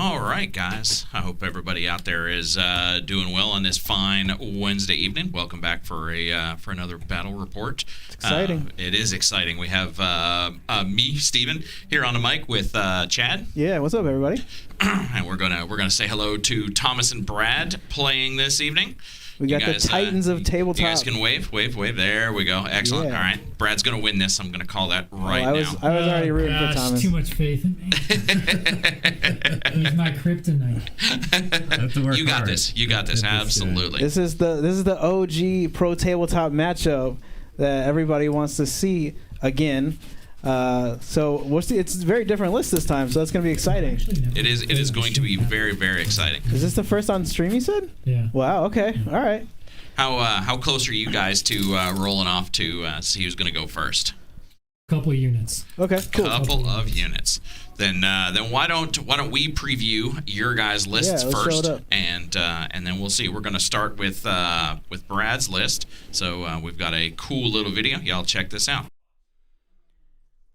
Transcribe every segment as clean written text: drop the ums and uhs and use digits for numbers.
All right, guys. I hope everybody out there is doing well on this fine Wednesday evening. Welcome back for another battle report. It's exciting. It is exciting. We have me, Steven, here on the mic with Chad. Yeah, what's up, everybody? And we're gonna say hello to Thomas and Brad playing this evening. We got the Titans of Tabletop. You guys can wave. There we go. Excellent. Yeah. All right. Brad's going to win this. I'm going to call that right now. I was already rooting for Thomas. Too much faith in me. He's my kryptonite. You got this. You got this. Absolutely. This is the OG Pro Tabletop matchup that everybody wants to see again. So we'll see. It's a very different list this time, so that's going to be exciting. It is going to be very, very exciting. Is this the first on stream, you said? Yeah. Wow, okay. All right. How close are you guys to rolling off to see who's going to go first? Couple units. Okay, cool. Couple of units. Then why don't we preview your guys' lists first, and then we'll see. We're going to start with Brad's list. So we've got a cool little video. Y'all check this out.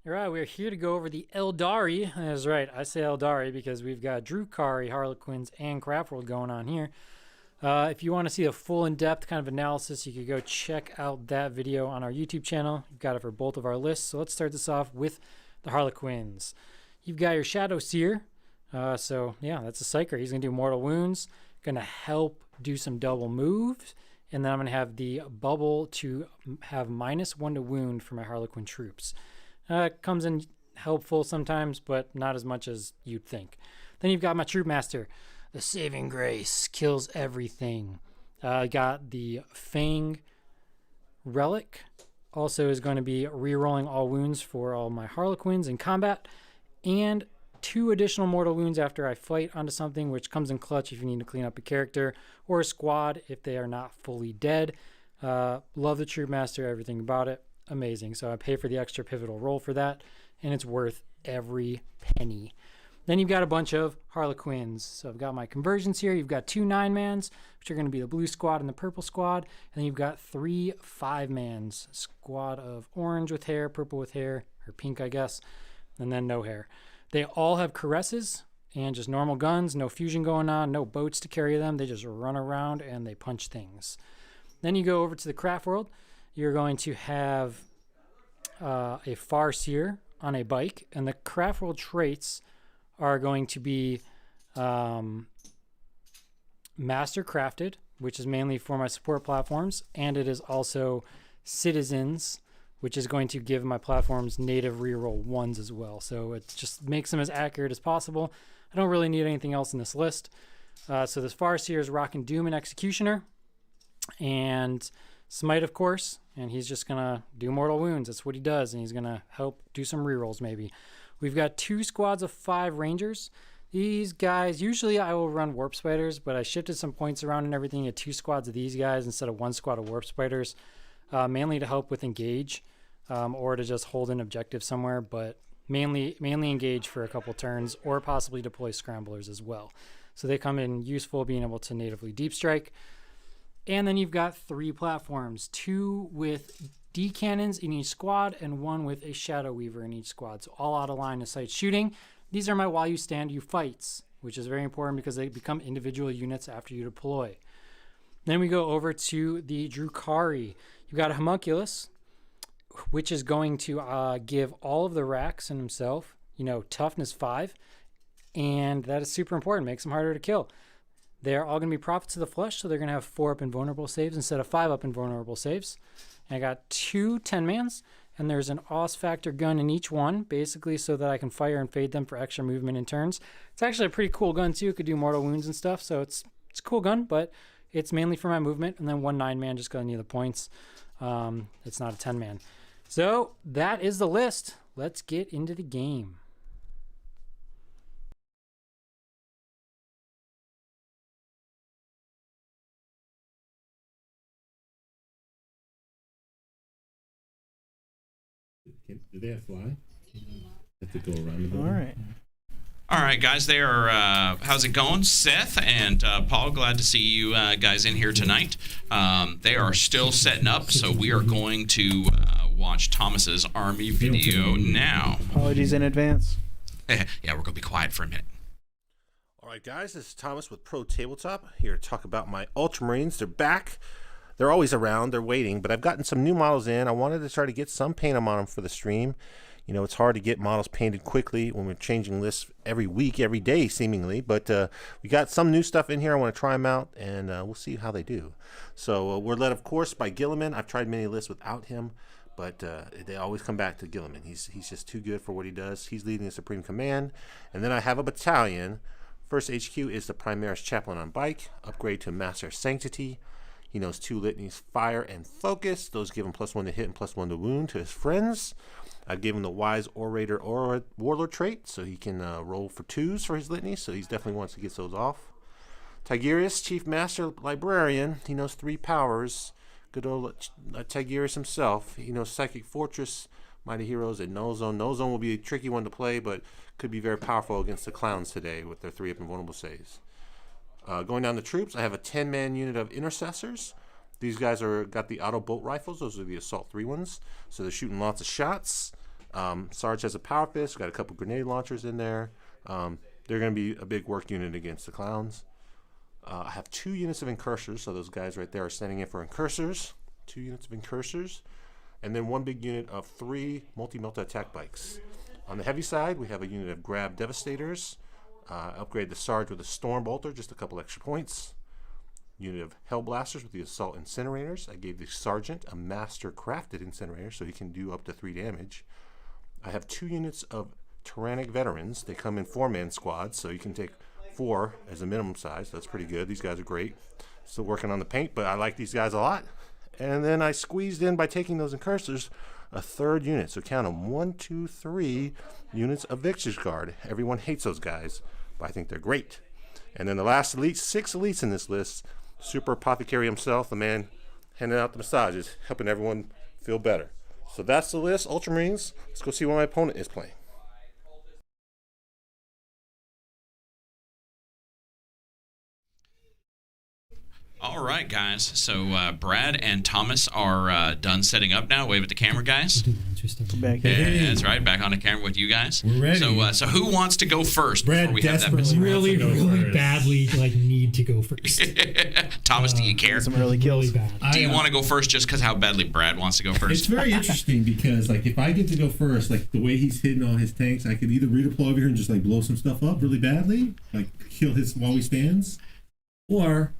All right, we're here to go over the Eldari. That's right, I say Eldari because we've got Drukhari, Harlequins, and Craftworld going on here. If you want to see a full in-depth kind of analysis, you could go check out that video on our YouTube channel. You've got it for both of our lists. So let's start this off with the Harlequins. You've got your Shadow Seer. So yeah, that's a Psyker. He's going to do mortal wounds, going to help do some double moves. And then I'm going to have the bubble to have -1 to wound for my Harlequin troops. Comes in helpful sometimes, but not as much as you'd think. Then you've got my Troop Master. The Saving Grace kills everything. Got the Fang Relic. Also is going to be re-rolling all wounds for all my Harlequins in combat. And 2 additional mortal wounds after I fight onto something, which comes in clutch if you need to clean up a character or a squad if they are not fully dead. Love the Troop Master, everything about it. Amazing. So I pay for the extra pivotal roll for that, and it's worth every penny. Then you've got a bunch of Harlequins. So I've got my conversions here. You've got 2 9-mans, which are going to be the blue squad and the purple squad. And then you've got 3 5-mans, squad of orange with hair, purple with hair, or pink, I guess, and then no hair. They all have caresses and just normal guns, no fusion going on, no boats to carry them. They just run around and they punch things. Then you go over to the craft world. You're going to have a Farseer on a bike, and the craft world traits are going to be Master Crafted, which is mainly for my support platforms, and it is also Citizens, which is going to give my platforms native reroll 1s as well. So it just makes them as accurate as possible. I don't really need anything else in this list. So this Farseer is rocking Doom and Executioner, and Smite, of course, and he's just going to do mortal wounds. That's what he does, and he's going to help do some rerolls maybe. We've got 2 squads of 5 Rangers. These guys, usually I will run Warp Spiders, but I shifted some points around and everything at 2 squads of these guys instead of 1 squad of Warp Spiders, mainly to help with engage or to just hold an objective somewhere, but mainly engage for a couple turns or possibly deploy Scramblers as well. So they come in useful being able to natively deep strike. And then you've got 3 platforms, 2 with D cannons in each squad and 1 with a Shadow Weaver in each squad. So all out of line of sight shooting. These are my while you stand, you fights, which is very important because they become individual units after you deploy. Then we go over to the Drukhari. You've got a Homunculus, which is going to give all of the racks in himself, toughness 5. And that is super important, makes them harder to kill. They're all going to be Prophets of the Flesh, so they're going to have 4 up invulnerable saves instead of 5 up invulnerable saves. And I got 2 10-mans, and there's an Aus Factor gun in each one, basically so that I can fire and fade them for extra movement and turns. It's actually a pretty cool gun, too. It could do mortal wounds and stuff, so it's a cool gun, but it's mainly for my movement. And then 1 9-man just because I need the points. It's not a 10-man. So that is the list. Let's get into the game. Do they have fly? Have to go around the building. All right. All right, guys. They are. How's it going, Seth and Paul? Glad to see you guys in here tonight. They are still setting up, so we are going to watch Thomas's army video now. Apologies in advance. Yeah, we're gonna be quiet for a minute. Alright guys, this is Thomas with Pro Tabletop, here to talk about my Ultramarines. They're back. They're always around, they're waiting, but I've gotten some new models in. I wanted to try to get some paint on them for the stream. You know, it's hard to get models painted quickly when we're changing lists every week, every day seemingly, but we got some new stuff in here. I want to try them out, and we'll see how they do. So we're led, of course, by Guilliman. I've tried many lists without him, but they always come back to Guilliman. He's just too good for what he does. He's leading the Supreme Command, and then I have a battalion. First HQ is the Primaris Chaplain on bike, upgrade to Master Sanctity. He knows 2 Litanies, Fire and Focus. Those give him +1 to hit and +1 to wound to his friends. I gave him the Wise Orator or Warlord trait, so he can roll for 2s for his Litanies, so he definitely wants to get those off. Tigurius, Chief Master Librarian. He knows 3 powers. Good old Tigurius himself. He knows Psychic Fortress, Mighty Heroes, and Nullzone. Nullzone will be a tricky one to play, but could be very powerful against the clowns today with their 3 up and vulnerable saves. Going down the troops, I have a 10-man unit of Intercessors. These guys got the auto bolt rifles. Those are the Assault 3 ones. So they're shooting lots of shots. Sarge has a Powerfist. Got a couple grenade launchers in there. They're going to be a big work unit against the clowns. I have 2 units of Incursors. So those guys right there are standing in for Incursors. 2 units of Incursors. And then 1 big unit of 3 multi-melta attack bikes. On the heavy side, we have a unit of Grab Devastators. Upgrade the Sarge with a Storm Bolter, just a couple extra points. Unit of Hellblasters with the Assault Incinerators. I gave the Sergeant a Master Crafted Incinerator, so he can do up to 3 damage. I have 2 units of Tyrannic Veterans. They come in 4-man squads, so you can take 4 as a minimum size. That's pretty good. These guys are great. Still working on the paint, but I like these guys a lot. And then I squeezed in, by taking those Incursors, a 3rd unit. So count them, 1, 2, 3 units of Victrix Guard. Everyone hates those guys, but I think they're great. And then the last elite, 6 elites in this list. Super Apothecary himself, the man handing out the massages, helping everyone feel better. So that's the list, Ultramarines. Let's go see what my opponent is playing. All right, guys. So Brad and Thomas are done setting up now. Wave at the camera, guys. Back Yeah, that's right. Back on the camera with you guys. We're ready. So who wants to go first Brad before we have that? desperately Really, wants to go really first. badly need to go first. Thomas, do you care? some early kills. Really bad. Do you want to go first just because how badly Brad wants to go It's first? very interesting because, like, if I get to go first, like, the way he's hitting all his tanks, I could either redeploy over here and just, like, blow some stuff up really badly, like, kill his while he stands, or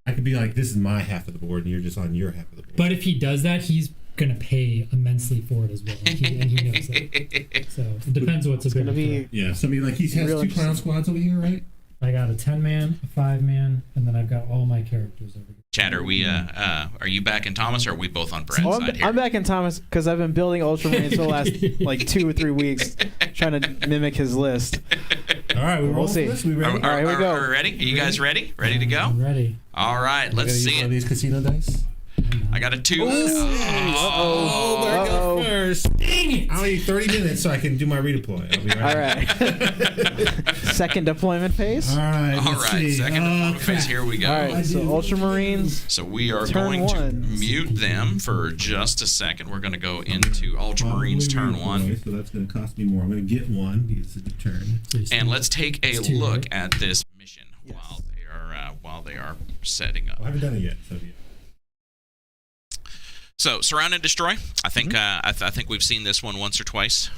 I could be like, this is my half of the board, and you're just on your half of the board. But if he does that, he's gonna pay immensely for it as well, and he knows that. So it depends what's It's going to be... Yeah, somebody like he has Real 2 clown squads over here, right? I got a 10-man, a 5-man, and then I've got all my characters over here. Chad, are you back in Thomas, or are we both on Brad's Oh, side here? I'm back in Thomas because I've been building Ultramarines for the last like 2 or 3 weeks, trying to mimic his list. All right, We'll see. This. We ready? All right, here we go. Are we ready? Are you guys ready? Ready to go? I'm ready. All right, let's Use see one of it. these casino dice. I got a 2. Oh, there I go first. Dang it! I'll need 30 minutes so I can do my redeploy. I'll be All right. Second deployment phase. All right. All let's right, see. second deployment phase. Here we go. All right, so Ultramarines. So we are Turn going one. to mute them for just a second. We're going to go into Ultramarines turn 1. So that's going to cost me more. I'm going to get 1 because it's a turn. And let's take a It's 2, look right? at this mission while they are setting up. I haven't done it yet. So yeah. So surround and destroy. I think I think we've seen this one once or twice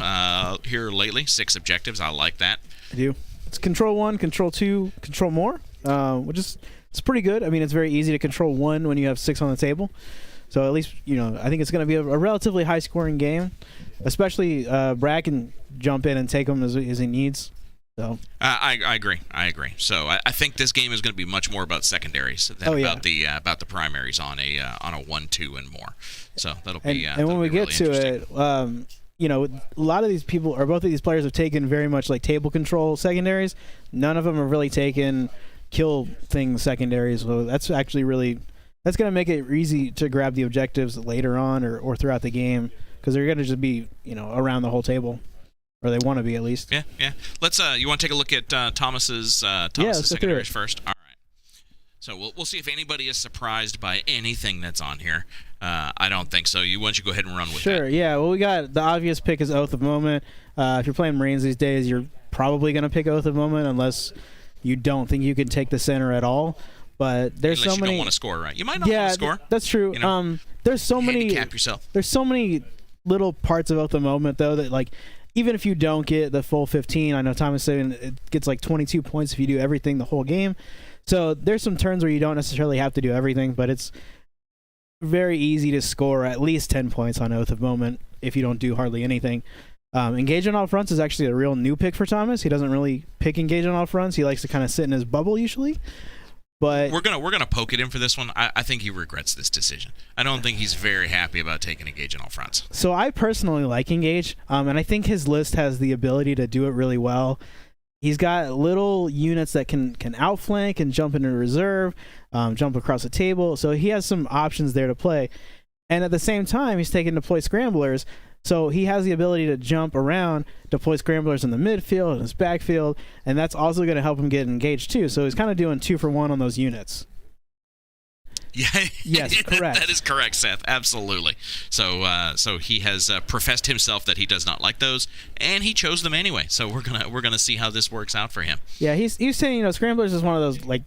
here lately. 6 objectives. I like that. I do. It's control 1, control 2, control more, which is it's pretty good. I mean, it's very easy to control 1 when you have 6 on the table. So at least I think it's going to be a relatively high-scoring game. Especially Brad can jump in and take them as he needs. So I agree. So I think this game is going to be much more about secondaries than about the primaries on a 1-2 and more. So that'll be and when we get to it, a lot of these people or both of these players have taken very much like table control secondaries. None of them have really taken kill thing secondaries. So that's actually that's going to make it easy to grab the objectives later on or throughout the game because they're going to just be around the whole table. Or they want to be at least. Yeah. Let's. You want to take a look at Thomas's secondaries first? All right. So we'll see if anybody is surprised by anything that's on here. I don't think so. Why don't you go ahead and run with that? Sure. Yeah. Well, we got the obvious pick is Oath of Moment. If you're playing Marines these days, you're probably going to pick Oath of Moment unless you don't think you can take the center at all. But there's Unless so many. You don't want to score, right? You might not want to score. That's true. You know, there's so many. Handicap yourself. There's so many little parts about the moment though that like, even if you don't get the full 15, I know Thomas saying it gets like 22 points if you do everything the whole game. So there's some turns where you don't necessarily have to do everything, but it's very easy to score at least 10 points on Oath of Moment if you don't do hardly anything. Engage on all fronts is actually a real new pick for Thomas. He doesn't really pick engage on all fronts. He likes to kind of sit in his bubble usually. But we're gonna poke at him for this one. I think he regrets this decision. I don't think he's very happy about taking engage on all fronts. So I personally like engage, and I think his list has the ability to do it really well. He's got little units that can outflank and jump into reserve, jump across the table. So he has some options there to play. And at the same time, he's taking deploy scramblers. So he has the ability to jump around, deploy scramblers in the midfield and his backfield, and that's also going to help him get engaged too. So he's kind of doing 2 for 1 on those units. Yeah. Yes, correct. That is correct, Seth. Absolutely. So he has professed himself that he does not like those, and he chose them anyway. So we're gonna see how this works out for him. Yeah, he's saying scramblers is one of those like,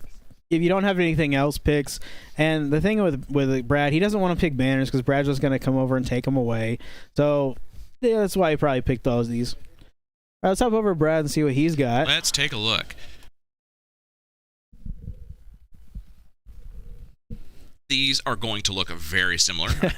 if you don't have anything else, picks. And the thing with Brad, he doesn't want to pick banners because Brad's just going to come over and take them away. So yeah, that's why he probably picked all of these. All right, let's hop over to Brad and see what he's got. Let's take a look. These are going to look very similar. I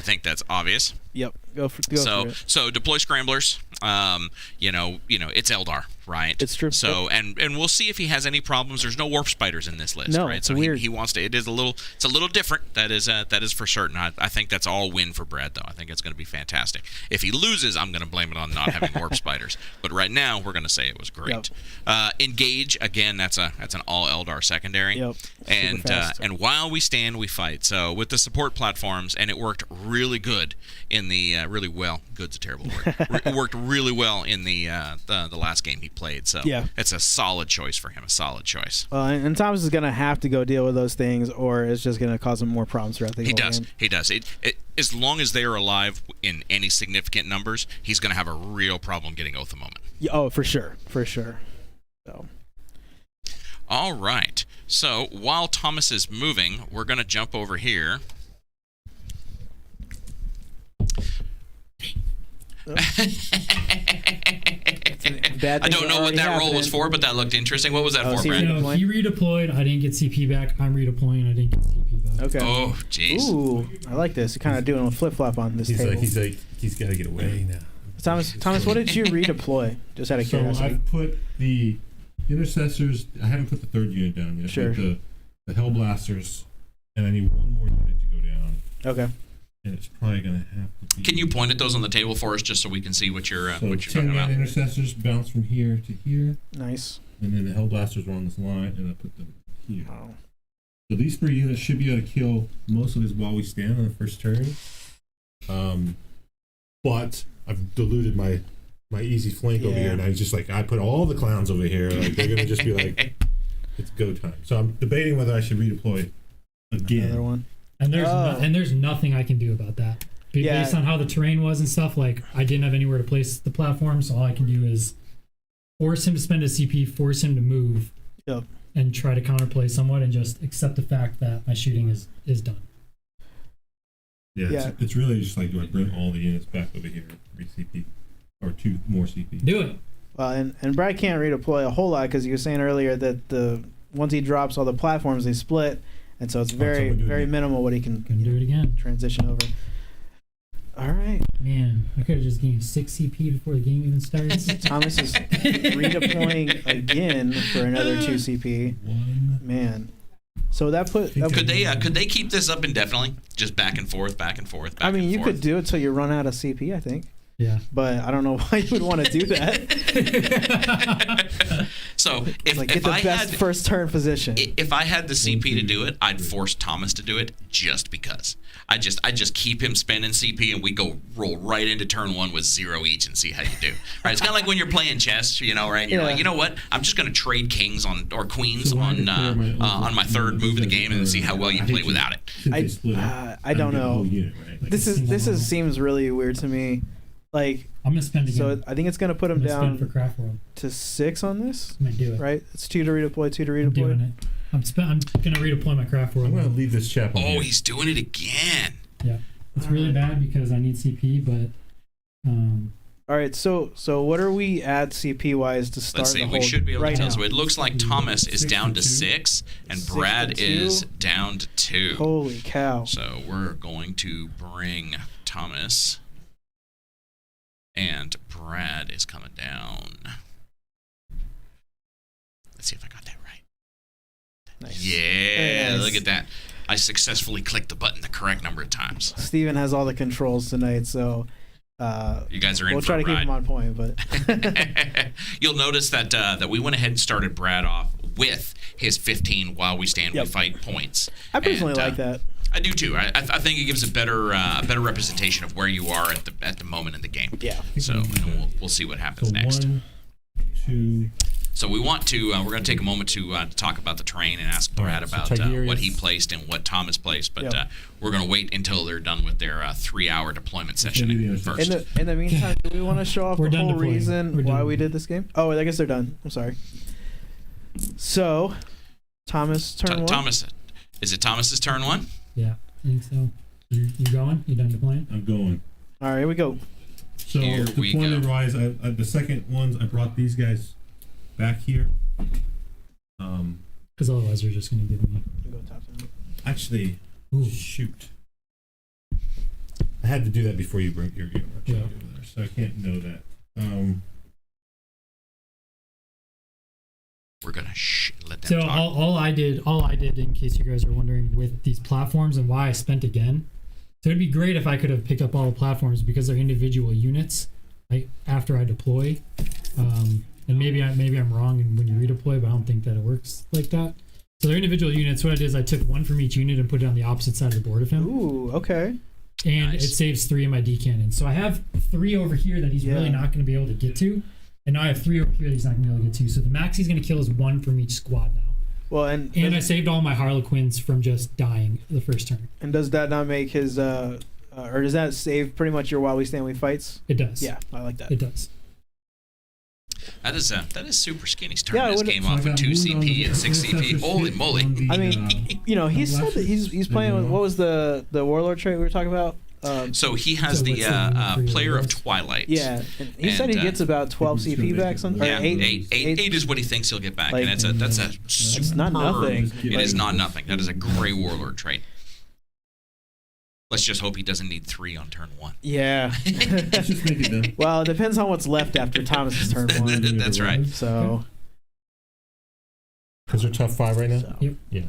think that's obvious. Yep. Go for it. So deploy scramblers. It's Eldar, right? It's true. So and we'll see if he has any problems. There's no warp spiders in this list, no, right? It's So weird. he wants to. It's a little different. That is for certain. I think that's all win for Brad though. I think it's going to be fantastic. If he loses, I'm going to blame it on not having warp spiders. But right now we're going to say it was great. Yep. Engage again. That's an all Eldar secondary. Yep. And while we stand, we fight. So with the support platforms, and it worked really good in the really well. Good's a terrible word. It worked really well in the last game he played. So yeah, it's a solid choice for him. A solid choice. And Thomas is going to have to go deal with those things, or it's just going to cause him more problems throughout the game. He does. As long as they are alive in any significant numbers, he's going to have a real problem getting Oath of Moment. Yeah, oh, for sure. So. All right. So while Thomas is moving, we're going to jump over here. I don't know what that roll was for, but that looked interesting. What was that for, Brad? He redeployed. I didn't get CP back. I'm redeploying. I didn't get CP back. Okay. Oh, jeez. Ooh, I like this. You're kind of doing a flip-flop on this table. He's got to get away now. Thomas, what did you redeploy? Just out of curiosity. So I've put the Intercessors. I haven't put the 3rd unit down yet. Sure. The Hellblasters, and I need one more unit to go down. Okay. And it's probably going to have to be... Can you point at those on the table for us just so we can see what you're talking about? 10-man Intercessors bounce from here to here. Nice. And then the Hellblasters are on this line, and I put them here. Wow. So these 3 units should be able to kill most of his while we stand on the first turn. But I've diluted my easy flank over here, and I just I put all the clowns over here. Like they're gonna just be like, it's go time. So I'm debating whether I should redeploy again. Another one. And there's nothing I can do about that. Based on how the terrain was and stuff, like I didn't have anywhere to place the platform, so all I can do is force him to spend a CP, force him to move, and try to counterplay somewhat, and just accept the fact that my shooting is done. Yeah, it's really just like, do I bring all the units back over here, 3 CP, or 2 more CP? Do it. Well, and Brad can't redeploy a whole lot because you were saying earlier that once he drops all the platforms, they split, and so it's very minimal what he can do it again. Transition over. All right. Man, I could have just gained 6 CP before the game even starts. Thomas is redeploying again for another 2 CP. Man. So that put... Could they keep this up indefinitely? Just back and forth. I mean, you could do it till you run out of CP, I think. Yeah. But I don't know why you would want to do that. So if get the best first turn position. If I had the CP to do it, I'd force Thomas to do it just because. I just keep him spending CP and we roll right into turn 1 with 0 each and see how you do. Right? It's kind of like when you're playing chess, right? You're like, you know what? I'm just going to trade kings or queens on my 3rd move of the game and see how well you play without it. I don't know. This seems really weird to me. Like, I'm gonna spend again. so I think it's gonna put him down for Craft World to 6 on this. I'm gonna do it. Right? It's 2 to redeploy, 2 to redeploy. I'm doing it. I'm gonna redeploy my Craft World. I'm gonna leave this chaplain. Oh, here. he's doing it again. Yeah, it's really bad because I need CP, but All right, so what are we at CP wise to start? Let's see. The We hold should be able right to tell. now? So it looks like Thomas is 6 down to to 2. 6, and 6 Brad to 2. is down to 2. Holy cow! So we're going to bring Thomas, and Brad is coming down. Let's see if I got that right. Nice. Yeah, Nice. look at that. I successfully clicked the button the correct number of times. Steven has all the controls tonight, so You guys are in we'll for try a to keep ride. him on point. But You'll notice that that we went ahead and started Brad off with his 15 while we stand Yep. we fight points. I personally And, like that. I do too. I think it gives a better representation of where you are at the moment in the game. Yeah. So and we'll see what happens So next. 1, 2. So we want to we're going to take a moment to talk about the terrain and ask Brad Alright, so about Tigurius. what he placed and what Thomas placed. But Yep. we're going to wait until they're done with their 3-hour deployment session do the other first. In the meantime, do we want to show off We're the done whole deploying. reason We're why done. we did this game? Oh, I guess they're done. I'm sorry. So, Thomas, turn one. Thomas, is it Thomas's turn 1? yeah, I think so. You going? You done deploying? I'm going. All right, here we go. So Here we deployment go. wise, the second ones I brought these guys back here. Because otherwise they're just gonna give me. You go top down. Actually, Ooh. shoot. I had to do that before you bring your Yeah. over there, so I can't know that. We're going to let them So talk. all I did, in case you guys are wondering, with these platforms and why I spent again. So it'd be great if I could have picked up all the platforms because they're individual units. Like after I deploy, and maybe I'm wrong when you redeploy, but I don't think that it works like that. So they're individual units. What I did is I took one from each unit and put it on the opposite side of the board of him, Ooh, okay. and Nice. it saves 3 of my D cannons. So I have 3 over here that he's Yeah. really not going to be able to get to, and now I have 3 over here that he's not going to be able to get to. So the max he's going to kill is 1 from each squad now. Well, and And I saved all my Harlequins from just dying the first turn. does that not make his or does that save pretty much your while we stand we fights? It does. Yeah, I like that. It does. That is super skinny. He's turning Yeah, this what- game So I off with got 2 moved on CP the and 6 CP. Intercessor Holy shit moly. on the, I mean, you know, he said that he's playing with what was the Warlord trait we were talking about? So he has So the what's the name for Player of yours? Twilight. Yeah, and he said he And, gets about 12 CP back. Or Yeah, 8 8 is what he thinks he'll get back, Like, and that's a super. not nothing. It is Like- not nothing. That is a great warlord trait. Let's just hope he doesn't need 3 on turn 1. Yeah. let's just make it done. Well, it depends on what's left after Thomas's turn 1. That's right. So, Because they're tough 5 right now. so. Yep. Yeah.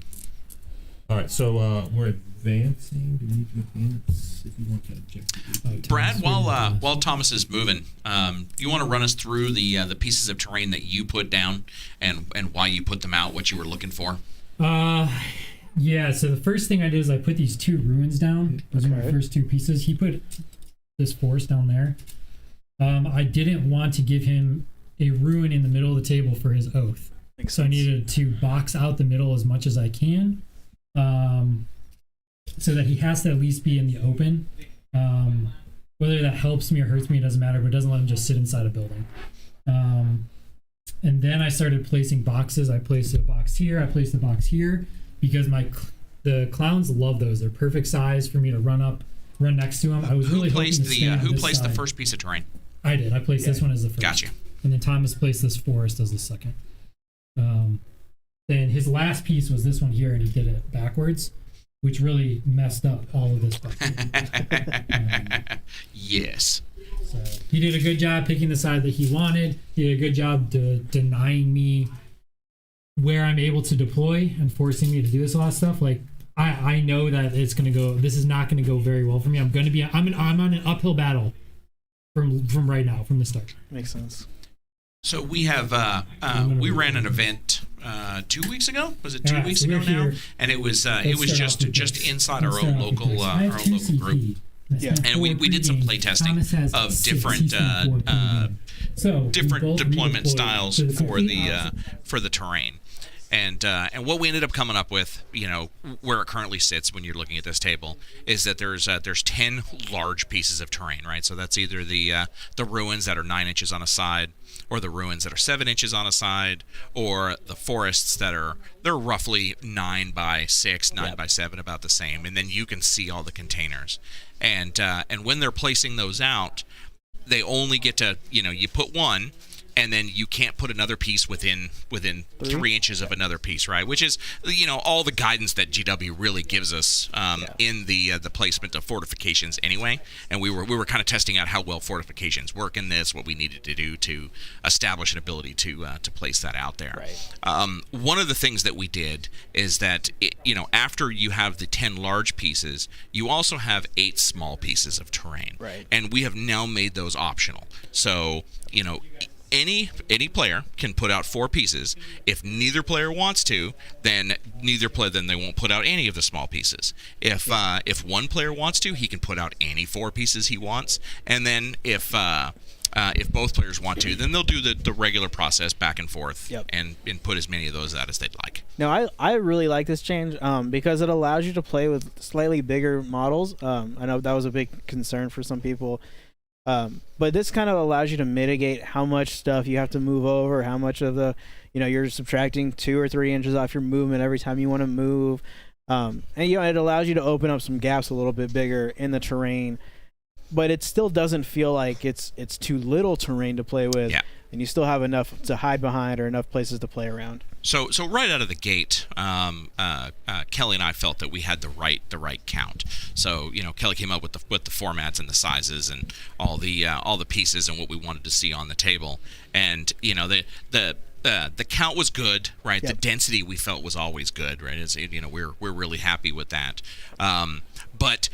All right, so we're advancing. Do we need to advance if you want that objective? Brad, while Thomas is moving, you want to run us through the pieces of terrain that you put down and why you put them out, what you were looking for. Yeah, so the first thing I did is I put these 2 ruins down. Those are my Okay. first 2 pieces. He put this forest down there. I didn't want to give him a ruin in the middle of the table for his oath. Makes So I sense. needed to box out the middle as much as I can, so that he has to at least be in the open. Whether that helps me or hurts me, it doesn't matter, but it doesn't let him just sit inside a building. And then I started placing boxes. I placed a box here. I placed a box here because the clowns love those. They're perfect size for me to run next to them. I was really Who hoping placed to stand on who this placed the side. first piece of terrain? I did. I placed this one as the first. Gotcha. And then Thomas placed this forest as the second. Then his last piece was this one here, and he did it backwards, which really messed up all of this stuff. Yes. So he did a good job picking the side that he wanted. He did a good job denying me where I'm able to deploy and forcing me to do this a lot of stuff. Like I know that it's gonna go. This is not gonna go very well for me. I'm on an uphill battle from right now, from the start. Makes sense. So we have we ran an event 2 weeks ago. Was it 2 Yeah, weeks so ago we're now? here. And it was Let's just start off with this. inside our Let's own start off with local this. I have 2 local group. CP. Yeah. And we did some play testing of different So different deployment styles for the terrain. And what we ended up coming up with, where it currently sits when you're looking at this table, is that there's 10 large pieces of terrain, right? So that's either the ruins that are 9 inches on a side, or the ruins that are 7 inches on a side, or the forests they're roughly 9 by 6, 9 by 7, about the same. And then you can see all the containers. And when they're placing those out, they only get to, you put one, and then you can't put another piece within 3 inches of another piece, right? Which is, all the guidance that GW really gives us in the placement of fortifications anyway. And we were kind of testing out how well fortifications work in this, what we needed to do to establish an ability to place that out there. Right. One of the things that we did is that after you have the 10 large pieces, you also have 8 small pieces of terrain. Right. And we have now made those optional. So any player can put out 4 pieces. If neither player wants to, then they won't put out any of the small pieces. If one player wants to, he can put out any 4 pieces he wants. And then if both players want to, then they'll do the regular process back and forth. Yep. and put as many of those out as they'd like. No, I really like this change because it allows you to play with slightly bigger models. I know that was a big concern for some people. But this kind of allows you to mitigate how much stuff you have to move over, how much of the, you're subtracting 2 or 3 inches off your movement every time you want to move. And it allows you to open up some gaps a little bit bigger in the terrain, but it still doesn't feel like it's too little terrain to play with. Yeah. And you still have enough to hide behind or enough places to play around. So right out of the gate, Kelly and I felt that we had the right count. So Kelly came up with the formats and the sizes and all the pieces and what we wanted to see on the table. And the count was good, right? Yep. The density we felt was always good, right? We're really happy with that. But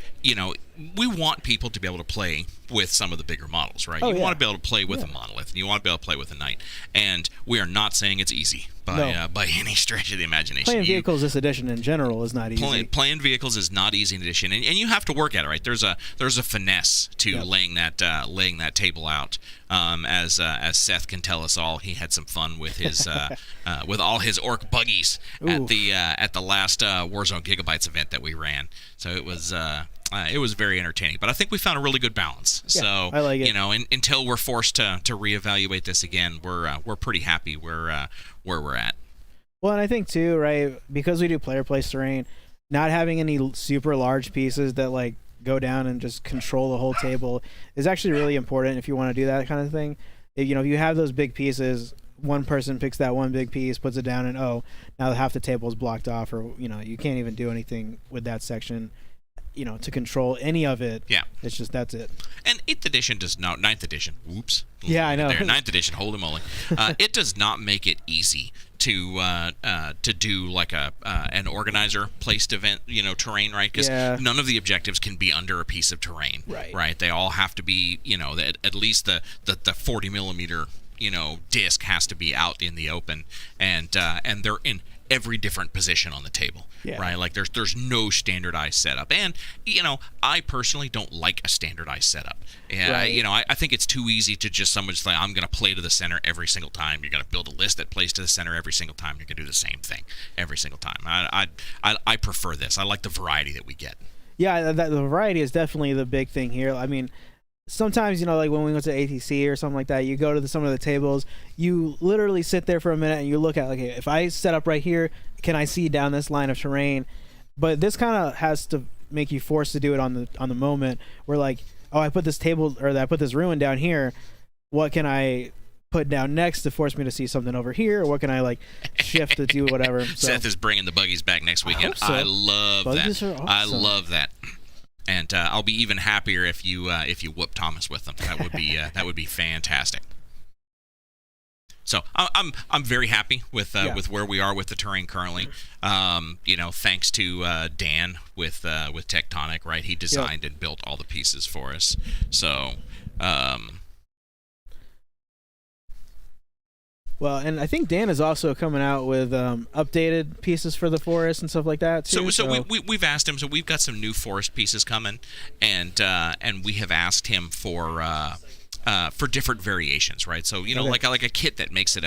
we want people to be able to play with some of the bigger models, right? You want to be able to play with a monolith, and you want to be able to play with a knight. And we are not saying it's easy by any stretch of the imagination. Playing vehicles this edition in general is not easy. Playing vehicles is not easy in edition, and you have to work at it, right? There's a finesse to laying that table out. As Seth can tell us all, he had some fun with his with all his orc buggies at the last Warzone Gigabytes event that we ran. So it was very entertaining. But I think we found a really good balance. Yeah, so I like it. Until we're forced to reevaluate this again, we're pretty happy where we're at. Well, and I think too, right, because we do player place terrain, not having any super large pieces that go down and just control the whole table is actually really important if you want to do that kind of thing. If you have those big pieces, one person picks that one big piece, puts it down, and now half the table is blocked off, or you can't even do anything with that section. To control any of it. Yeah. It's just, that's it. And 8th edition does not, 9th edition, whoops. Yeah, I know. 9th edition, holy moly. It does not make it easy to do an organizer placed event, terrain, right? Because none of the objectives can be under a piece of terrain. Right. They all have to be, at least the 40 millimeter, disc has to be out in the open, and they're in every different position on the table, right? There's no standardized setup, and I personally don't like a standardized setup. I think it's too easy to just someone just I'm going to play to the center every single time. You're going to build a list that plays to the center every single time. You're going to do the same thing every single time. I prefer this. I like the variety that we get. Yeah, the variety is definitely the big thing here. I mean, sometimes, when we went to ATC or something like that, you go to some of the tables, you literally sit there for a minute and you look at, if I set up right here, can I see down this line of terrain? But this kind of has to make you forced to do it on the moment. Where I put this table, or I put this ruin down here. What can I put down next to force me to see something over here? Or what can I shift to do whatever? So, Seth is bringing the buggies back next weekend. I love buggies that. Are awesome. I love that. And I'll be even happier if you whoop Thomas with them. That would be fantastic. So I'm very happy with where we are with the terrain currently. Thanks to Dan with Tectonic, right? He designed and built all the pieces for us. So. Well, and I think Dan is also coming out with updated pieces for the forest and stuff like that too. So we've asked him. So we've got some new forest pieces coming, and we have asked him for different variations, right? So like a kit that makes it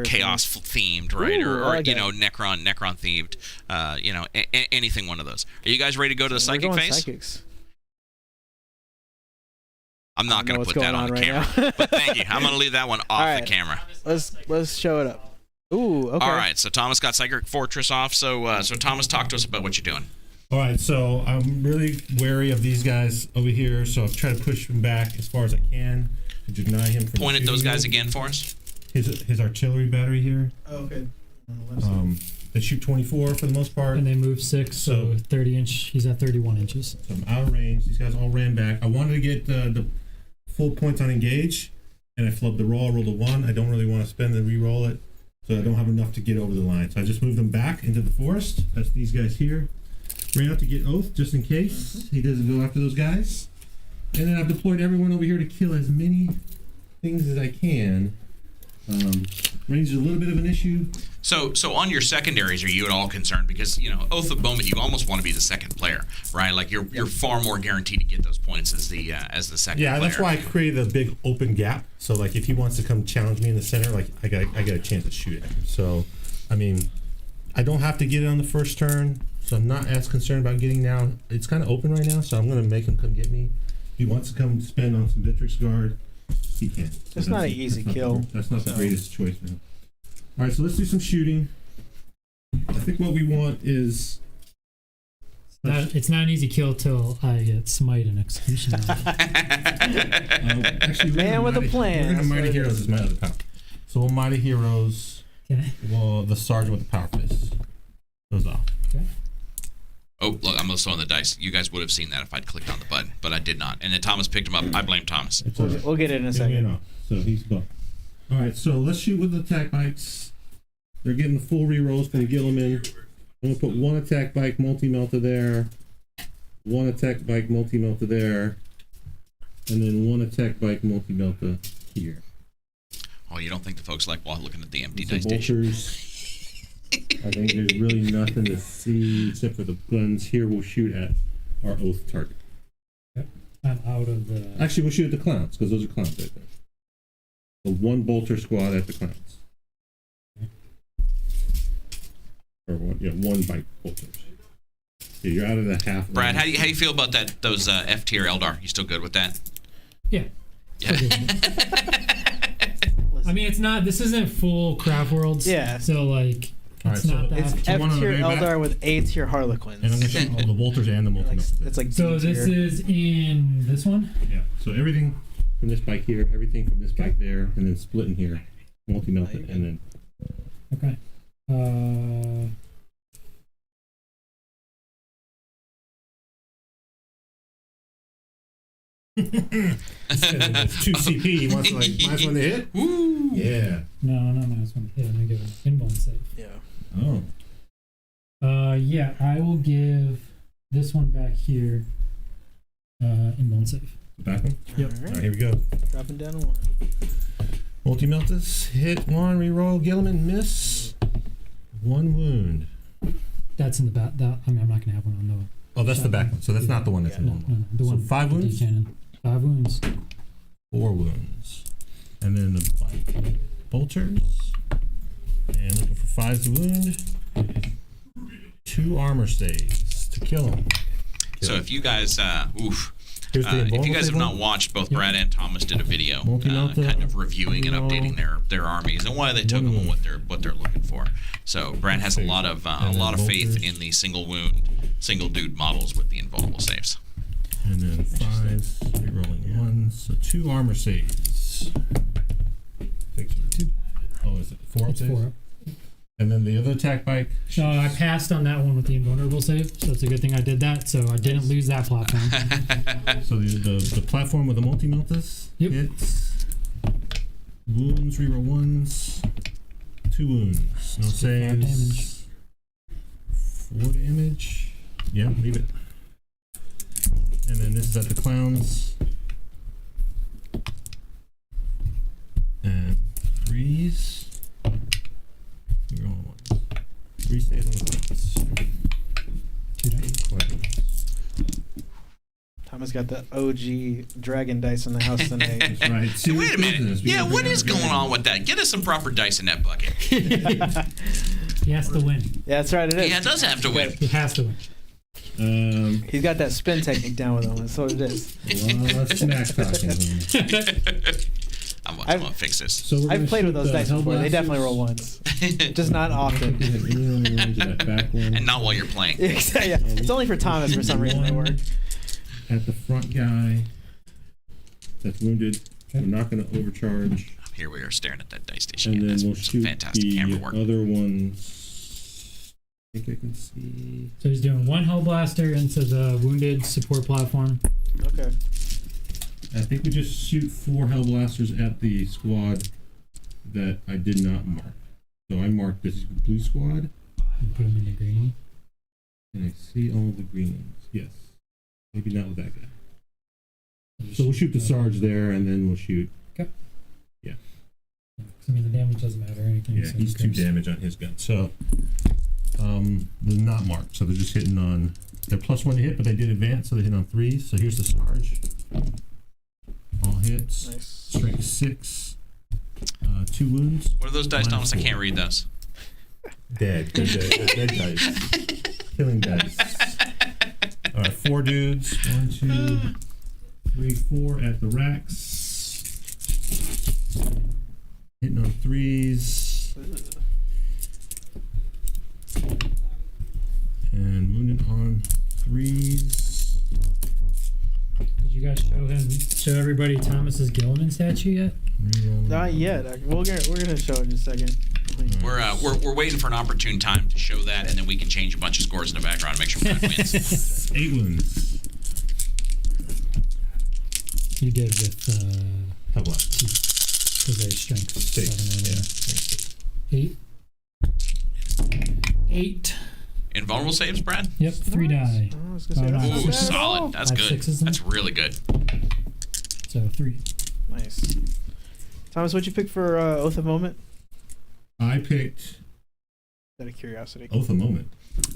chaos themed, right? Ooh, or like you that. know, Necron themed. You know, anything one of those. Are you guys ready to go to the We're psychic going phase? Psychics. I'm not going to what's put that going on the on right camera, but thank you. I'm going to leave that one off All right. the camera. Let's show it up. Ooh, okay. All right, so Thomas got Psychic Fortress off. So Thomas, talk to us about what you're doing. All right, so I'm really wary of these guys over here, so I've tried to push them back as far as I can to deny him from Point at those shooting guys me. again for us. His artillery battery here. Oh, okay. They shoot 24 for the most part. And they move 6, so 30 inch. He's at 31 inches. So I'm out of range. These guys all ran back. I wanted to get the full points on engage, and I flubbed the roll. I rolled a 1. I don't really want to spend and re-roll it, so I don't have enough to get over the line. So I just moved them back into the forest. That's these guys here. Ran out to get Oath just in case he doesn't go after those guys. And then I've deployed everyone over here to kill as many things as I can. Range is a little bit of an issue. So on your secondaries, are you at all concerned? Because, you know, Oath of Bowman, you almost want to be the second player, right? Like you're far more guaranteed to get those points as the second player. Yeah, that's why I created a big open gap. So like if he wants to come challenge me in the center, like I got a chance to shoot at him. So I mean, I don't have to get it on the first turn, so I'm not as concerned about getting now. It's kind of open right now, so I'm gonna make him come get me. If he wants to come spend on some Victrix guard, he can. It's not an easy kill. That's not the greatest choice, man. All right, so let's do some shooting. I think what we want is. It's not an easy kill till I get smite and execution. Actually, Man with a plan. We're gonna That's Mighty what it Heroes is my other power. So we'll Mighty Heroes. Okay. Well, the Sergeant with the Powerfist goes off. Okay. Oh, look, I'm just throwing the dice. You guys would have seen that if I'd clicked on the button, but I did not. And then Thomas picked him up. I blame Thomas. It's all right. We'll get it in a Yeah, second. no. So he's buff. All right, so let's shoot with the attack bikes. They're getting the full rerolls from Guilliman. I'm gonna put one attack bike multi-melta there, one attack bike multi-melta there, and then one attack bike multi-melta here. Oh, you don't think the folks like looking at the empty Some dice station? bolters. I think there's really nothing to see except for the guns. Here we'll shoot at our Oath target. I'm out of the. Actually, we'll shoot at the clowns because those are clowns right there. The one bolter squad at the clowns. Or one bike bolters. Yeah, you're out of the half. Brad, how do you feel about those F tier Eldar? You still good with that? Yeah. Yeah. I mean, it's not. This isn't full Craft Worlds. Yeah. So like, All it's right, not so that. it's F one on the tier way back. Eldar with A tier Harlequins. And I'm gonna shoot all the bolters and the multi. It's like So D this tier. is in this one. Yeah. So everything from this bike here, everything from this bike there, and then split in here, multi-melted, and then. Okay. It's 2 CP. He wants to minus 1 to hit. Woo! Yeah. No, not minus 1 hit. I'm gonna give him invuln save. Yeah. Oh. Yeah, I will give this one back here. Invuln save. The back one. Yep. All right, here we go. Dropping down one. Multi-meltas, hit 1, reroll, Guilliman, miss. 1 wound. That's in the back. I mean, I'm not gonna have one on the. Oh, that's the back one. So that's not the one that's in No, normal. no, the So one. 5 the wounds? D-cannon. 5 wounds. 4 wounds. And then the bike bolters. And looking for 5's wound. 2 armor saves to kill him. So if you guys, Here's the if you invulnerable guys have not one. watched, both Brad and Thomas did a video, Multi-melta, kind of reviewing and reroll. updating their armies and why they took them and what they're looking for. So Brad has a lot of faith bolters. in the single wound, single dude models with the invulnerable saves. And then 5's, rerolling 1. So 2 armor saves. Oh, is it 4 It's saves? 4. And then the other attack bike. So I passed on that one with the invulnerable save. So it's a good thing I did that. So I didn't lose that platform. So the platform with the multi-meltas Yep. hits. Wounds, reroll 1s. 2 wounds. No 5 damage. saves. 4 damage. Yeah, leave it. And then this is at the clowns. And 3s. Reroll 1s. 3 stays on the clowns. 2 dice. Thomas Thomas got the OG dragon dice in the house tonight. That's right. See, Wait a minute. Yeah, what is going on with that? Get us some proper dice in that bucket. He has to win. Yeah, that's right. It is. Yeah, it does have to win. He has to win. He's got that spin technique down with him. That's what it is. Snack talking. I'm gonna fix this. So I've played with those dice before. They definitely roll ones, just not often. And not while you're playing. Exactly. Yeah. It's only for Thomas for some reason they work. At the front guy that's wounded, we're not going to overcharge. Here we are staring at that dice station. And then That's we'll some shoot fantastic the camera work. other ones. I think I can see. So he's doing one Hellblaster into the wounded support platform. Okay. I think we just shoot 4 Hellblasters at the squad that I did not mark. So I marked this blue squad. And put him in the green. And I see all the green ones. Yes. Maybe not with that guy. So we'll shoot the Sarge there, and then we'll shoot. Okay. Yeah. I mean, the damage doesn't matter or anything. Yeah, so he's 2 damage on his gun. So, they're not marked. So they're just hitting on. They're +1 to hit, but they did advance, so they hit on 3s. So here's the Sarge. All hits. Nice. Strength 6. 2 wounds. What are those dice, Minus Thomas? I 4. can't read those. Dead. They're dead dice. Killing dice. All right, 4 dudes. 1, 2, 3, 4 at the racks. Hitting on 3s. And wounded on 3s. Did you guys show everybody Thomas's Guilliman statue yet? Reroll. Not yet. We're gonna show it in a second. We're waiting for an opportune time to show that, and then we can change a bunch of scores in the background and make sure Brad wins. 8 wounds. You did with How about? because there's strength 6. 7 8. 8. Invulnerable saves, Brad? Yep, 3 die. I was gonna say, that's not Ooh, bad at all. solid. That's 5 good. sixes then? That's really good. So 3. Nice. Thomas, what'd you pick for Oath of Moment? I picked Out of curiosity. Oath of Moment.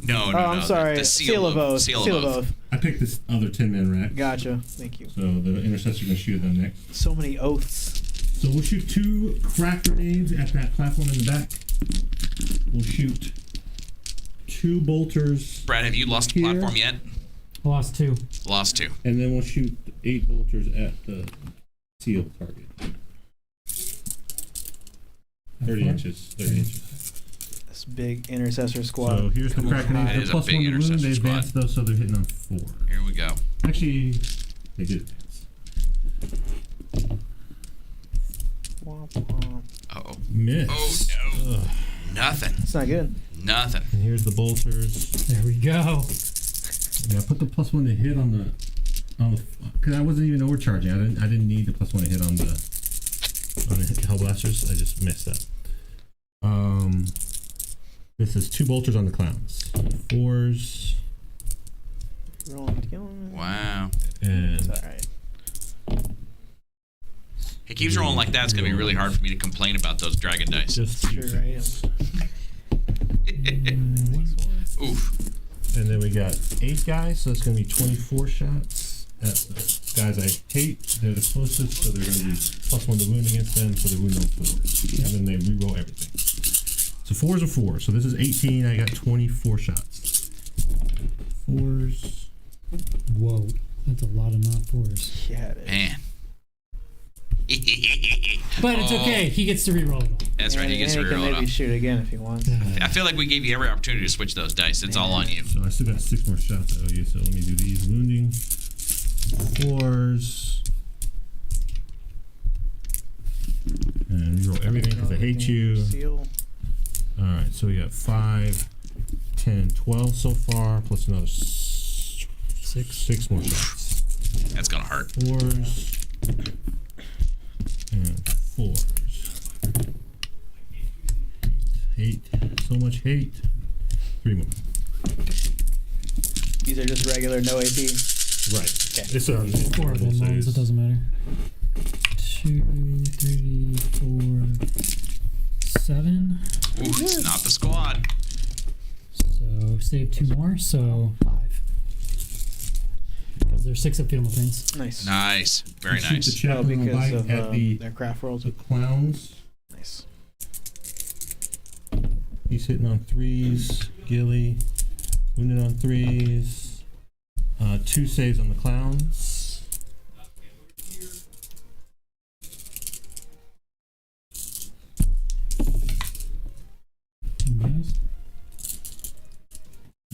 No, I'm sorry. The Seal of Oath. Seal Seal of of Oath. Oath. I picked this other 10-man rack. Gotcha. Thank you. So the Intercessor going to shoot them next. So many oaths. So we'll shoot 2 crack grenades at that platform in the back. We'll shoot 2 bolters. Brad, have you lost the Here. platform yet? I lost 2. Lost 2. And then we'll shoot 8 bolters at the seal target. 30 inches. 30 inches. This big Intercessor squad. So here's the crack grenade. That They're is a plus big 1 to wound. Intercessor They squad. advance though, so they're hitting on 4. Here we go. Actually, they did advance. Womp womp. Uh-oh. Miss. Oh, no. Ugh. Nothing. It's not good. Nothing. And here's the bolters. There we go. Yeah, I put the plus 1 to hit on the because I wasn't even overcharging. I didn't need the plus 1 to hit on the Hellblasters. I just missed that. This is 2 bolters on the clowns. 4s. Rolling Guilliman. Wow. And It's alright. He keeps rolling like that. It's going to be really hard for me to complain about those dragon dice. just Sure, I am. Oof. and then we got 8 guys, so it's going to be 24 shots at the guys I hate. They're the closest, so they're going to be plus 1 to wound against them, so they wound on 4. And then they reroll everything. So 4s are 4. So this is 18. I got 24 shots. 4s. Whoa. That's a lot of not 4s. Yeah, it is. Man. But it's okay. He gets to reroll it all. That's right. He gets to and he can reroll it maybe up. shoot again if he wants. I feel like we gave you every opportunity to switch those dice. It's all on you. So I still got 6 more shots at OU, so let me do these. Wounding. 4s. And reroll everything because I hate you. Seal. Alright, so we got 5, 10, 12 so far, plus another 6 more shots. That's going to hurt. 4s. And 4s. Hate. So much hate. 3 more. These are just regular, no AP. Right. Okay. It's on 4 of them ones, it doesn't matter. 2, 3, 4, 7. Ooh, it's not the squad. So save 2 more, so 5. Because There's 6 of Fatal Prints. Nice. Nice. Very Shoot the nice. chaplain on because bite of at their craft rolls. the clowns. Nice. He's hitting on 3s. Gilly. Wounded on 3s. 2 saves on the clowns.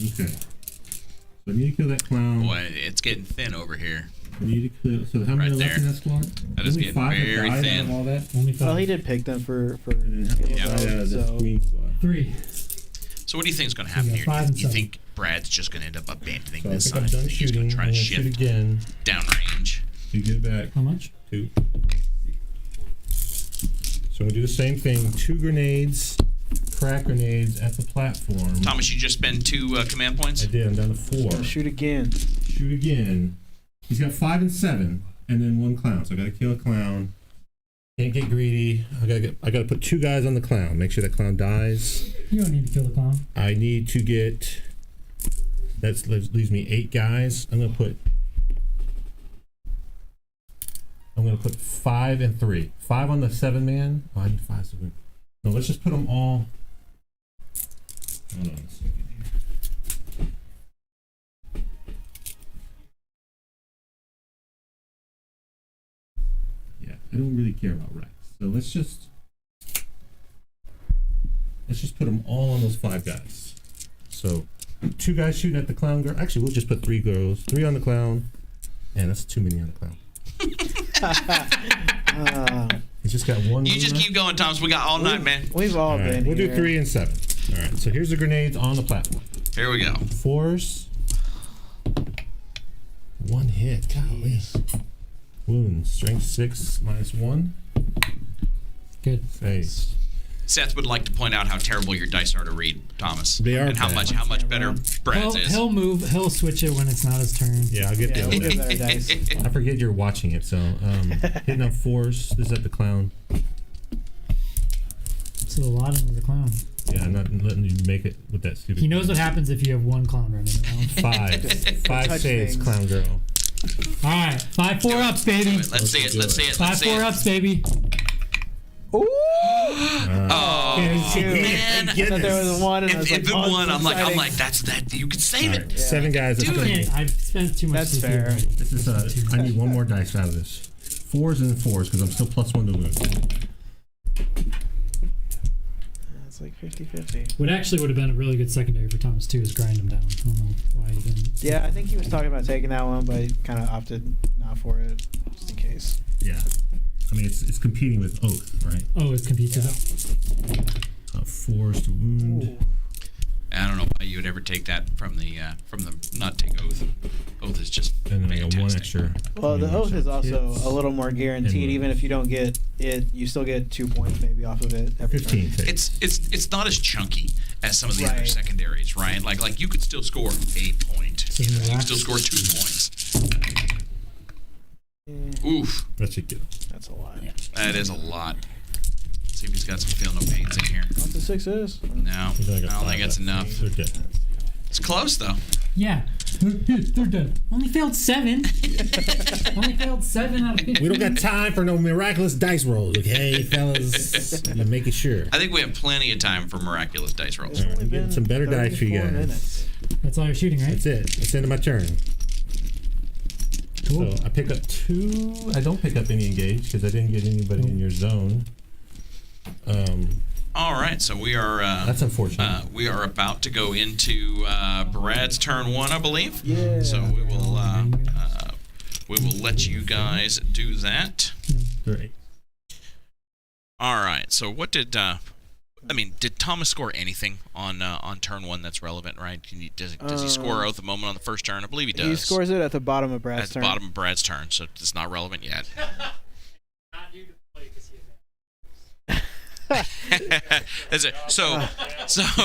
Okay. So I need to kill that clown. Boy, it's getting thin over here. I need to kill. So how many Right are left in that squad? That is Only getting 5 have very died out thin. of all that. Only 5. Well, he did pick them for And then how many Yeah. died out of the So- queen squad? 3. So what do you think is going to happen Yeah, here? 5 and You 7. think Brad's just going to end up abandoning So I this think I'm side? done He's going shooting. to try I'm to gonna shoot shift again. downrange. You get back How much? 2. So I'm gonna do the same thing. 2 grenades, crack grenades at the platform. Thomas, you just spend 2 command points? I did. I'm down to 4. Shoot again. Shoot again. He's got 5 and 7, and then 1 clown. So I gotta kill a clown. Can't get greedy. I gotta put 2 guys on the clown. Make sure that clown dies. You don't need to kill the clown. I need to get. That leaves me 8 guys. I'm gonna put 5 and 3. 5 on the 7-man. Oh, I need 5 to win. No, let's just put them all. Hold on a second here. Yeah, I don't really care about Rex. So let's just put them all on those 5 guys. So 2 guys shooting at the clown girl. Actually, we'll just put 3 girls. 3 on the clown. Man, that's too many on the clown. He's just got 1. You just keep going, Thomas. We got all night, man. We've all All right, been we'll here. do 3 and 7. All right, so here's the grenades on the platform. Here we go. 4s. 1 hit. Golly. Wounds. Strength 6 minus 1. Good. Face. Seth would like to point out how terrible your dice are to read, Thomas. They are and how bad. much better Brad's is. He'll move. He'll switch it when it's not his turn. Yeah, I'll get Yeah, we'll there. get better dice. I forget you're watching it, so hitting on 4s. This is at the clown. So a lot into the clown. Yeah, I'm not letting you make it with that stupid. He knows what happens if you have 1 clown running around. 5 touch saves, things. clown girl. All right, 5 4-ups, baby. Let's see it. Let's see it. 5 Let's see it. 4-ups, baby. Ooh! Oh, man. I thought there was 1, and I was If like, it oh, won, I'm exciting. like, that's that. You can save All it. right, 7 guys. Let's Dude, go. I've spent too much. That's CP fair. already. This is I need 1 more dice out of this. 4s and 4s because I'm still +1 to wound. It's like 50-50. What actually would have been a really good secondary for Thomas too is grind him down. I don't know why he didn't. Yeah, I think he was talking about taking that one, but he kind of opted not for it, just in case. Yeah. I mean, it's competing with Oath, right? Oh, it competes with 4s to wound. Ooh. I don't know why you would ever take that from the not take Oath. Oath is just And then I got 1 fantastic. extra. Well, the oath is also hits. a little more guaranteed. And Even if you don't get it, you still get 2 points maybe off of it every 15 turn. hits. It's not as chunky as some of the other Right. secondaries, right? Like you could still score a point. You can still score 2 points. Oof, That's a good. That's a lot. that is a lot. Let's see if he's got some feel no pains in here. What the 6 is? No, I don't think that's enough. They're dead. It's close though. Yeah, they're dead. Only failed 7. Only failed 7 out of 50. We don't got time for no miraculous dice rolls, okay, fellas? I'm making sure. I think we have plenty of time for miraculous dice rolls. All right, I'm getting some better dice for you 34 guys. minutes. That's all you're shooting, right? That's it. That's the end of my turn. Cool. So I pick up 2. I don't pick up any engage because I didn't get anybody in your zone. All right, so we are. That's unfortunate. We are about to go into Brad's turn 1, I believe. Yeah. So we will let you guys do that. Great. All right. So what did did Thomas score anything on turn 1 that's relevant? Right? Does he score Oath a moment on the first turn? I believe he does. He scores it at the bottom of Brad's at the turn. bottom of Brad's turn, so it's not relevant yet. That's it. So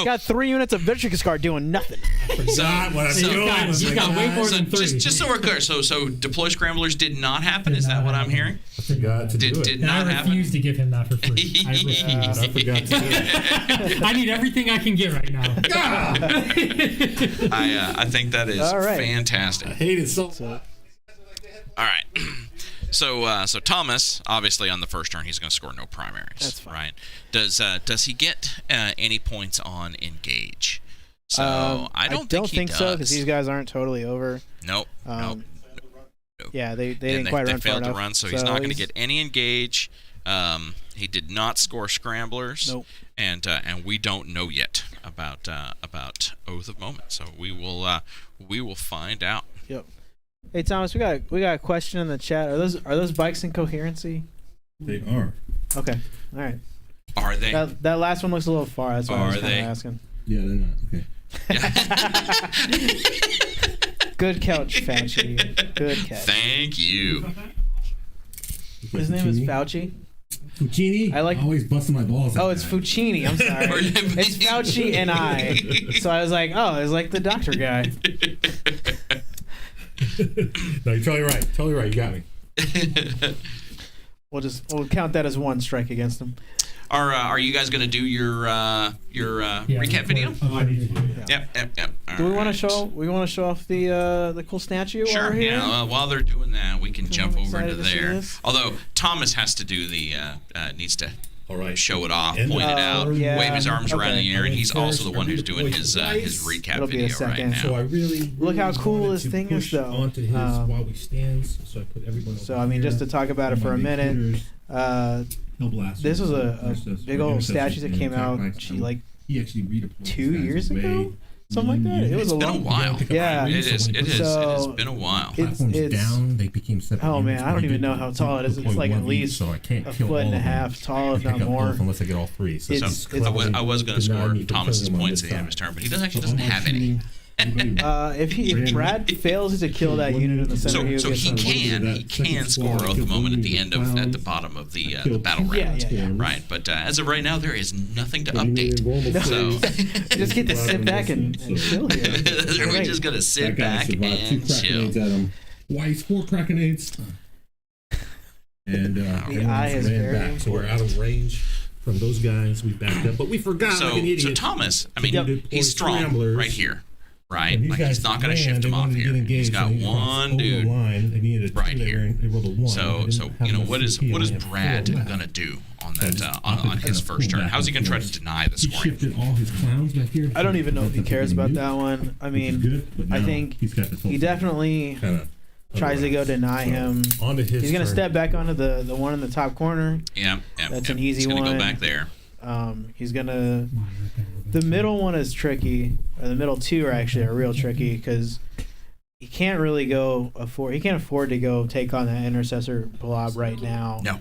Got 3 units of Victrix card doing nothing. Forgot what I'm doing. He's got way more than 3. just so we're clear, so deploy Scramblers did not happen. Is that what I'm hearing? I forgot to do it. Did And not I happen. refuse to give him that for free. I refuse. I forgot to do it. I need everything I can get right now. I think that is All right. fantastic. I hate it so So All right. So Thomas, obviously on the first turn, he's going to score no primaries. That's fine. Right? Does he get any points on engage? So I don't think he does. so, because these guys aren't totally over. Nope. Nope. Yeah, they didn't quite run far failed enough. to run, so he's not going to get any engage. He did not score scramblers. Nope. And we don't know yet about Oath of Moment. So we will find out. Yep. Hey Thomas, we got a question in the chat. Are those bikes in coherency? They are. Okay. All right. Are they? That last one looks a little far. That's why I was Are kind they? of asking. Yeah, they're not. Okay. Good couch, Fauci. Good catch. Thank you. His name is Fauci. Fuccini? I like- always busting my balls. Oh, it's Fuccini. I'm sorry. It's Fauci and I. So I was like, oh, it's like the doctor guy. No, you're totally right. Totally right. You got me. We'll count that as one strike against him. Are you guys going to do your recap video? I need to do it. Yep. Do we want to show? We want to show off the cool statue Sure. over here? Yeah. While they're doing that, we can jump over into excited to see there. this. Although Thomas has to do the needs to All right. show it off, And- point it out, yeah. wave his arms around Okay. in the air, and he's also the First, one who's I doing read his the voice recap It'll be a video right second. now. So I really Look how cool wanted this to thing is, push though. Onto his while we stands, so I put everyone. So over I mean, here. just to talk about it for a minute. Hellblasters, This was a Intercessors, big old Intercessors, statue that and came attack out. bikes. Like He actually redeployed 2 these guys years away. ago, something like that. It was It's a been a long while. Yeah. It is. It has So- been a while. Platforms It's- down, they became separate. Oh man, units, I don't but even did know how tall it is. It's deploy like at one each, least so I can't a kill foot and all a of them. half tall, if Pick not up more. both unless I get all three. So It's- it's I was going to denied score me from Thomas's killing them on points this at the end of his side. turn, but he actually So doesn't I'm not have any. shooting anybody. If Brad fails to kill that unit in the center, So he'll get he some. can score Oath of Moment at the end of at the bottom of the battle round. Yeah. Right, but as of right now, there is nothing to But he made update. normal So saves. Just get to sit back and chill here. we're Great. just gonna sit That guy back survived two and chill. Krakenades at him. Twice, 4 Krakenades. And eye is ran very back. So we're out of range from those guys. We backed up, but we forgot like an idiot. So Thomas, I mean, Yep. he's strong Scramblers. right here, right? And these Like guys he's not going to ran, shift they him off wanted to here. get engaged, He's got so they crossed one over the dude line. They needed a two right there, here. and they rolled a 1. So They didn't have enough what is CP, what is only had Brad 4 left. going to do on So I that just on his first turn? pulled How's he going to try back to deny the He scoring? shifted all his clowns back here. I don't even know if he cares about that one. I Which is mean, good, but I now think he's got this whole he definitely kinda tries to go otherwise. deny So, him. Onto his He's gonna turn. step back onto the one in the top corner. Yeah, That's an easy he's gonna one. go back there. He's gonna. The middle one is tricky. Or the middle two are actually are real tricky because he can't really He can't afford to go take on that intercessor blob right now. No.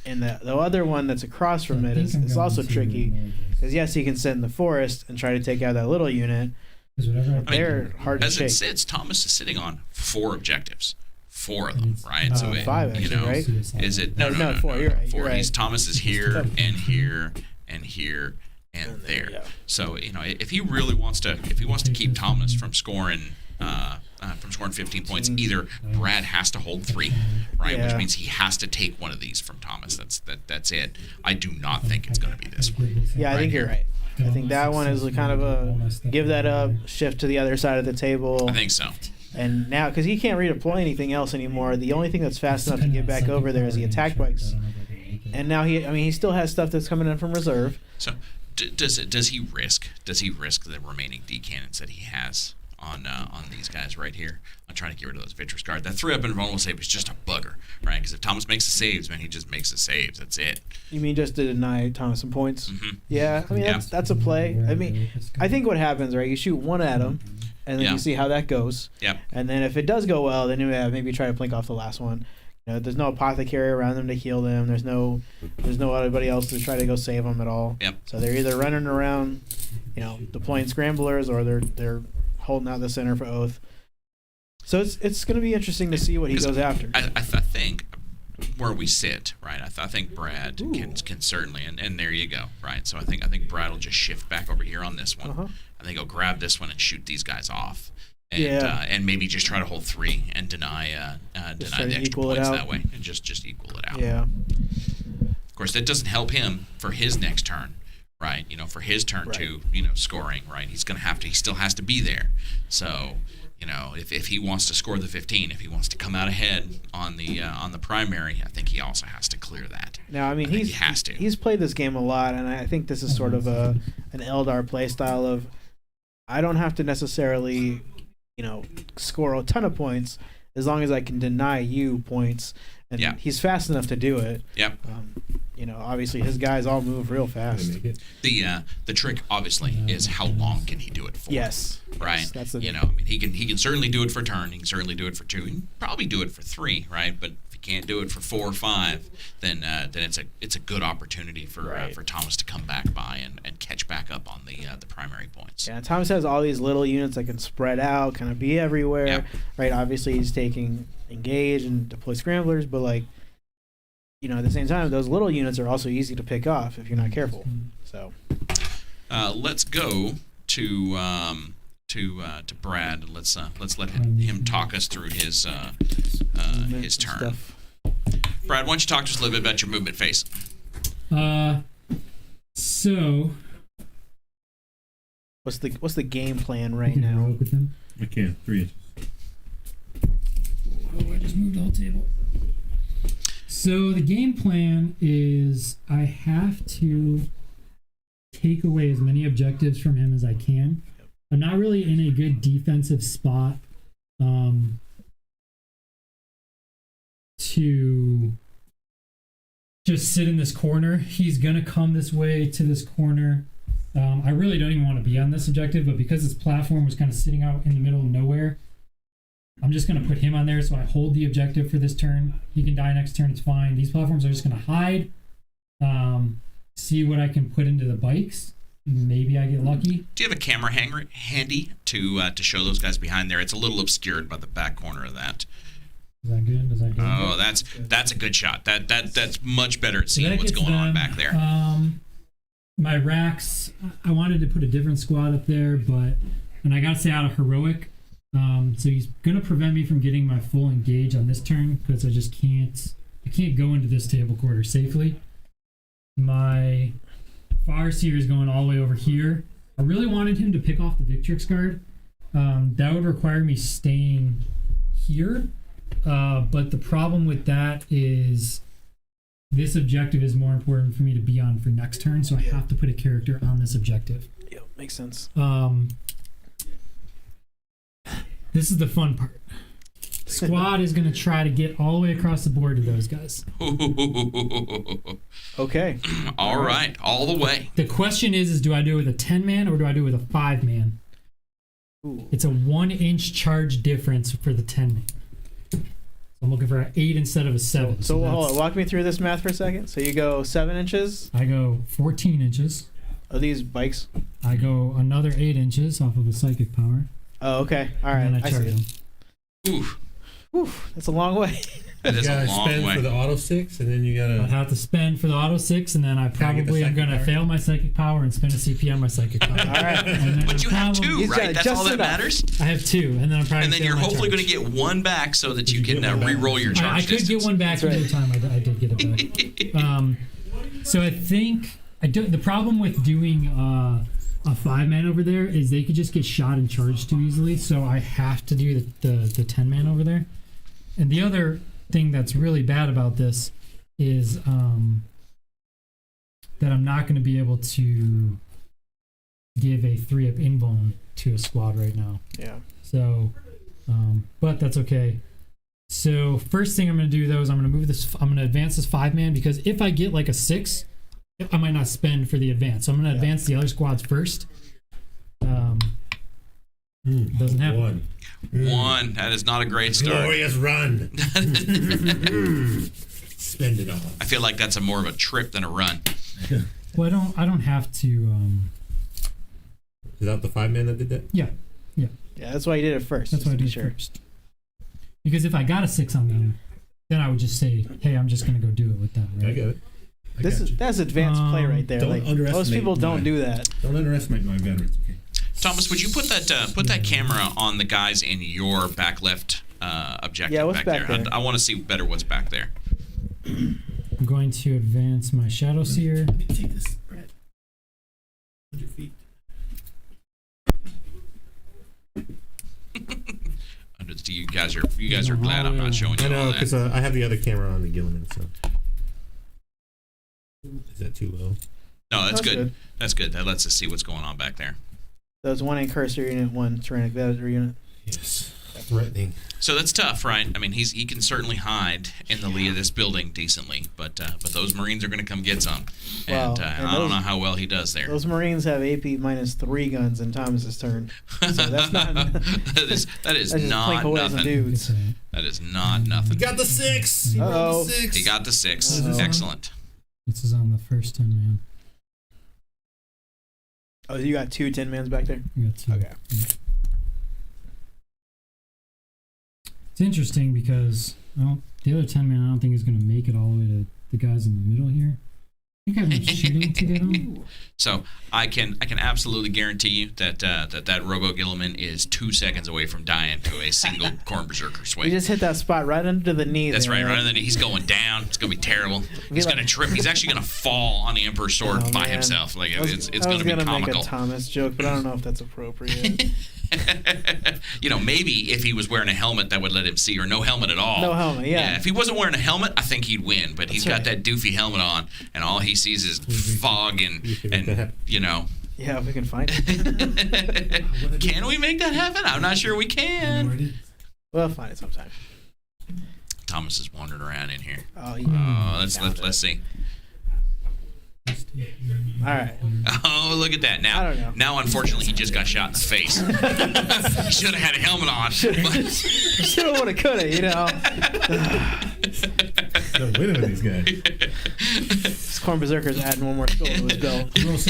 And the other one that's across from it is also tricky because yes, he can sit in the forest and try to take out that little unit. They're hard to As shake. it sits, Thomas is sitting on 4 objectives. 4 of them, right? So 5 actually, right? Is it No, 4, you're right, 4. you're right. Thomas is here and here and here and there. yeah. So if he really wants to, keep Thomas from scoring 15 points, either Brad has to hold 3, right? Which Yeah. means he has to take one of these from Thomas. That's it. I do not think it's going to be this one. Yeah, I right think here. you're right. I think that one is kind of a give that up, shift to the other side of the table. I think so. And now, because he can't redeploy anything else anymore, the only thing that's fast enough to get back over there is the attack bikes. And now he still has stuff that's coming in from reserve. So does he risk the remaining D cannons that he has on these guys right here? I'm trying to get rid of those Victrix guard. That 3-up invulnerable save is just a bugger, right? Because if Thomas makes the saves, man, he just makes the saves. That's it. You mean just to deny Thomas some points? Mm-hmm. Yeah, I mean that's a play. I mean, I think what happens, right? You shoot one at him, and then Yeah. you see how that goes. Yep. And then if it does go well, then you maybe try to plink off the last one. There's no apothecary around them to heal them. There's no anybody else to try to go save them at all. Yep. So they're either running around, deploying scramblers, or they're holding out the center for oath. So it's going to be interesting to see what he goes after. I think where we sit, right? I think Brad can certainly, and there you go, right? So I think Brad will just shift back over here on this one. Uh-huh. I think he'll grab this one and shoot these guys off. And, Yeah. And maybe just try to hold 3 and deny try the to extra equal it points out. that way, and just equal it out. Yeah. Of course, that doesn't help him for his next turn, right? For his turn Right. to scoring, right? He still has to be there. So if he wants to score the 15, if he wants to come out ahead on the primary, I think he also has to clear that. Now, I mean, he has to. He's played this game a lot, and I think this is sort of an Eldar play style of, I don't have to necessarily, score a ton of points as long as I can deny you points. And he's fast enough to do it. Yep. Obviously his guys all move real fast. The trick obviously is how long can he do it for? Yes. Right. Yes, that's the I mean, he can certainly do it for turn. He can certainly do it for 2. He can probably do it for 3, right? But if he can't do it for 4 or 5, then it's a good opportunity for Thomas to come back by and catch back up on the primary points. Yeah, Thomas has all these little units that can spread out, kind of be everywhere. Yep. Right. Obviously he's taking engage and deploy scramblers, but at the same time, those little units are also easy to pick off if you're not careful. So let's go to Brad. Let's let him talk us through his turn. Stuff. Brad, why don't you talk to us a little bit about your movement phase? So what's the game plan right now? I can 3 inches. Oh, I just moved the whole table. So the game plan is I have to take away as many objectives from him as I can. I'm not really in a good defensive spot to just sit in this corner. He's going to come this way to this corner. I really don't even want to be on this objective, but because this platform was kind of sitting out in the middle of nowhere, I'm just going to put him on there so I hold the objective for this turn. He can die next turn, it's fine. These platforms are just going to hide, see what I can put into the bikes. Maybe I get lucky. Do you have a camera handy to show those guys behind there? It's a little obscured by the back corner of that. Is that good? Is that good? Oh, that's a good shot. That's much better at seeing what's going on back there. My racks, I wanted to put a different squad up there, and I got to say out of heroic. So he's gonna prevent me from getting my full engage on this turn because I just can't go into this table quarter safely. My Farseer is going all the way over here. I really wanted him to pick off the Victrix guard. That would require me staying here. But the problem with that is this objective is more important for me to be on for next turn, so I have to put a character on this objective. Yeah, makes sense. This is the fun part. Squad is going to try to get all the way across the board to those guys. Okay. All right. All the way. The question is do I do it with a 10-man or do I do it with a 5-man? It's a 1-inch charge difference for the 10-man. So I'm looking for an 8 instead of a 7. So hold on. Walk me through this math for a second. So you go 7 inches. I go 14 inches. Are these bikes? I go another 8 inches off of a psychic power. Oh, okay. All right. And then I charge them. Oof. Oof. That's a long way. That is a long way. You gotta spend for the auto 6, and then you gotta... I'd have to spend for the auto 6, and then I probably am going to fail my psychic power and spend a CP on my psychic power. All right. But you have 2, right? That's all that matters? I have 2, and then I'm probably And then you're hopefully going to get 1 back so that you can re-roll your charge I could get 1 back every time I did get it back. So I think... the problem with doing a 5-man over there is they could just get shot and charged too easily, so I have to do the 10-man over there. And the other thing that's really bad about this is that I'm not going to be able to give a 3-up invuln to a squad right now. Yeah. So, but that's okay. So first thing I'm going to do though is I'm going to advance this 5-man because if I get like a 6, I might not spend for the advance. So I'm going to advance the other squads first. Doesn't happen. 1. That is not a great start. Glorious run. Spend it all. I feel like that's more of a trip than a run. Well, I don't have to. Is that the 5-man that did that? Yeah. Yeah, that's why you did it first. That's why I did it first. Because if I got a 6 on them, then I would just say, "Hey, I'm just going to go do it with them." Right? I get it. That's advanced play right there. Don't underestimate. Most people don't do that. Don't underestimate my veterans. Okay. Thomas, would you put that camera on the guys in your back left objective? Yeah, what's back there? I want to see better what's back there. I'm going to advance my Shadow Seer. Let me take this, Brad. Put your feet. guys are glad I'm not showing you I know, all because that. I have the other camera on the Guilliman, so. Is that too low? No, that's good. That's good. That lets us see what's going on back there. So it's one Incursor unit, one Tyrannic Visitor unit. Yes. Threatening. So that's tough, right? I mean, he can certainly hide in the lee of this building decently, but those Marines are going to come get some, and I don't know how well he does there. Those Marines have AP -3 guns in Thomas's turn, so that's not. that is that's not nothing. Dudes. That is not nothing. He got the 6. He Uh-oh. rolled the 6. He got the 6. Uh-oh. Excellent. This is on the first 10 man. Oh, you got 2 10-mans back there. We got 2. Okay. Yeah. It's interesting because the other 10 man I don't think is going to make it all the way to the guys in the middle here. I think I have enough shooting to get them. So I can absolutely guarantee you that Roboute Guilliman is 2 seconds away from dying to a single Corn Berserker You swing. just hit that spot right under the knee. That's there, right under the knee. He's going down. It's gonna be terrible. He's gonna trip. He's actually gonna fall on the Emperor's sword by man. himself. Like it's I gonna was be gonna comical. make a Thomas joke, but I don't know if that's appropriate. You know, maybe if he was wearing a helmet that would let him see, or no helmet at all. No helmet, yeah. If he wasn't wearing a helmet, I think he'd win. But he's got that doofy helmet on, and all he sees is fog and you know. Yeah, if we can find it. Can we make that happen? I'm not sure we can. We'll find it sometime. Thomas is wandering around in here. Oh, yeah. Let's see. All right. Oh, look at that! I don't know. Now, unfortunately, he just got shot in the face. He should have had a helmet on. Should have, would have, could have, you know. No winning with these guys. This Corn Berserker's adding one more skill to his belt. That's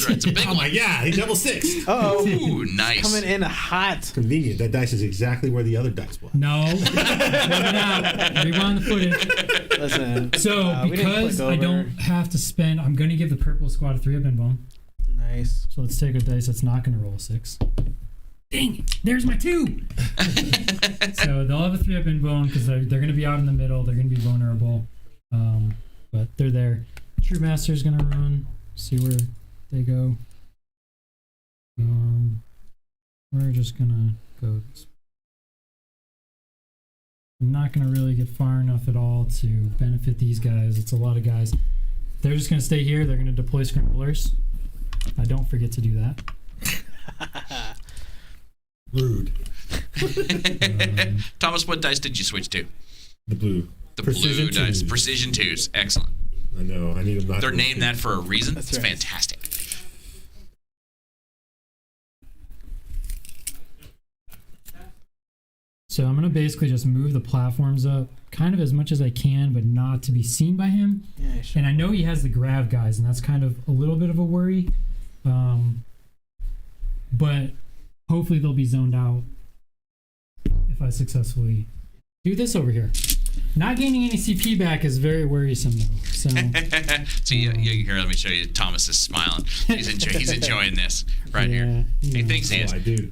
right. It's a big Oh my god, he double 6. Uh-oh. Ooh, nice. Coming in hot. Convenient. That dice is exactly where the other dice was. No. Rewind the footage. Listen. So we didn't because click I over. don't have to spend, I'm going to give the purple squad a 3-up and bone. Nice. So let's take a dice that's not going to roll a 6. Dang it, there's my 2. So they'll have a 3-up and bone because they're going to be out in the middle. They're going to be vulnerable. But they're there. True Master's going to run. See where they go. We're just going to go this way. I'm not going to really get far enough at all to benefit these guys. It's a lot of guys. They're just going to stay here. They're going to deploy Scramblers. Don't forget to do that. Rude. Thomas, what dice did you switch to? The blue. The Precision blue dice. 2s. Precision 2s. Excellent. I know. I need them not. They're to named that for a reason. That's It's right. fantastic. So I'm going to basically just move the platforms up kind of as much as I can, but not to be seen by him. Yeah, sure. And I know he has the grab guys, and that's kind of a little bit of a worry. But hopefully they'll be zoned out if I successfully do this over here. Not gaining any CP back is very worrisome, though. So, See, here, let me show you. Thomas is smiling. He's enjoying this right here. He thinks he is. Oh, I do.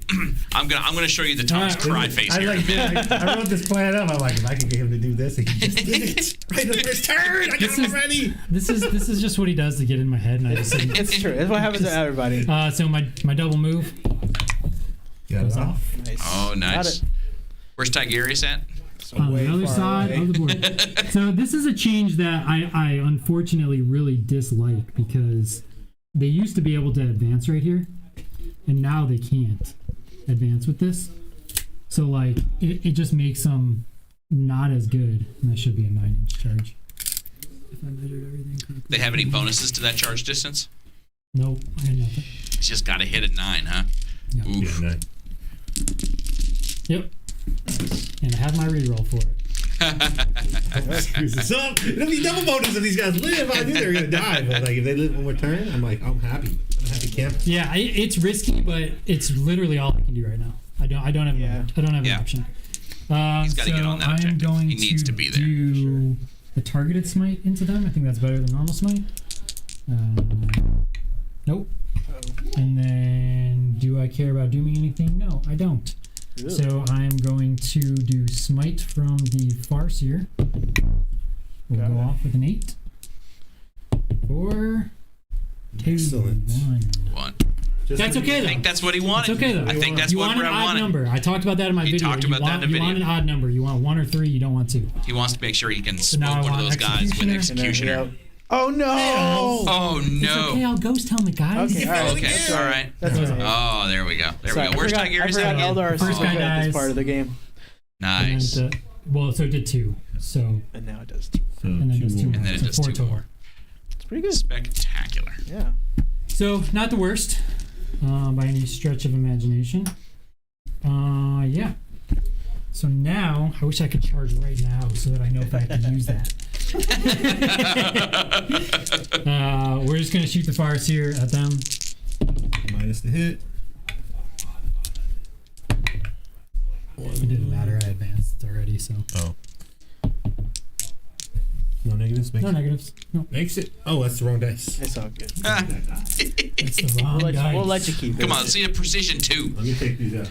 I'm gonna show you the Thomas cry face I here. I wrote this plan up. I'm like, if I can get him to do this, and he just did it right in the first turn. I got him already. this is just what he does to get in my head, and I just It's true. That's what happens to everybody. so my double move Got goes it off. off. Nice. Oh, Got nice. it. Where's Tigurius at? On Way the other far side away. of the board. So this is a change that I unfortunately really dislike because they used to be able to advance right here, and now they can't advance with this. So like it just makes them not as good, and that should be a 9-inch charge. If I measured everything correctly. They have any bonuses to that charge distance? Nope, I had nothing. It's just got to hit at 9, huh? Yeah. Oof. Yeah, 9. Yep. And I have my reroll for it. Screws this up. It'll be double bonus if these guys live. I knew they were gonna die, but like if they live one more turn, I'm like, I'm happy. I'm a happy camper. Yeah, it's risky, but it's literally all I can do right now. I don't have an option. He's gotta get on that I am objective. going He needs to be there. Do the targeted smite into them. I think that's better than normal smite. Nope. And then, do I care about doing anything? No, I don't. Really? So I'm going to do smite from the Farseer. We'll Got go it. off with an 8. 4, 2, Excellent. 1. 1. That's okay, I though. think that's what he wanted. It's okay, though. I think that's you what want an Brad odd wanted. number. I talked about that in my video. talked about that in the You want video. an odd number. You want 1 or 3. You don't want 2. He wants to make sure he can now smoke I one of want those guys with Executioner. Executioner. Oh no! Oh It's no. okay. I'll ghost helmet, guys. Okay, all right. Okay, all right. That's all right. Oh, there we go. There Sorry, we go. Where's I Tigurius forgot again? Eldar First guy at this dies. part of the game, Nice. And, well, so it did 2. So and now it does. So and then 2 does 2 more. And then it so does 4 2 total. more. It's pretty good. Spectacular. Yeah. So not the worst by any stretch of imagination. Yeah. So now I wish I could charge right now so that I know if I can use that. We're just gonna shoot the fires here at them. Minus the hit. It didn't matter. I advanced already, so Oh. No negatives? no negatives. No, Makes it. Oh, that's the wrong dice. It's all good. it's the wrong dice. We'll let you keep it. Come on, see a precision 2. Let me take these out.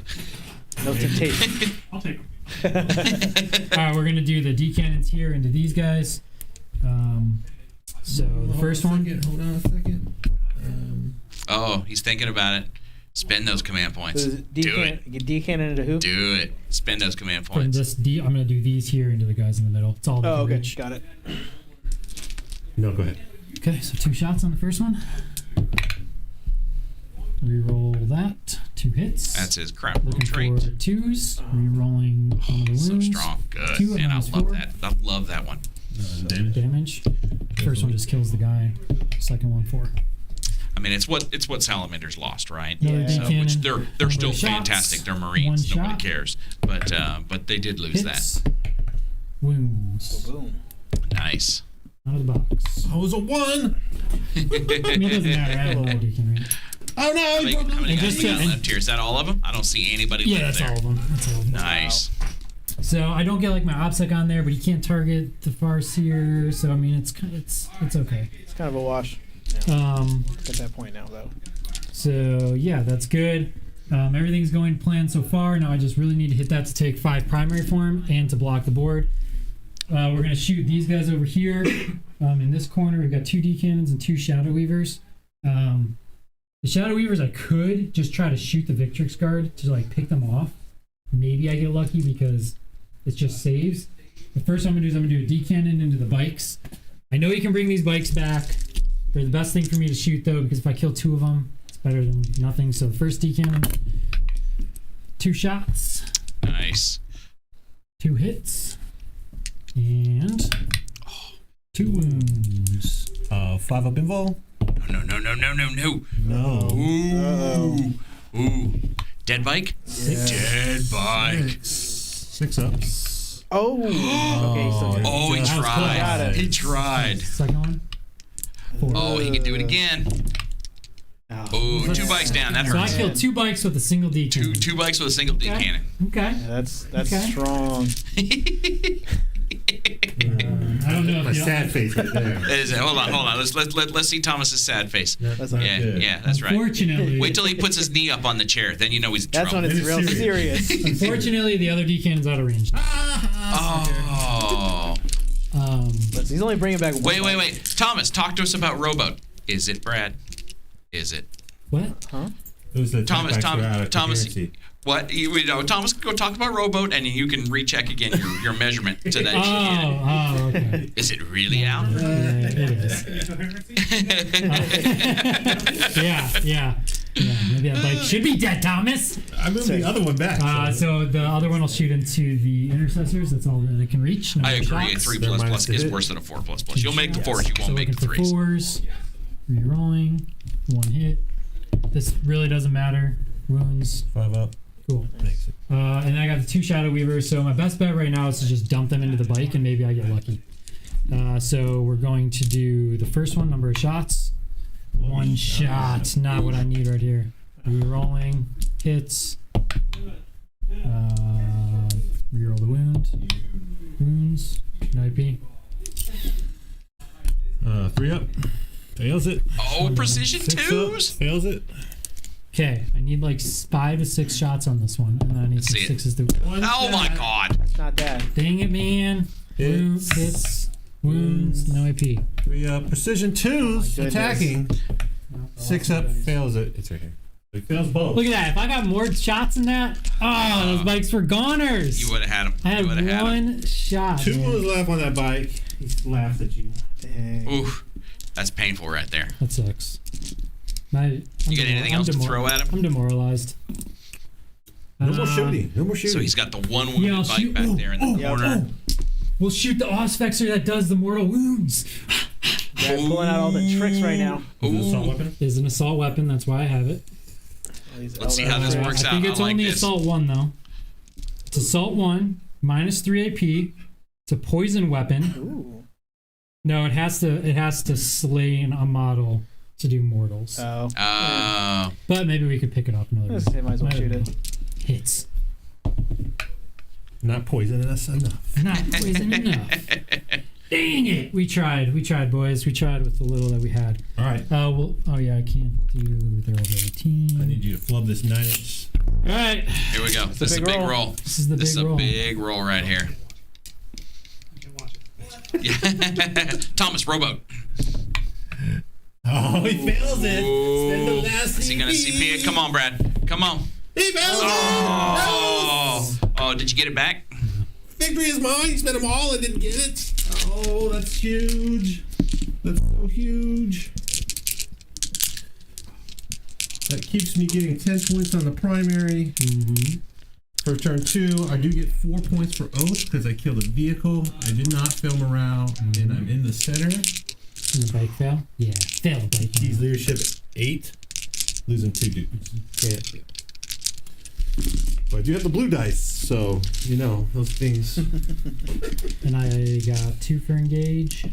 No temptation. I'll take them. All right, we're gonna do the D cannons here into these guys. So the first one. Hold on a second. Oh, he's thinking about it. Spend those command points. So Do it. D cannon into who? Do it. Spend those command From points. this D, I'm gonna do these here into the guys in the middle. It's all they Oh, can okay. reach. Got it. No, go ahead. Okay, so 2 shots on the first one. Reroll that. 2 hits. That's his crap Looking trait. for 2s. Rerolling one of the So wounds. strong. Good. 2 Man, I minus love 4. that. I love that one. Damage. First one just kills the guy. Second one 4. I mean, it's what Salamanders lost, right? Another Yeah. D So, cannon. which they're Number still of shots. fantastic. They're Marines. One Nobody shot. cares. But they did lose Hits. Wounds. Boom. that. Nice. Out of the box. Oh, it was a 1. I mean, it doesn't matter. I have a whole D cannon. Oh, no. How many And guys just we got to- left here? Is that all of them? I don't see anybody Yeah, left that's there. all of them. That's all of them. Nice. So I don't get like my OPSEC on there, but he can't target the Farseer. So I mean, it's okay. It's kind of a wash Um, at that point now, though. so yeah, that's good. Everything's going to plan so far. Now I just really need to hit that to take 5 primary form and to block the board. We're gonna shoot these guys over here. In this corner, we've got 2 D cannons and 2 Shadow Weavers. The Shadow Weavers, I could just try to shoot the Victrix guard to like pick them off. Maybe I get lucky because it's just saves. The first one I'm gonna do is a D cannon into the bikes. I know you can bring these bikes back. They're the best thing for me to shoot though, because if I kill 2 of them, it's better than nothing. So the first D cannon, 2 shots, Nice. 2 hits, and 2 wounds. 5 up invul. No. No. Ooh. Ooh. Dead bike? Yeah. Dead bike. 6 ups. Oh. Okay. He's still good. Oh, he That was close. Got tried. it. He tried. Second one, 4. Oh, he can do it again. Oh, 2 bikes down. That So I hurts. killed 2 bikes with a single D cannon. Two bikes with a single D Okay. cannon. Okay. Yeah, that's Okay. strong. I don't know My if you sad face right there. That is it. Hold on. Let's see Thomas's sad face. That's not Yeah, good. yeah, that's right. Unfortunately, Wait till he puts his knee up on the chair. Then you know he's in That's when trouble. it's real serious. unfortunately, the other D cannon's out of range. Oh. But he's only bringing back one. Wait. Thomas, talk to us about Roboute. Is it, Brad? Is it? What? Huh? It was the Thomas, Thomas. coherency. What? Thomas, go talk about Roboute, and you can recheck again your measurement to that. Oh, okay. Is it really out? Yeah, it is. Yeah. Maybe that bike should be dead, Thomas. I moved the other one back. So the other one will shoot into the Intercessors. That's all that they can reach. No I agree. A shots. 3++ is worse than a 4++. You'll make 4s. You won't So make looking for 3s. 4s. Rerolling. 1 hit. This really doesn't matter. Wounds. 5 up. Cool. Makes it. And I got the 2 Shadow Weavers. So my best bet right now is to just dump them into the bike and maybe I get lucky. So we're going to do the first one, number of shots. 1 shot. Not what I need right here. Rerolling. Hits. Reroll the wound. Wounds. No IP. 3 up. Fails it. Oh, precision 6 up. 2s. Fails it. Okay, I need like 5 to 6 shots on this one, and then I need Let's some see it. 6s to. Oh my God. It's not bad. Dang it, man! Hits. Hits, wounds, no IP. 3 up. Precision 2s. goodness. Attacking. 6 up. Fails it. It's right here. It fails both. Look at that. If I got more shots than that, those bikes were goners. You would have had him. I had one shot. 2 man. was left on that bike. He laughs at you. Dang. Ooh, that's painful right there. That sucks. You got anything else to throw at him? I'm demoralized. No more shooting. No more shooting. So he's got the one wounded bike back there in the corner. We'll shoot the Osvexer that does the mortal wounds. Yeah, pulling out all the tricks right now. Is it an assault weapon? Is an assault weapon. That's why I have it. Let's see how this works out. I think it's like only this. assault 1 though. It's assault 1, -3 AP. It's a poison weapon. Ooh. No, it has to slay a model to do mortals. Oh. But maybe we could pick it up another. They might as well shoot it. Hits. Not poisonous enough. Not poison enough. Dang it! We tried, boys. We tried with the little that we had. All right. Oh yeah, I can't do. They're over 18. I need you to flub this 9-inch. All right. Here we go. This is a big roll. This is the big roll. This is a big roll right here. Yeah. Thomas, Roboute. Oh, he fails it. Spend the last Is he going to CP it? Come on, Brad. Come on. He fails it. Oh, did you get it back? Victory is mine. You spent them all and didn't get it. Oh, that's huge. That's so huge. That keeps me getting 10 points on the primary. For turn 2, I do get 4 points for Oath because I killed a vehicle. I did not fail morale, and I'm in the center. And the bike fail? Yeah, fail the bike. Keys leadership 8, losing 2 dudes. Yeah. But I do have the blue dice, so you know those things. And I got 2 for engage.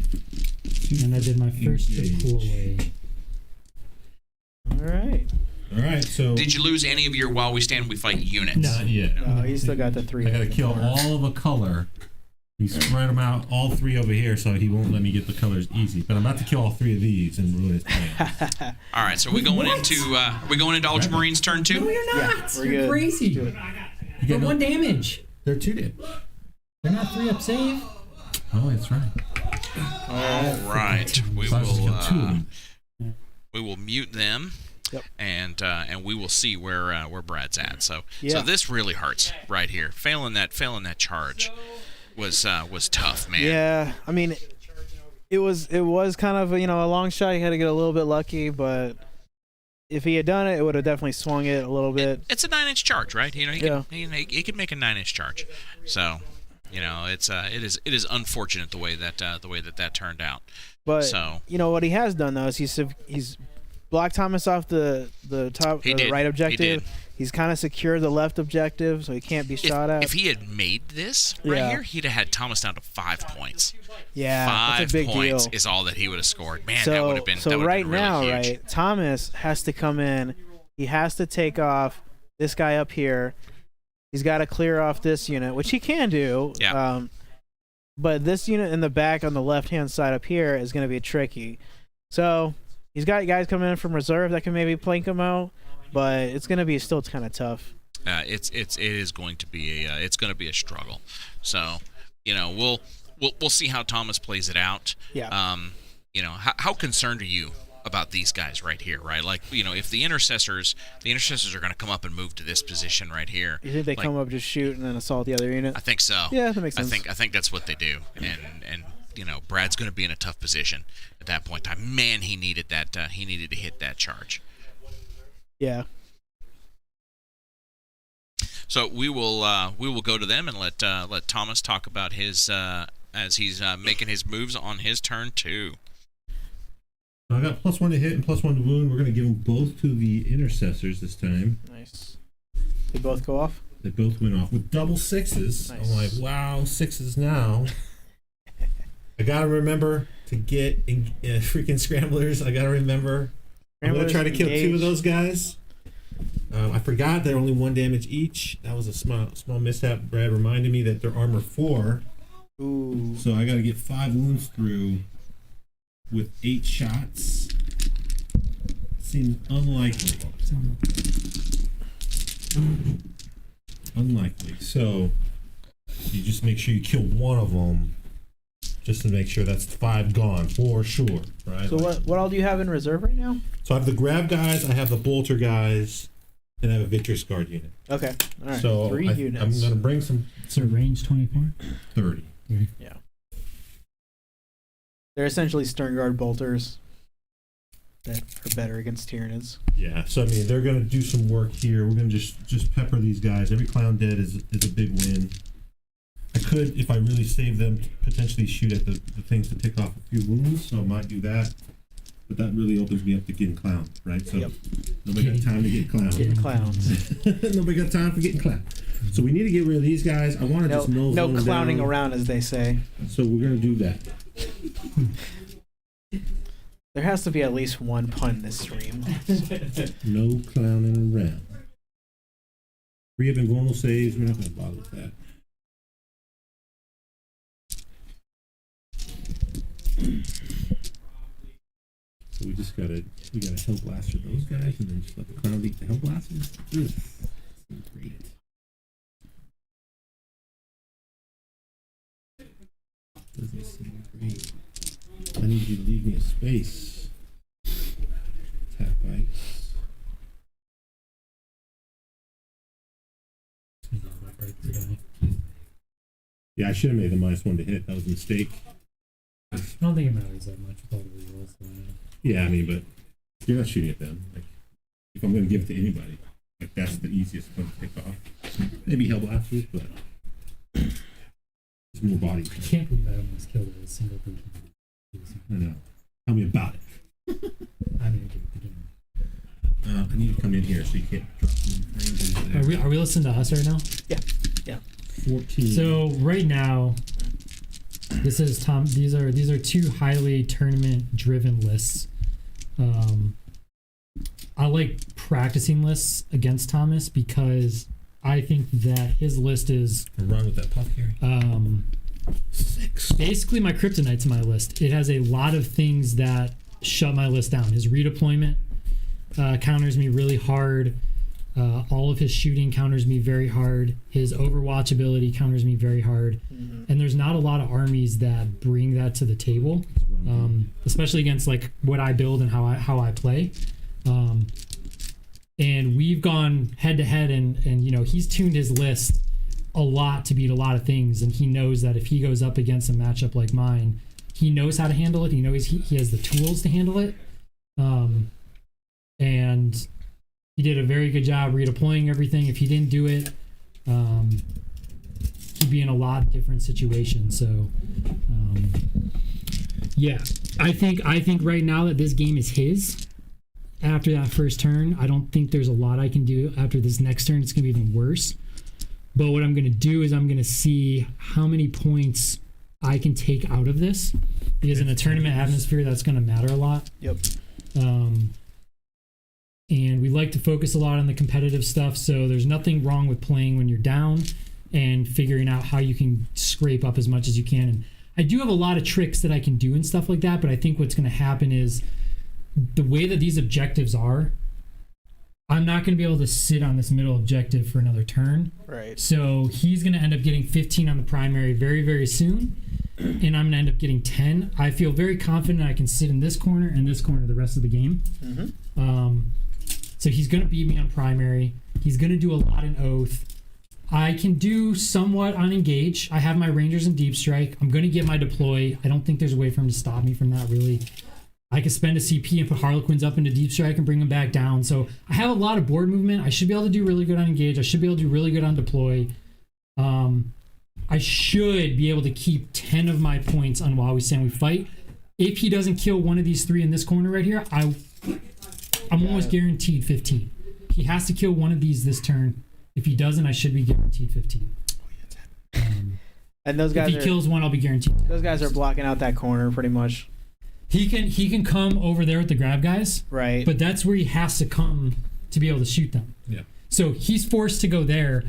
And I did my first deploy. All right, so Did you lose any of your while we stand we fight units? not yet. Oh, you still got the 3. I gotta kill all of a color. We spread them out, all 3 over here, so he won't let me get the colors easy. But I'm about to kill all 3 of these and ruin his plan. All right, so we're going into Ultramarines turn 2. No, you're not. Yeah, we're You're good. crazy. You They're get 1 damage. They're 2 damage. They're not 3 up save. Oh, that's right. All right, So I just killed 2 of them. we will mute them. Yep. And we will see where Brad's at. So Yeah. this really hurts right here. Failing that charge was tough, man. Yeah, I mean, it was kind of a long shot. He had to get a little bit lucky, but if he had done it, it would have definitely swung it a little bit. It's a 9-inch charge, right? You know, he could make a 9-inch charge. So, it is unfortunate the way that turned out. But So what he has done though is he's blocked Thomas off the top the right objective. He's kind of secured the left objective, so he can't be shot at. If he had made this right here, he'd have had Thomas down to 5 points. Yeah, 5 that's a big points deal. is all that he would have scored. Man, So, that would have been right really now, huge. right? Thomas has to come in. He has to take off this guy up here. He's got to clear off this unit, which he can do. Yeah. But this unit in the back on the left-hand side up here is going to be tricky. So he's got guys coming in from reserve that can maybe plank him out, but it's going to be still kind of tough. It is going to be a struggle. So, we'll see how Thomas plays it out. Yeah. How concerned are you about these guys right here, right? Like, if the intercessors are going to come up and move to this position right here. You think they come up, just shoot, and then assault the other unit? I think so. Yeah, that makes sense. I think that's what they do, and Brad's going to be in a tough position at that point in time. Man, he needed that. He needed to hit that charge. Yeah. So we will go to them and let Thomas talk about his as he's making his moves on his turn 2. I got +1 to hit and +1 to wound. We're going to give them both to the intercessors this time. Nice. They both go off? They both went off with double 6s. Nice. I'm like, wow, 6s now. I got to remember to get freaking Scramblers. I got to remember. I'm going to try to kill 2 of those guys. I forgot they're only 1 damage each. That was a small mishap. Brad reminded me that they're armor 4. Ooh. So I got to get 5 wounds through with 8 shots. Seems unlikely. Unlikely. So you just make sure you kill 1 of them, just to make sure that's 5 gone for sure, right? So what all do you have in reserve right now? So I have the grab guys, I have the bolter guys, and I have a Victrix guard unit. Okay. All right. So 3 units. I'm going to bring some So range 24. 30. Yeah. They're essentially Sternguard bolters that are better against Tyranids. Yeah. So I mean, they're going to do some work here. We're going to just pepper these guys. Every clown dead is a big win. I could, if I really save them, potentially shoot at the things to tick off a few wounds. So I might do that. But that really opens me up to getting clowned, right? So nobody got time to get clowned. Getting clowns. Nobody got time for getting clowned. So we need to get rid of these guys. I want to just null no zone clowning down. around, as they say. So we're going to do that. There has to be at least one pun this stream. No clowning around. 3 have invulnerable saves. We're not going to bother with that. So we gotta hell blaster those guys and then just let the clown eat the hell blasters. Ugh. Seems great. Doesn't seem great. I need you to leave me a space. Tap bites. Yeah, I should have made the -1 to hit. That was a mistake. I don't think it matters that much with all the rerolls. Yeah, I mean, but you're not shooting at them. Like, if I'm going to give it to anybody, like that's the easiest one to pick off. Maybe hell blasters, but there's more bodies. I can't believe I almost killed a single person. I know. Tell me about it. I mean, the game. I need to come in here so you can't drop me. Are we listening to us right now? Yeah. 14. So right now, this is Tom. These are 2 highly tournament-driven lists. I like practicing lists against Thomas because I think that his list is run with that Apothecary. 6. Basically, my kryptonite's my list. It has a lot of things that shut my list down. His redeployment counters me really hard. All of his shooting counters me very hard. His Overwatch ability counters me very hard. Mm-hmm. And there's not a lot of armies that bring that to the table, especially against like what I build and how I play. And we've gone head to head, and you know he's tuned his list a lot to beat a lot of things, and he knows that if he goes up against a matchup like mine, he knows how to handle it. He knows he has the tools to handle it. And he did a very good job redeploying everything. If he didn't do it, he'd be in a lot of different situations. So, yeah, I think right now that this game is his. After that first turn, I don't think there's a lot I can do. After this next turn, it's going to be even worse. But what I'm going to do is I'm going to see how many points I can take out of this. Because in a tournament atmosphere, that's going to matter a lot. Yep. And we like to focus a lot on the competitive stuff, so there's nothing wrong with playing when you're down and figuring out how you can scrape up as much as you can. And I do have a lot of tricks that I can do and stuff like that, but I think what's going to happen is the way that these objectives are, I'm not going to be able to sit on this middle objective for another turn. Right. So he's going to end up getting 15 on the primary very, very soon, and I'm going to end up getting 10. I feel very confident I can sit in this corner and this corner the rest of the game. Mm-hmm. So he's going to beat me on primary. He's going to do a lot in Oath. I can do somewhat on Engage. I have my Rangers and Deep Strike. I'm going to get my Deploy. I don't think there's a way for him to stop me from that, really. I could spend a CP and put Harlequins up into Deep Strike and bring them back down. So I have a lot of board movement. I should be able to do really good on Engage. I should be able to do really good on Deploy. I should be able to keep 10 of my points on While We Stand We Fight. If he doesn't kill one of these 3 in this corner right here, I'm almost guaranteed 15. He has to kill one of these this turn. If he doesn't, I should be guaranteed 15. And those guys, if he kills one, I'll be guaranteed 10. Those guys are blocking out that corner pretty much. He can come over there with the grab guys, right? But that's where he has to come to be able to shoot them. Yeah. So he's forced to go there.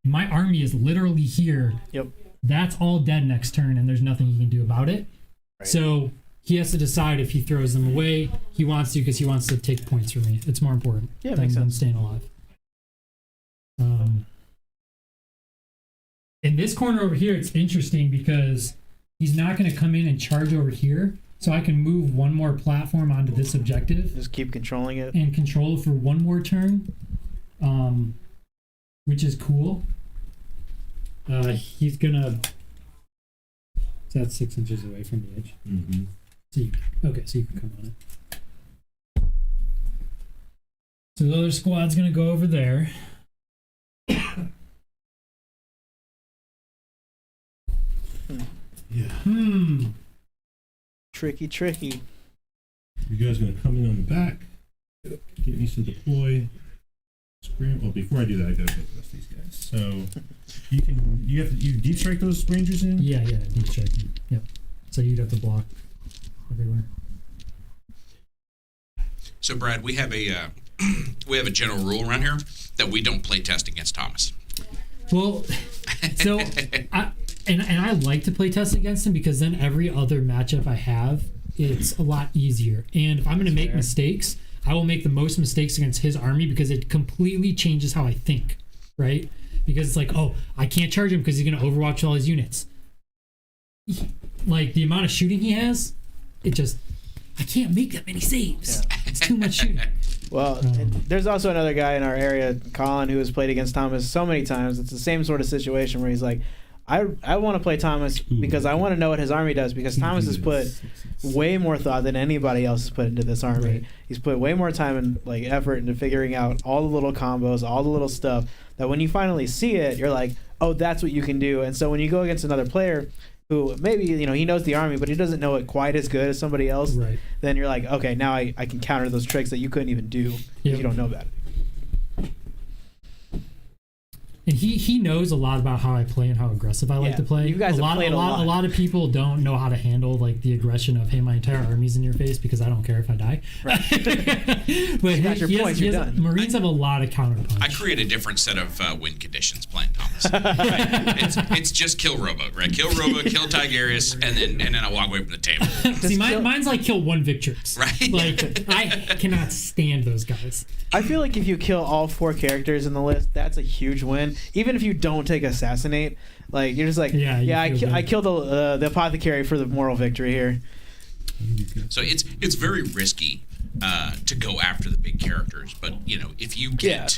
My army is literally here. Yep. That's all dead next turn, and there's nothing he can do about it. Right. So he has to decide if he throws them away. He wants to because he wants to take points from me. It's more important than staying alive. In this corner over here, it's interesting because he's not going to come in and charge over here. So I can move one more platform onto this objective. Just keep controlling it. And control it for one more turn. which is cool. He's gonna. That's 6 inches away from the edge. Mm-hmm. So you can come on it. So the other squad's gonna go over there. Yeah. Tricky. You guys gonna come in on the back, get me to deploy. Scramble. Oh, before I do that, I gotta get the rest of these guys. So you deep strike those rangers in? Yeah, deep striking. Yep. So you'd have to block everywhere. So Brad, we have a general rule around here that we don't play test against Thomas. Well, so I like to play test against him because then every other matchup I have, it's a lot easier. And if I'm going to make mistakes, I will make the most mistakes against his army because it completely changes how I think, right? Because it's like, oh, I can't charge him because he's going to overwatch all his units. Like the amount of shooting he has, I can't make that many saves. Yeah. It's too much shooting. Well, there's also another guy in our area, Colin, who has played against Thomas so many times. It's the same sort of situation where he's like, I want to play Thomas because I want to know what his army does, because Thomas has put way more thought than anybody else has put into this army. Right. He's put way more time and effort into figuring out all the little combos, all the little stuff that when you finally see it, you're like, oh, that's what you can do. And so when you go against another player who maybe, he knows the army, but he doesn't know it quite as good as somebody else, right, then you're like, okay, now I can counter those tricks that you couldn't even do if you don't know about it. And he knows a lot about how I play and how aggressive I like to play. You guys have played a lot. A lot of people don't know how to handle the aggression of, hey, my entire army's in your face because I don't care if I die. Right. But Marines have a lot of counterpunch. I create a different set of win conditions playing Thomas. It's just kill Roboute, right? Kill Roboute, kill Tigurius, and then I walk away from the table. See, mine's like kill one Victrix. Right. Like I cannot stand those guys. I feel like if you kill all 4 characters in the list, that's a huge win. Even if you don't take Assassinate, you're just like, I killed the Apothecary for the moral victory here. So it's very risky to go after the big characters, but if you get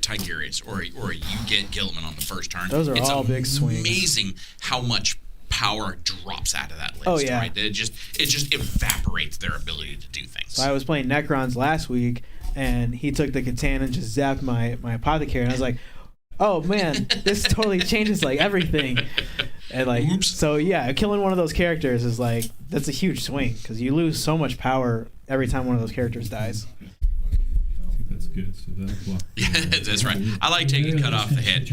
Tigurius or you get Guilliman on the first turn, those are all big swings. It's amazing how much power drops out of that list. Oh yeah, right? It just evaporates their ability to do things. So I was playing Necrons last week, and he took the Catan and just zapped my Apothecary, and I was like, oh man, this totally changes everything. And Oops. So yeah, killing one of those characters is that's a huge swing because you lose so much power every time one of those characters dies. That's good. So that'll block. Yeah, that's right. I like taking cut off the head.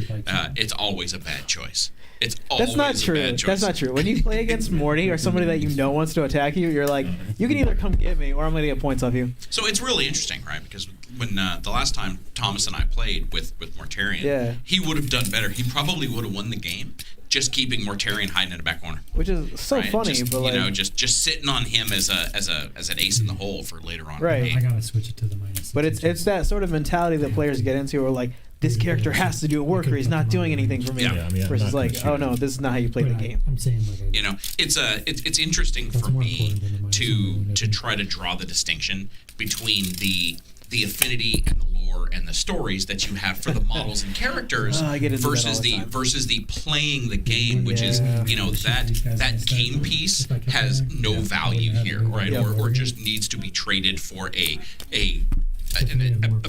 It's always a bad choice. It's always That's not true. A bad choice. That's not true. When you play against Morty or somebody that wants to attack you, you're like, you can either come get me or I'm going to get points off you. So it's really interesting, right? Because when the last time Thomas and I played with Mortarion, he would have done better. He probably would have won the game just keeping Mortarion hiding in the back corner. Which is so funny, just, but just sitting on him as an ace in the hole for later on. Right. I gotta switch it to the minus. But it's that sort of mentality that players get into, where this character has to do a work or he's not doing anything for me. Yeah. Versus oh no, this is not how you play the game. I'm saying it's interesting for me to try to draw the distinction between the affinity and the lore and the stories that you have for the models and characters versus the playing the game, which is that game piece has no value here, right? Or just needs to be traded for a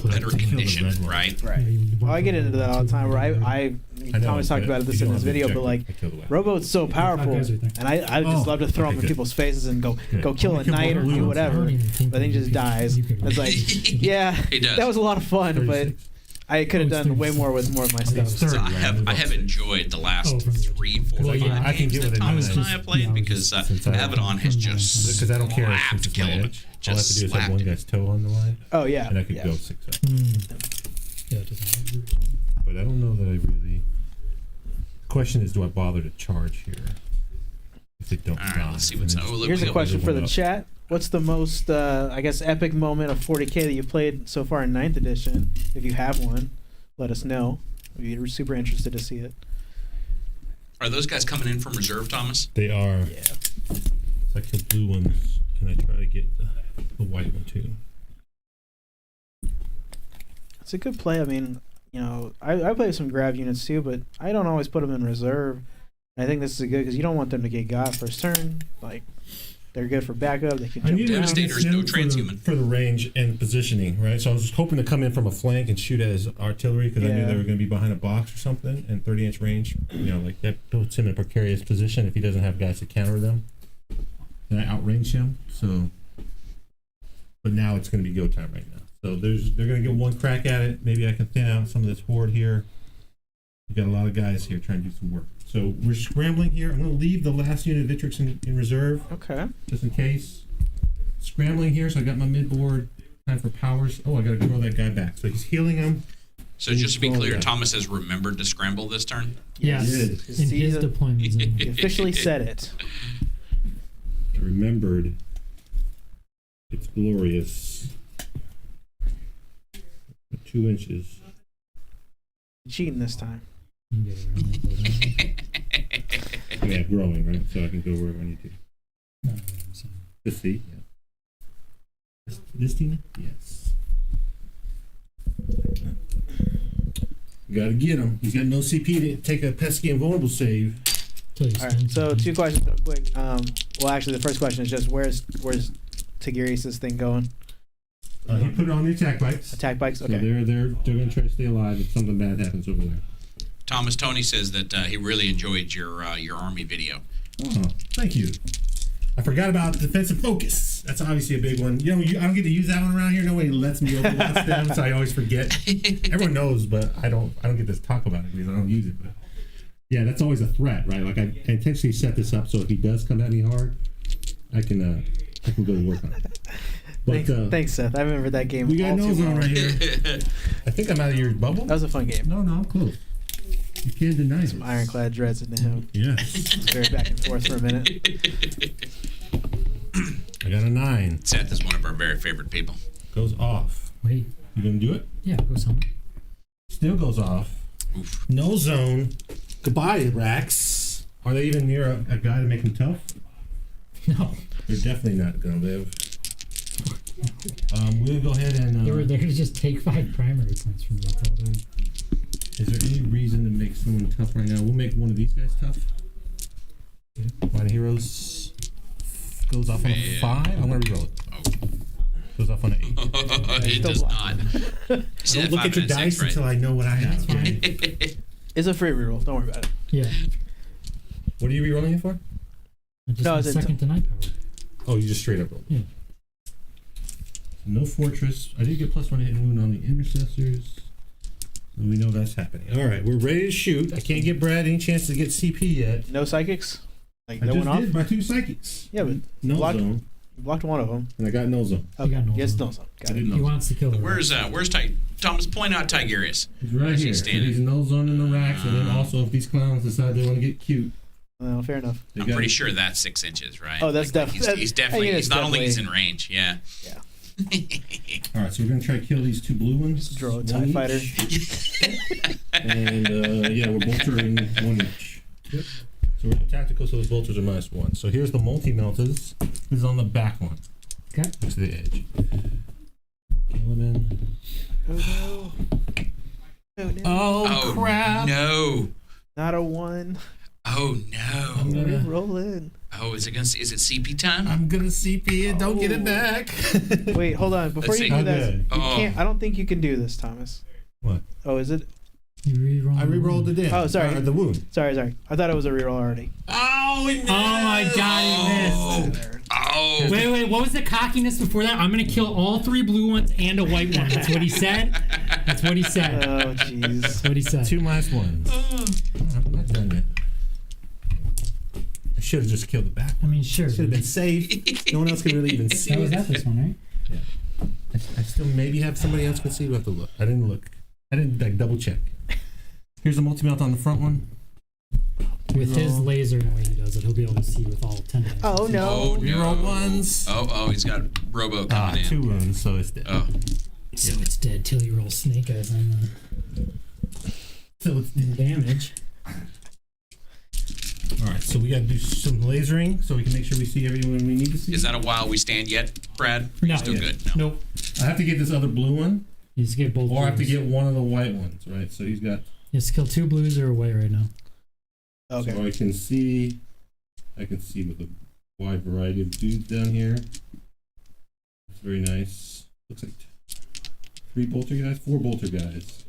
better condition, right? Right. Well, I get into that all the time. Where Thomas talked about this in his video, but Robot's so powerful, and I just love to throw him in people's faces and go kill a knight or do whatever, but then he just dies. It's that was a lot of fun, but I could have done way more with more of my stuff. So I have enjoyed the last 3, 4, 5 games that Thomas and I have played because Abaddon has just because I don't care slapped Guilliman. All I have to do is have one guy's toe on the line. Oh yeah, and I could go 6 up. Yeah, it doesn't. But I don't know that I really. The question is, do I bother to charge here if they don't die? Let's see what's Here's a question for the chat. What's the most, epic moment of 40K that you've played so far in 9th edition? If you have one, let us know. We're super interested to see it. Are those guys coming in from reserve, Thomas? They are. Yeah. So I kill blue ones, and I try to get the white one too. It's a good play. I mean, you know, I play some grab units too, but I don't always put them in reserve. And I think this is a good because you don't want them to get got first turn. Like, they're good for backup. They can jump around. Devastator's no transhuman. For the range and positioning, right? So I was just hoping to come in from a flank and shoot at his artillery because I knew they were going to be behind a box or something. And 30-inch range, you know, like that puts him in a precarious position if he doesn't have guys to counter them. And I outrange him. So, but now it's going to be go time right now. So they're going to get one crack at it. Maybe I can thin out some of this horde here. We got a lot of guys here trying to do some work. So we're scrambling here. I'm going to leave the last unit of Victrix in reserve. Okay. Just in case. Scrambling here, so I got my midboard. Time for powers. Oh, I got to throw that guy back. So he's healing him. So just to be clear, Thomas has remembered to scramble this turn? Yes. He did. In his deployment zone. He officially said it. I remembered. It's glorious. 2 inches. Cheating this time. You can get around that building. Yeah, growing, right? So I can go wherever I need to. No, I'm saying. Let's see. Yeah. This Tina? Yes. Gotta get him. He's got no CP to take a pesky and vulnerable save. Till you All right. stun So something. 2 questions real quick. Well, actually, the first question is just where's Tigurius' thing going? He put it on the attack bikes. Attack bikes. So Okay. they're gonna try to stay alive if something bad happens over there. Thomas Tony says that he really enjoyed your army video. Oh, thank you. I forgot about defensive focus. That's obviously a big one. You know, I don't get to use that one around here. Nobody lets me overwatch them, so I always forget. Everyone knows, but I don't get to talk about it because I don't use it. But yeah, that's always a threat, right? Like I intentionally set this up so if he does come at me hard, I can go to work on it. But, Thanks, Seth. I remember that game. we got all too Nullzone well. right here. I think I'm out of your bubble. That was a fun game. No, I'm close. You can't deny it. Some ironclad dreads into him. Yes. It was very back and forth for a minute. I got a 9. Seth is one of our very favorite people. Goes off. Wait. You gonna do it? Yeah, go some. Still goes off. Oof. Nullzone. Goodbye, Rax. Are they even near a guy to make them tough? No. They're definitely not gonna live. We'll go ahead and. They were there to just take 5 primary points from you. That's all they. Is there any reason to make someone tough right now? We'll make one of these guys tough. Mighty Heroes goes off on a 5. I'm gonna reroll it. Oh. Goes off on an 8. It Still does blocked. not. See Don't that look 5 at your and a 6, dice right? until I know what I have. That's Okay? It's a free reroll. Don't worry about it. Yeah. What are you rerolling it for? I just No, went it's a- second to night power. Oh, you just straight up rolled. Yeah. No fortress. I did get +1 hit and wound on the intercessors. And we know that's happening. All right, we're ready to shoot. I can't get Brad any chance to get CP yet. No psychics? Like, I that just went off? did my 2 psychics. Yeah, but Nullzone. you blocked one of them. And I got Nullzone. You got Yes, Nullzone. no zone. I Got it. didn't He know. wants to kill the Where's Thomas? Point out Tigurius. He's right Where's he here. So standing? he's Nullzone in the racks, and then also if these clowns decide they want to get cute, Well, fair enough. they I'm got pretty sure that's 6 inches, right? Oh, that's definitely. He's definitely. He's not only he's in range. Yeah. Yeah. All right, so we're gonna try to kill these 2 blue ones. Draw a One TIE each. fighter. And yeah, we're boltering 1 each. Yep. So we're tactical, so those bolters are -1. So here's the multi-meltas. This is on the back one. Okay. Next to the edge. Guilliman. Oh, no. Oh, no. Oh, crap! No. Not a 1. Oh no. I'm gonna, Roll in. Oh, is it CP time? I'm gonna CP it. Don't get it back. Wait, hold on. Before Let's you see. do How that, good? you Oh. can't. I don't think you can do this, Thomas. What? Oh, is it? You re-roll. I re-rolled it in. Oh, sorry. The wound. Sorry. I thought it was a reroll already. Oh, he missed. Oh my god, he missed. There. Oh. Wait, what was the cockiness before that? I'm gonna kill all 3 blue ones and a white one. That's what he said. That's what he said. Oh, jeez. That's what he said. 2 -1s. I'm not done yet. I should have just killed the back. I mean, sure. Should have been safe. No one else can really even see That was it. that this one, right? I still maybe have somebody else can see. We'll have to look. I didn't look. I didn't like double check. Here's the multi-melt on the front one. With his laser and the way he does it, he'll be able to see with all 10 of them. Oh no. Oh Reroll no. 1s. Oh, he's got Robo coming in. 2 wounds, so it's dead. Oh. So it's dead till you roll snake eyes on So it's the damage. All right, so we got to do some lasering so we can make sure we see everyone we need to see. Is that a while we stand yet, Brad? No. Still Yeah. good. No. Nope. I have to get this other blue one. You just get both. Or I have to blues. get one of the white ones, right? So he's got. You just kill 2 blues or away right now. Okay. So I can see with a wide variety of dudes down here. It's very nice. Looks like 3 bolter guys, 4 bolter guys.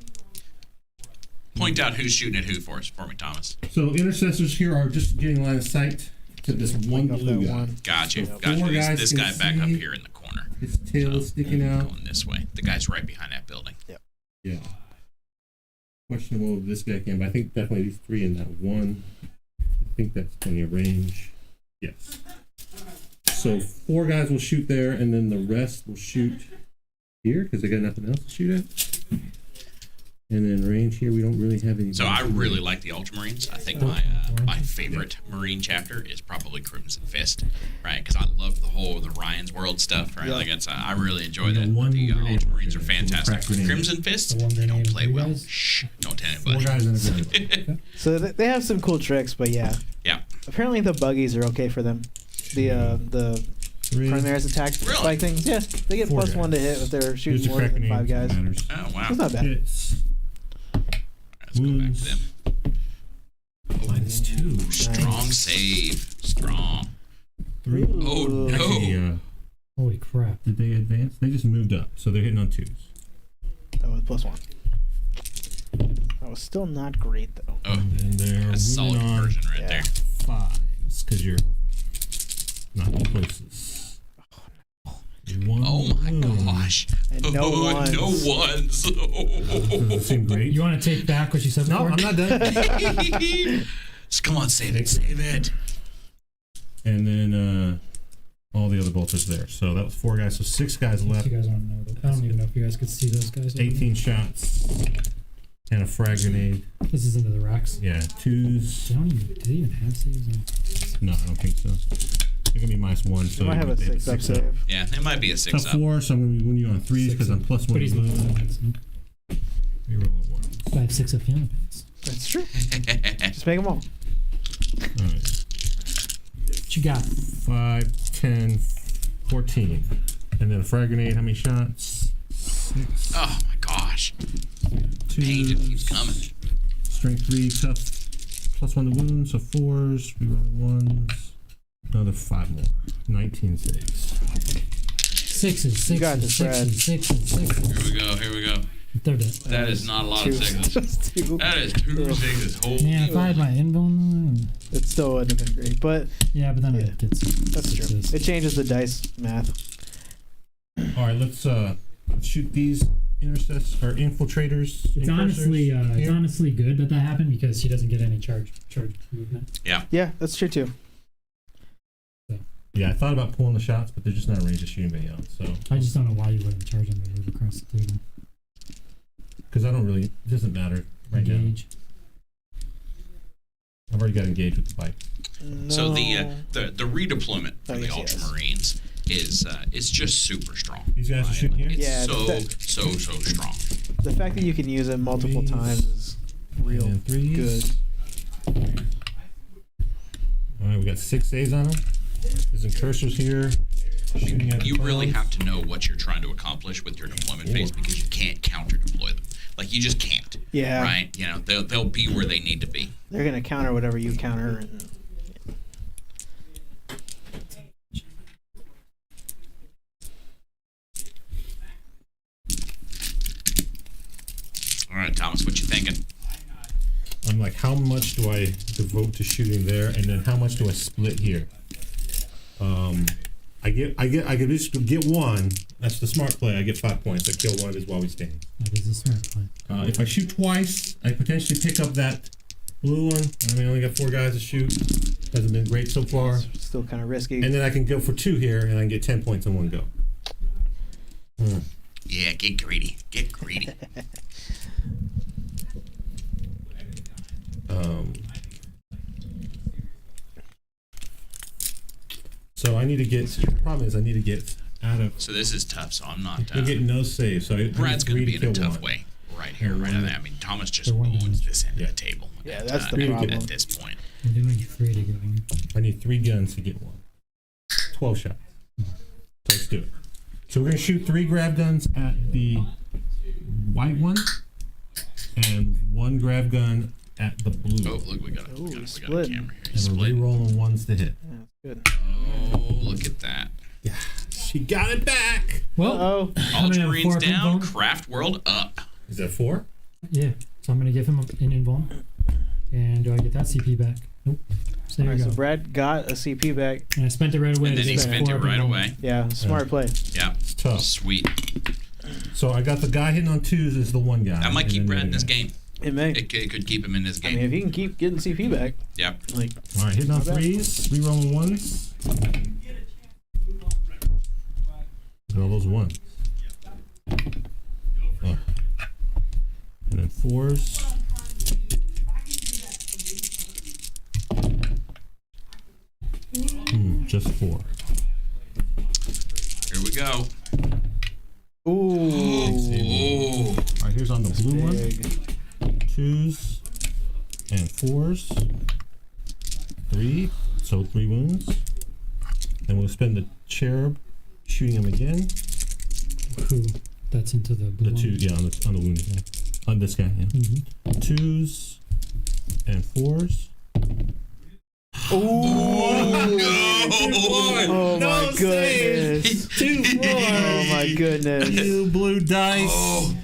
Point out who's shooting at who for me, Thomas. So intercessors here are just getting line of sight to this one blue guy. Got you. Four Got you. guys This can guy back up see. here in the corner. His tail is sticking out. Going this way. The guy's right behind that building. Yeah. Questionable if this guy can, but I think definitely these 3 in that one. I think that's plenty of range. Yes. So 4 guys will shoot there, and then the rest will shoot here because they got nothing else to shoot at. And then range here, we don't really have any. So I really like the Ultramarines. I think my favorite Marine chapter is probably Crimson Fist, right? Because I love the Ryan's World stuff, right? Like I really enjoy that. The Ultramarines are fantastic. Crimson Fist, you don't play well. Shh, don't tell 4 anybody. guys in a group. So they have some cool tricks, but yeah. Yeah. Apparently the buggies are okay for them. The Primaris attack Really? like things. Yeah, they get 4 +1 to hit if they're Here's shooting the more correct than name, 5 guys. matters. Oh wow. It's not bad. Hits. Let's go back to them. -2. Strong save. Strong. 3. Oh no. Actually, Holy crap. did they advance? They just moved up, so they're hitting on 2s. That was +1. That was still not great though. Oh, And they're that's solid moving on conversion right Yeah. there. 5s because you're not the closest. Oh my gosh. And no ones. No ones. Doesn't it seem great? You want to take back what you said No, before? I'm not done. Just come on, save it, save it. And then all the other bolters there. So that was 4 guys. So 6 guys You left. guys want to know that. I don't even know if you guys could see those guys. 18 shots and a frag grenade. This is into the racks. Yeah, 2s. Do they even have saves? No, I don't think so. They're gonna be -1. So They might have a they 6-up 6-up. save. Yeah, it might be a Tough 6-up. 4, so I'm gonna be winning you on 3s because I'm +1. But he's blue. losing. We roll a 1. I have 6 up feeling pants. That's true. Just make them all. All right. What you got? 5, 10, 14. And then a frag grenade, how many shots? 6. Oh my gosh. 2. Pain just keeps coming. Strength 3, tough. +1 to wound, so 4s. We roll 1s. Another 5 more. 19 saves. 6s, You got 6s, this, Brad. 6s, 6s. Here we go. They're dead. That is not a lot of 6s. Just 2. That is 2 6s. Holy. Man, if I had my invuln, It still wouldn't have been great, but yeah, but then Yeah. it gets. that's true. sixes. It changes the dice math. All right, let's shoot these intercessors or infiltrators. It's honestly, it's here. honestly good that happened because he doesn't get any charge movement. Yeah, that's true too. Yeah, I thought about pulling the shots, but they're just not arranged to shoot anybody else. So I just don't know why you wouldn't charge him to move across the table. because I don't really, it doesn't matter right Engage. now. I've already got engaged with the bike. No. So the redeployment for Oh, the yes, yes. Ultramarines is just super strong. These guys are shooting here? It's Yeah, so strong. The fact that you can use it multiple Threes. times is real And 3s. good. All right, we got 6 saves on them. There's Incursors here. Shooting at You really clowns. have to know what you're trying to accomplish with your deployment phase because you can't counter deploy them. Like you just can't. Yeah. Right? You know, they'll be where they need to be. They're gonna counter whatever you counter. And All right, Thomas, what you thinking? I'm like, how much do I devote to shooting there, and then how much do I split here? I could just get 1. That's the smart play. I get 5 points. I kill 1 is while we stand. That is a smart play. If I shoot twice, I potentially pick up that blue one. I mean, I only got 4 guys to shoot. Hasn't been great so far. it's still kind of risky. And then I can go for 2 here, and I can get 10 points in one go. Yeah, get greedy. Get greedy. So I need to get. The problem is I need to get out of. So this is tough. So I'm not. I get no save. So I Brad's going to be in a tough 1. way right here, right now. I mean, Thomas just They're one owns damage. this end Yeah. of the table. Yeah, at, that's the at- problem. At this point. We're doing 3 to get 1. I need 3 guns to get 1. 12 shots. So let's do it. So we're gonna shoot 3 grab guns at the white one and 1 grav gun at the blue. Oh, look, we got a camera here. And we're re-rolling 1s to hit. Yeah, good. Oh, look at that. Yeah, she got it back. Well, Ultramarines down, Craft World up. Is that 4? Yeah. So I'm gonna give him an invuln. And do I get that CP back? Nope. So there you go. So Brad got a CP back. And I spent it right away. And then he spent it right away. Yeah, smart play. Yeah. It's tough. Sweet. So I got the guy hitting on 2s as the one guy. That might keep Brad in this game. It may. It could keep him in this game. I mean, if he can keep getting CP back. Yep. Like, all right, hitting on 3s, re-rolling 1s. Look at all those 1s. Oh. And then 4s. Just 4. Here we go. ooh. All right, here's on the blue one. 2s and 4s. 3. So 3 wounds. And we'll spend the cherub shooting him again. Ooh, that's into the blue. The 2, yeah, on the wounded guy. On this guy, yeah. 2s and 4s. Oh my goodness. 2 4. Oh my goodness. You blue dice. Oh,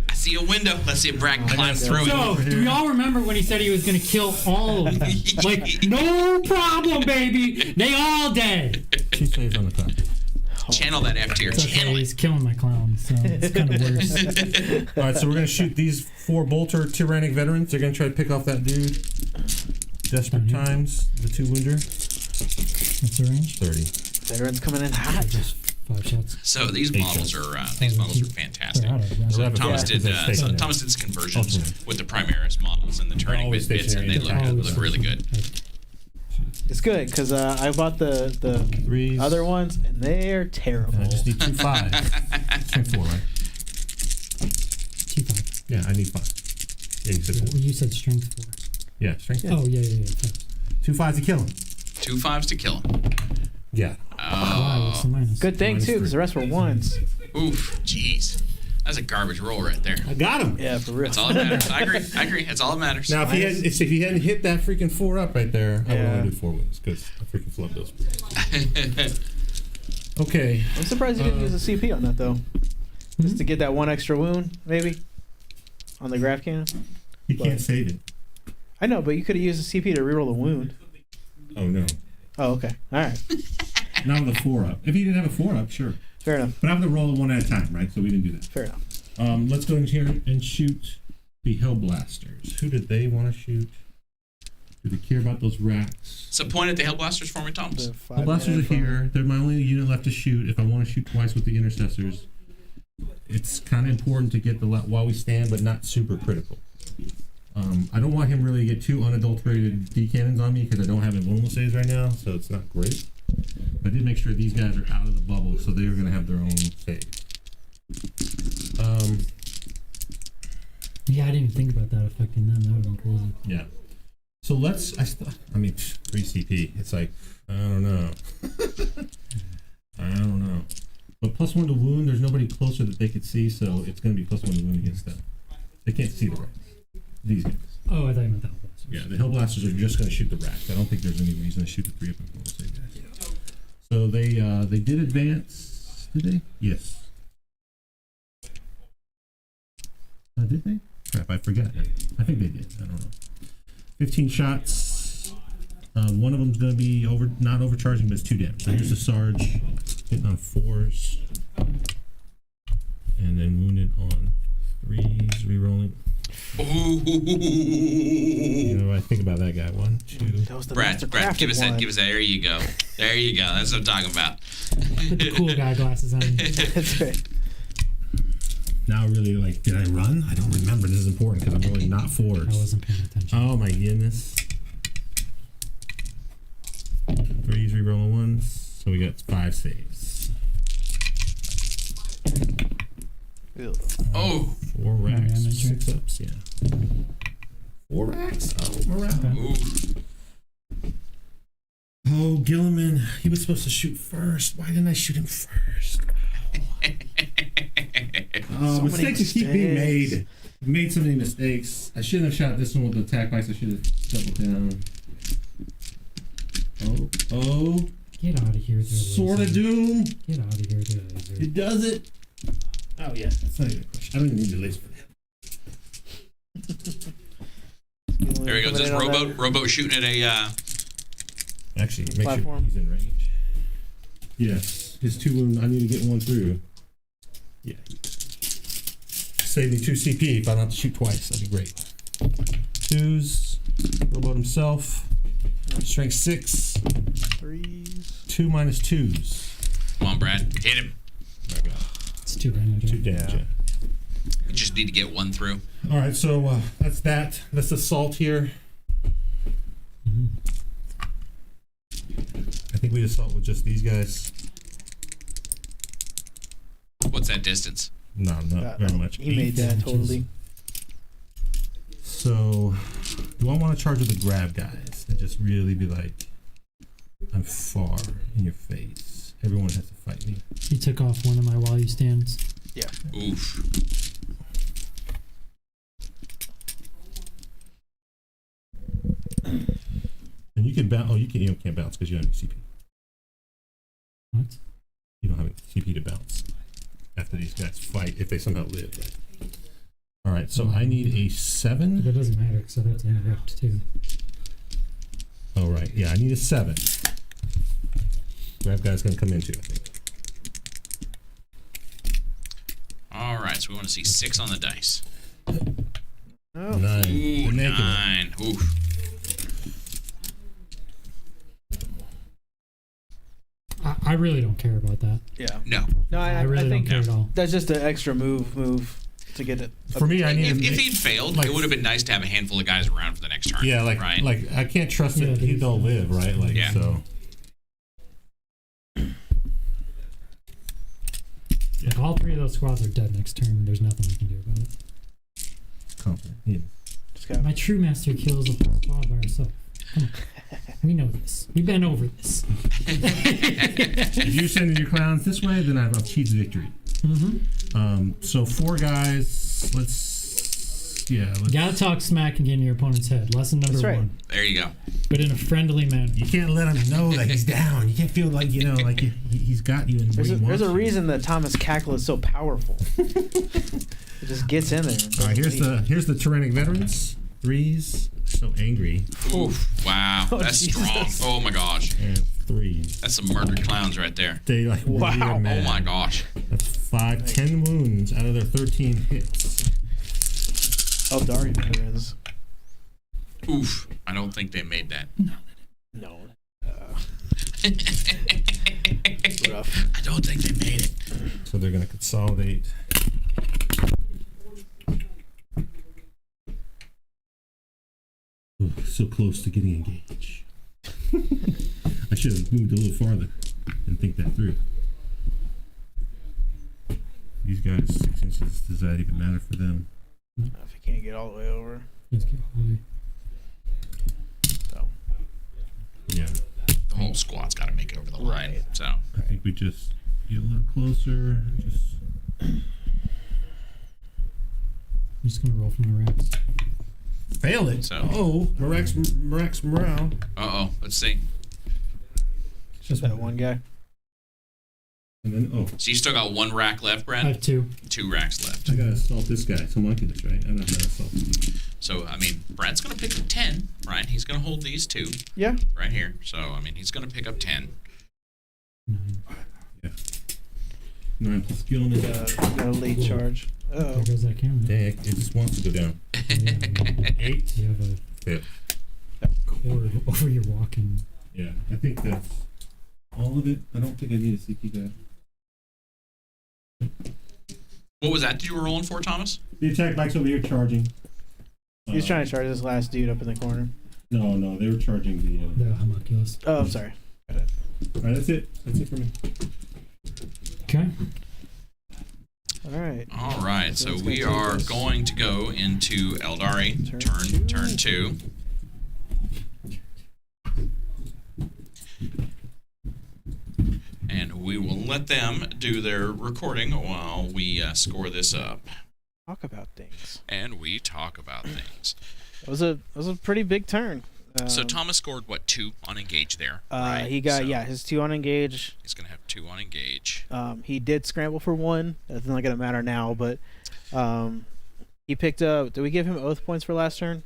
I see a window. Let's see if Brad climbs through So, it. do we all remember when he said he was going to kill all of them? Like, no problem, baby. They all dead. She stays on the top. Channel that F tier. It's okay, Channel it. he's killing my clowns, so it's kind of worse. All right, so we're going to shoot these 4 bolter tyrannic veterans. They're going to try to pick off that dude. Desperate times. The 2 wounder. What's the range? 30. Veterans coming in hot. Just 5 shots. So these models are fantastic. They're out of So round. Thomas did stationary. Thomas did some conversions with the Primaris models and the turning always bits, and they stationary. look really good. It's good because I bought the 3s. other ones and they're terrible. And I just need 2 5s. Strength 4, right? 2 5. Yeah, I need 5. Yeah, you said 4. You said strength 4. Yeah, strength 4. Oh, yeah. 2 5s to kill him. 2 5s to kill him. Yeah. Wow, what's the minus? Good thing too because the rest were ones. Oof, jeez. That's a garbage roll right there. I got him. Yeah, for real. That's all that matters. I agree. That's all that matters. Now, if he hadn't hit that freaking 4 up right there, I would Yeah. only do 4 wounds because I freaking flubbed those. Okay. I'm surprised you didn't use a CP on that though. Just to get that 1 extra wound, maybe, on the graph cannon. You can't save it. I know, but you could have used a CP to reroll the wound. Oh, no. Oh, okay. All right. Not with a 4 up. If he didn't have a 4 up, sure. Fair enough. But I'm going to roll 1 at a time, right? So we didn't do that. Fair enough. Let's go in here and shoot the Hellblasters. Who did they want to shoot? Do they care about those racks? So point at the Hellblasters for me, Thomas. Hellblasters are here. They're my only unit left to shoot. If I want to shoot twice with the Intercessors, it's kind of important to get the while we stand, but not super critical. I don't want him really to get too unadulterated D-cannons on me because I don't have invulnerable saves right now, so it's not great. But I did make sure these guys are out of the bubble, so they're going to have their own saves. Yeah, I didn't even think about that affecting them. That would have been crazy. Yeah. So I mean, 3 CP. It's like, I don't know. I don't know. But +1 to wound, there's nobody closer that they could see, so it's going to be +1 to wound against them. They can't see the racks. These guys. Oh, I thought you meant the Hellblasters. Yeah, the Hellblasters are just going to shoot the racks. I don't think there's any reason to shoot the 3 up and 4 guys. So they did advance. Did they? Yes. Did they? Crap, I forgot. I think they did. I don't know. 15 shots. One of them's going to be not overcharging, but it's 2 damage. So here's the Sarge hitting on 4s. And then wounded on 3s, rerolling. You know what I think about that guy? 1, 2. Brad, give us that. There you go. There you go. That's what I'm talking about. Put the cool guy glasses on. That's right. Now really did I run? I don't remember. This is important because I'm really not 4s. I wasn't paying attention. Oh my goodness. 3s, rerolling 1s. So we got 5 saves. Oh. 4 racks. Damage. 6 ups, yeah. 4 racks? Oh, morale. Ooh. Oh, Guilliman. He was supposed to shoot first. Why didn't I shoot him first? Mistakes just keep being made. I've made so many mistakes. I shouldn't have shot this one with the attack bikes. I should have doubled down. Oh. Get out of here, Sword of Doom. Get out of here, laser. It does it. Oh, yeah. That's not even a question. I don't even need the laser for that. There he goes. This Roboute shooting at a. Actually, make platform. Sure he's in range. Yes. His 2 wound, I need to get 1 through. Yeah. Save me 2 CP if I don't have to shoot twice. That'd be great. 2s. Roboute himself. Strength 6. 3s. 2 minus 2s. Come on, Brad. Hit him. It's 2 damage. 2 damage. Yeah. You just need to get 1 through. All right, so that's that. That's assault here. Mm-hmm. I think we assault with just these guys. What's that distance? No, not very much. He made that totally. So, do I want to charge with the grab guys and just really be like, I'm far in your face. Everyone has to fight me. He took off one of my while you stands. Yeah. Oof. And you can bounce. Oh, you can't bounce because you don't have any CP. What? You don't have any CP to bounce after these guys fight if they somehow live. Right? All right, so I need a 7. That doesn't matter because I have to interrupt too. Oh, right. Yeah, I need a 7. Grab guy's going to come in too, I think. All right, so we want to see 6 on the dice. Oh. 9. Ooh, 9. Oof. I really don't care about that. Yeah. No. No, I really think don't care at all. that's just an extra move to get it. For me, I need If he'd failed, it would have been nice to have a handful of guys around for the next turn. Yeah, like I can't trust that they'll live, right? Like Yeah. so. Like all 3 of those squads are dead next turn. There's nothing we can do about it. Confident. Yeah. My true master kills a whole squad by herself. Come on. We know this. We've been over this. If you send your clowns this way, then I've achieved victory. Mm-hmm. So 4 guys. Let's. Gotta talk smack and get in your opponent's head. Lesson number 1. There you go. But in a friendly manner. You can't let him know that he's down. You can't feel like like he's got you. There's a reason that Thomas Cackle is so powerful. It just gets in there. All right, here's the Tyrannic veterans. 3s. So angry. Oof. Wow. That's strong. Oh my gosh. And 3s. That's some murdered clowns right there. They like wow. Oh my gosh. That's 5, 10 wounds out of their 13 hits. Eldari veterans. Oof. I don't think they made that. No. Rough. I don't think they made it. So they're gonna consolidate. Ooh, so close to getting engaged. I should have moved a little farther and think that through. These guys, 6 inches, does that even matter for them? If he can't get all the way over. Let's get Holly. So. Yeah. The whole squad's got to make it over the line. Right. So I think we just get a little closer. I'm just gonna roll for my racks. Fail it. So. Oh, Marak's morale. Uh-oh. Let's see. Just that one guy. And then, So you still got 1 rack left, I Brad? have 2. 2 racks left. I gotta assault this guy. So I'm liking this, right? I don't know how to assault him. So, I mean, Brad's going to pick up 10, right? He's going to hold these 2 Yeah. right here. So, I mean, he's going to pick up 10. 9. Yeah. 9 plus Guilliman. Got a late charge. There goes that camera. Dang, it just wants to go down. 8. You have a Yeah. cord over your walking. Yeah, I think that's all of it. I don't think I need a CP guy. What was that you were rolling for, Thomas? The attack bike's over here charging. He's trying to charge this last dude up in the corner. No, they were charging the. The homunculus. Oh, I'm sorry. Got it. All right, that's it. That's it for me. Okay. All right. All right. So Let's we go take are this. going to go into Eldari turn 2. And we will let them do their recording while we score this up. Talk about things. And we talk about things. It was a pretty big turn. So Thomas scored, what, 2 on engage there? Right? He got, his 2 on engage. He's going to have 2 on engage. He did scramble for 1. That's not going to matter now, but he picked up... Did we give him oath points for last turn?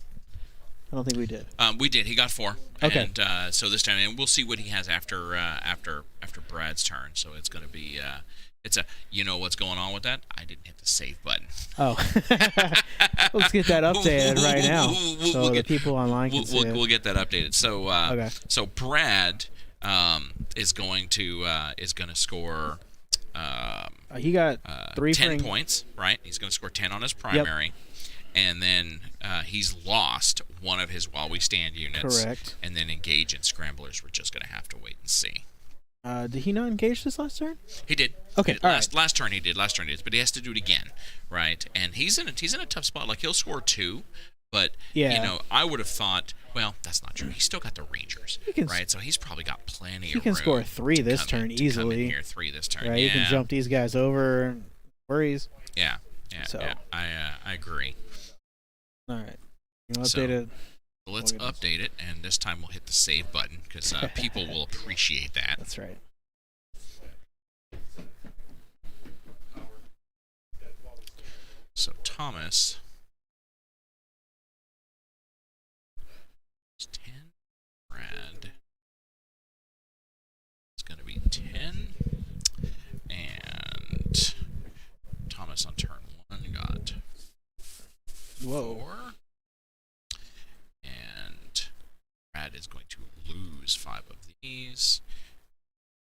I don't think we did. We did. He got 4. Okay. And so this time, and we'll see what he has after Brad's turn. So it's going to be... you know what's going on with that? I didn't hit the save button. Oh. Let's get that updated right now so the people online can see it. We'll get that updated. So okay. So Brad is going to score he got 10 points, right? He's going to score 10 on his primary. Yep. And then he's lost one of his While We Stand units. Correct. And then engage and scramblers. We're just going to have to wait and see. Did he not engage this last turn? He did. Okay. Last turn he did. But he has to do it again, right? And he's in a tough spot. Like, he'll score 2, but I would have thought, well, that's not true. He's still got the Rangers, right? So he's probably got plenty of room. He can score 3 this turn easily. Come in here 3 this turn. Right. Yeah. He can jump these guys over. Worries. Yeah. I agree. All right. Update it. Let's update it, and this time we'll hit the save button because people will appreciate that. That's right. So Thomas is 10. Brad is going to be 10. And Thomas on turn 1 got 4. And Brad is going to lose 5 of these.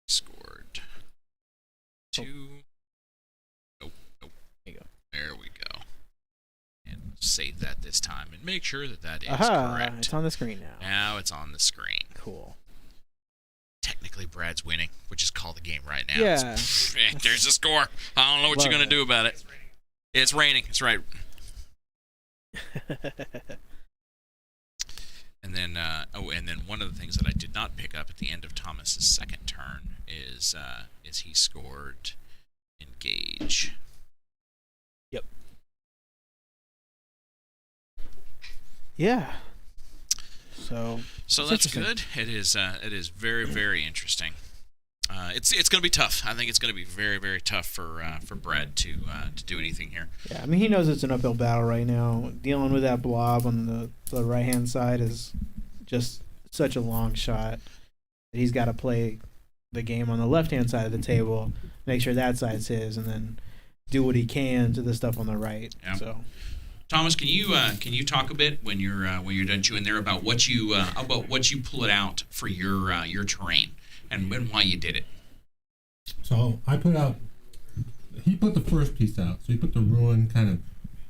He scored 2. Nope. There you go. There we go. And save that this time and make sure that is correct. It's on the screen now. Now it's on the screen. Cool. Technically, Brad's winning. We'll just call the game right now. Yeah. There's the score. I don't know what you're going to do about it. It's raining. It's right. And then, one of the things that I did not pick up at the end of Thomas's second turn is he scored engage. Yep. Yeah. So that's good. It is very, very interesting. It's going to be tough. I think it's going to be very, very tough for Brad to do anything here. Yeah, I mean, he knows it's an uphill battle right now. Dealing with that blob on the right hand side is just such a long shot that he's got to play the game on the left hand side of the table, make sure that side's his, and then do what he can to the stuff on the right. Yeah. So, Thomas, can you talk a bit when you're done chewing there about what you pull it out for your terrain and why you did it? So he put the first piece out. So he put the ruin kind of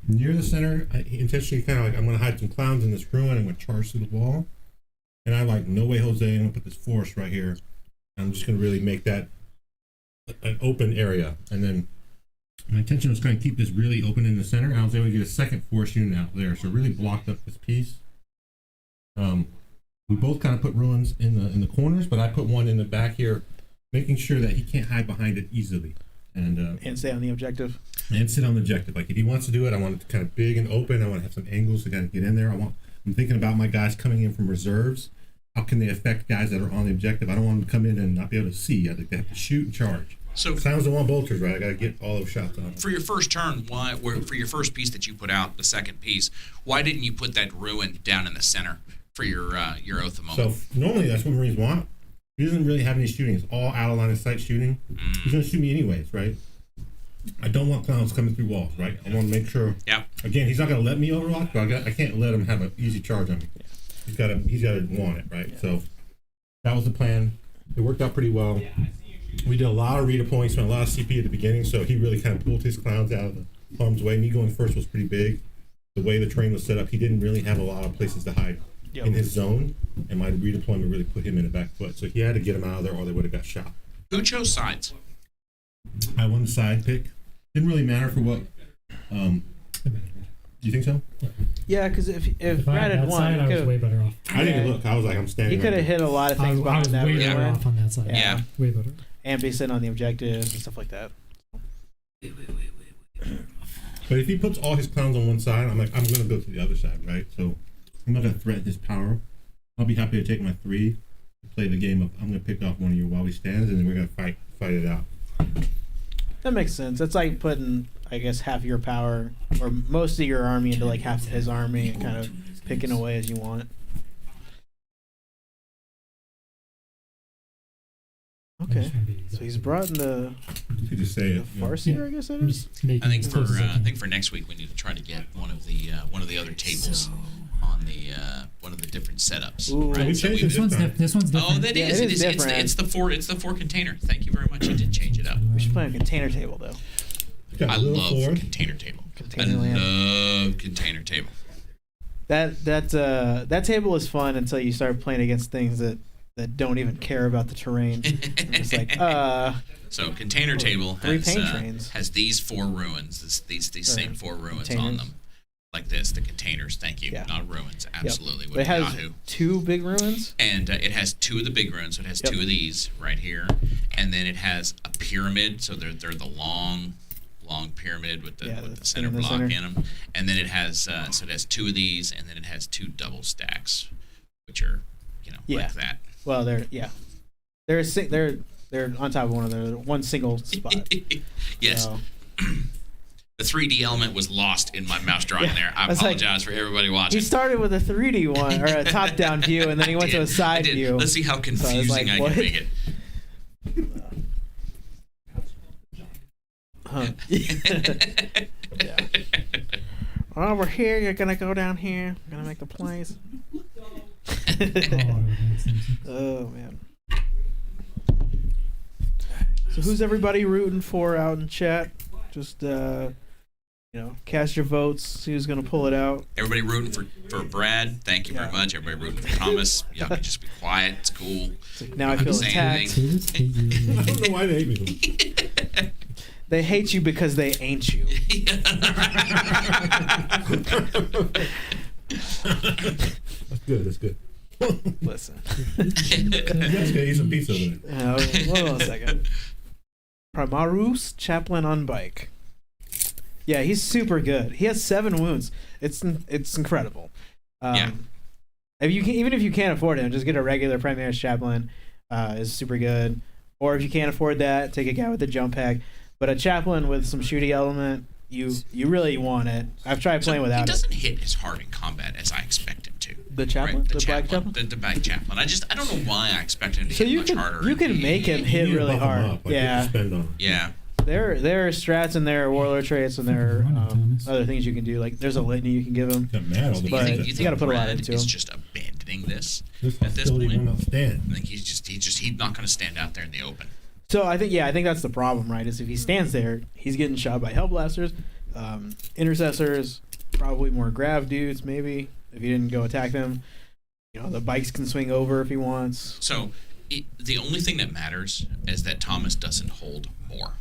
near the center. He intentionally kind of like, I'm going to hide some clowns in this ruin. I'm going to charge through the wall. And I'm like, no way, Jose, I'm going to put this forest right here. I'm just going to really make that an open area. And then my intention was kind of keep this really open in the center. And I was able to get a second forest unit out there. So it really blocked up this piece. We both kind of put ruins in the corners, but I put one in the back here, making sure that he can't hide behind it easily. And stay on the objective. And sit on the objective. Like, if he wants to do it, I want it to kind of big and open. I want to have some angles to kind of get in there. I'm thinking about my guys coming in from reserves. How can they affect guys that are on the objective? I don't want them to come in and not be able to see. I think they have to shoot and charge. So sounds the one bolters, right? I got to get all those shots on. For your first turn, for your first piece that you put out, the second piece, why didn't you put that ruin down in the center for your oath of moment? So normally that's what Marines want. He doesn't really have any shooting. It's all out of line of sight shooting. He's going to shoot me anyways, right? I don't want clowns coming through walls, right? I want to make sure. Yeah. Again, he's not going to let me overwatch, but I can't let him have an easy charge on me. He's got to want it, right? Yeah. So that was the plan. It worked out pretty well. We did a lot of redeploying, spent a lot of CP at the beginning, so he really kind of pulled his clowns out of the harm's way. Me going first was pretty big. The way the terrain was set up, he didn't really have a lot of places to hide in his zone, and my redeployment really put him in the back foot. So he had to get him out of there, or they would have got shot. Who chose sides? I won the side pick. Didn't really matter for what. Do you think so? Yeah, because if I Brad had won, I was way better off. I didn't look. I was like, I'm standing. You could have hit a lot of things I was way better there. off on that side. Yeah. Way better. and be sitting on the objectives and stuff like that. But if he puts all his clowns on one side, I'm like, I'm gonna go to the other side, right? So I'm not gonna threaten his power. I'll be happy to take my 3 and play the game of I'm gonna pick off one of your while he stands, and then we're gonna fight it out. That makes sense. That's like putting, I guess, half your power or most of your army into like half of his army and kind of picking away as you want. Okay, so he's brought in the You could just say it. Farseer, I guess that is. I think for next week we need to try to get one of the other tables on the one of the different setups. Ooh. Right? We So changed we, it This one's different. oh, that Yeah, is. it It is is. different. It's the 4 container. Thank you very much. You did change it up. We should play a container table though. Got a I little love sword. container table. Container I land. love container table. That table is fun until you start playing against things that don't even care about the terrain. It's like, So container table 3 has paint trains. has these 4 ruins. These same 4 ruins on containers. them, like this. The containers. Thank you. Yeah. Not ruins. Absolutely. But it has Yahoo. 2 big ruins. And it has 2 of the big ruins. So it has Yep. 2 of these right here, and then it has a pyramid. So they're the long pyramid with the center in the block center. in them, and then it has so it has 2 of these, and then it has 2 double stacks, which are Yeah. like that. Well, they're on top of one single spot. Yes. So, The 3D element was lost in my mouse drawing there. I was like- apologize for everybody watching. he started with a 3D one or a top-down view, and then he went to a I side did. view. Let's see how confusing like, I what? can make it. Huh. Yeah. Over here, you're gonna go down here. I'm gonna make the plays. Oh man. So who's everybody rooting for out in chat? Just cast your votes. See who's gonna pull it out. Everybody rooting for Brad. Thank you very much. Everybody rooting for Thomas. Y'all can just be quiet. It's cool. It's like, now I Don't feel say attacked. anything. I don't know why they hate me. They hate you because they ain't you. That's good. That's good. Listen. That's good. Eat some pizza with it. Hold on a second. Primaris Chaplain on bike. Yeah, he's super good. He has 7 wounds. It's incredible. Yeah. Even if you can't afford him, just get a regular Primaris Chaplain. Is super good. Or if you can't afford that, take a guy with a jump pack. But a Chaplain with some shooting element, you really want it. I've tried playing without He it. doesn't hit as hard in combat as I expect him to. The Chaplain? Right? The Black Chaplain? The Black Chaplain. I don't know why I expect him to So hit you much can harder. you can make him hit You need to really buff 'em hard. up, like, Yeah. you spend on 'em. Yeah. There are strats and there are warlord traits and there are Thomas. other things you can do. Like there's a litany you can give him. Got mad all the But time. you gotta put a lot Brad into is him. just abandoning this This at this hostility point. will not stand. I think he's not going to stand out there in the open. So I think that's the problem, right? Is if he stands there, he's getting shot by Hellblasters, Intercessors, probably more grav dudes, maybe if he didn't go attack them. The bikes can swing over if he wants. So the only thing that matters is that Thomas doesn't hold more,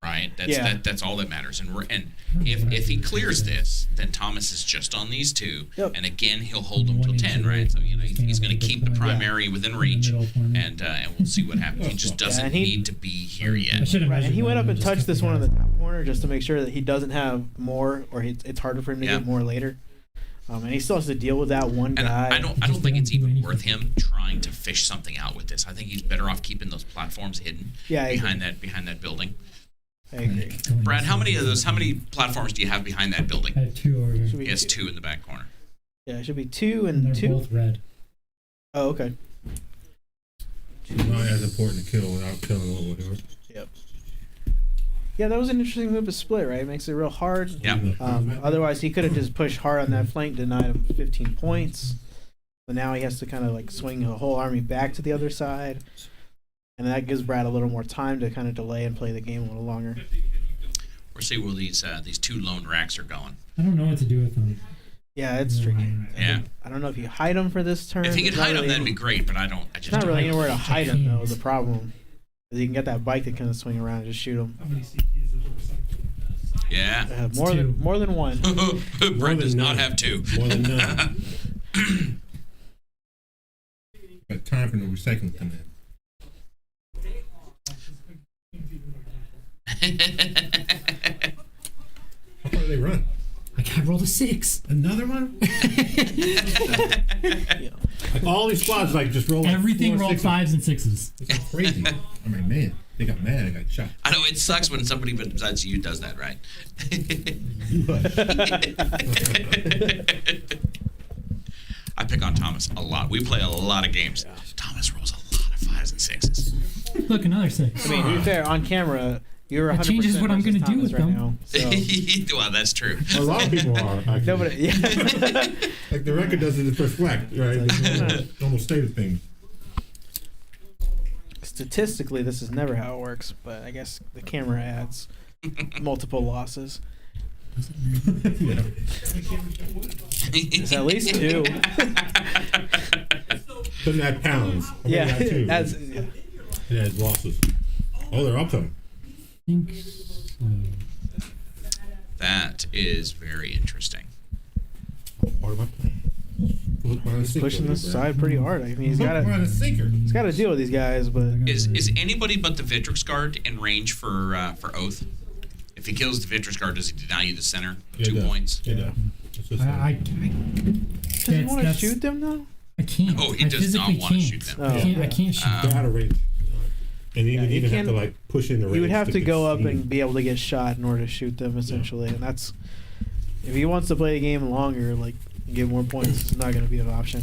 right? That's all that matters. And if he clears this, then Thomas is just on these 2, Yep. and again he'll hold them till 10, right? So he's going to keep the primary within reach, and we'll see what happens. He just doesn't and he- need to be here I yet. should have Right, and measured he went that up and just touched kept this the one in the guys. top corner just to make sure that he doesn't have more, or it's harder for him to Yeah. get more later. And he still has to deal with that one And guy. I don't think it's even worth him trying to fish something out with this. I think he's better off keeping those platforms hidden Yeah, I behind that building. I agree. Brad, how many platforms do you have behind that building? I have 2 over Should here. be He has two. 2 in the back corner. Yeah, it should be 2 And and they're 2. both red. Oh, okay. Not as important to kill without killing or whatever. Yep. Yeah, that was an interesting move to split, right? It makes it real hard. Yeah. Otherwise, he could have just pushed hard on that flank, denied him 15 points. But now he has to kind of like swing a whole army back to the other side. And that gives Brad a little more time to kind of delay and play the game a little longer. We'll see where these 2 lone racks are going. I don't know what to do with them. Yeah, it's tricky. Yeah. I don't know if you hide him for this turn. If he could There's not hide them, really that'd be any- great. But I just There's not don't really know. anywhere to hide him, though, is the problem. Because you can get that bike that kind of swing around and just shoot him. Yeah. More than one. Brad does not have 2. More than none. Got time for no recycling come in. How far do they run? I rolled a 6. Another one? Like all these squads like just roll. Everything like rolled 5s and 6s. It's crazy. I'm like, man, they got mad. I got shot. I know it sucks when somebody besides you does that, right? I pick on Thomas a lot. We play a lot of games. Thomas rolls a lot of 5s and 6s. Look, another 6. I mean, to be fair, on camera, you're 100% It changes what I'm going to do with them. now, so. Well, that's true. A lot of people are. Actually. Nobody, yeah. Like the record does it the first whack, right? It's almost state of things. Statistically, this is never how it works, but I guess the camera adds multiple losses. Yeah. It's at least 2. Doesn't add pounds. Yeah, It adds, adds losses. Oh, they're up to them. think so. That is very interesting. What am I playing? he's pushing this side pretty hard. I mean, he's got We're on a sinker. to deal with these guys, but Is anybody but the Victrix guard in range for Oath? If he kills the Victrix guard, does he deny you the center? Yeah, 2 it does. points? Yeah. It's just does he want to shoot them though? I can't. Oh, he I does not physically want to can't. shoot them. Oh. I can't shoot. they're out of range. And Yeah, even you have to can't- like push in the range. He would have to get go up seen. and be able to get shot in order to shoot them, essentially, and that's if he wants to play the game longer, like get more points, it's not going to be an option.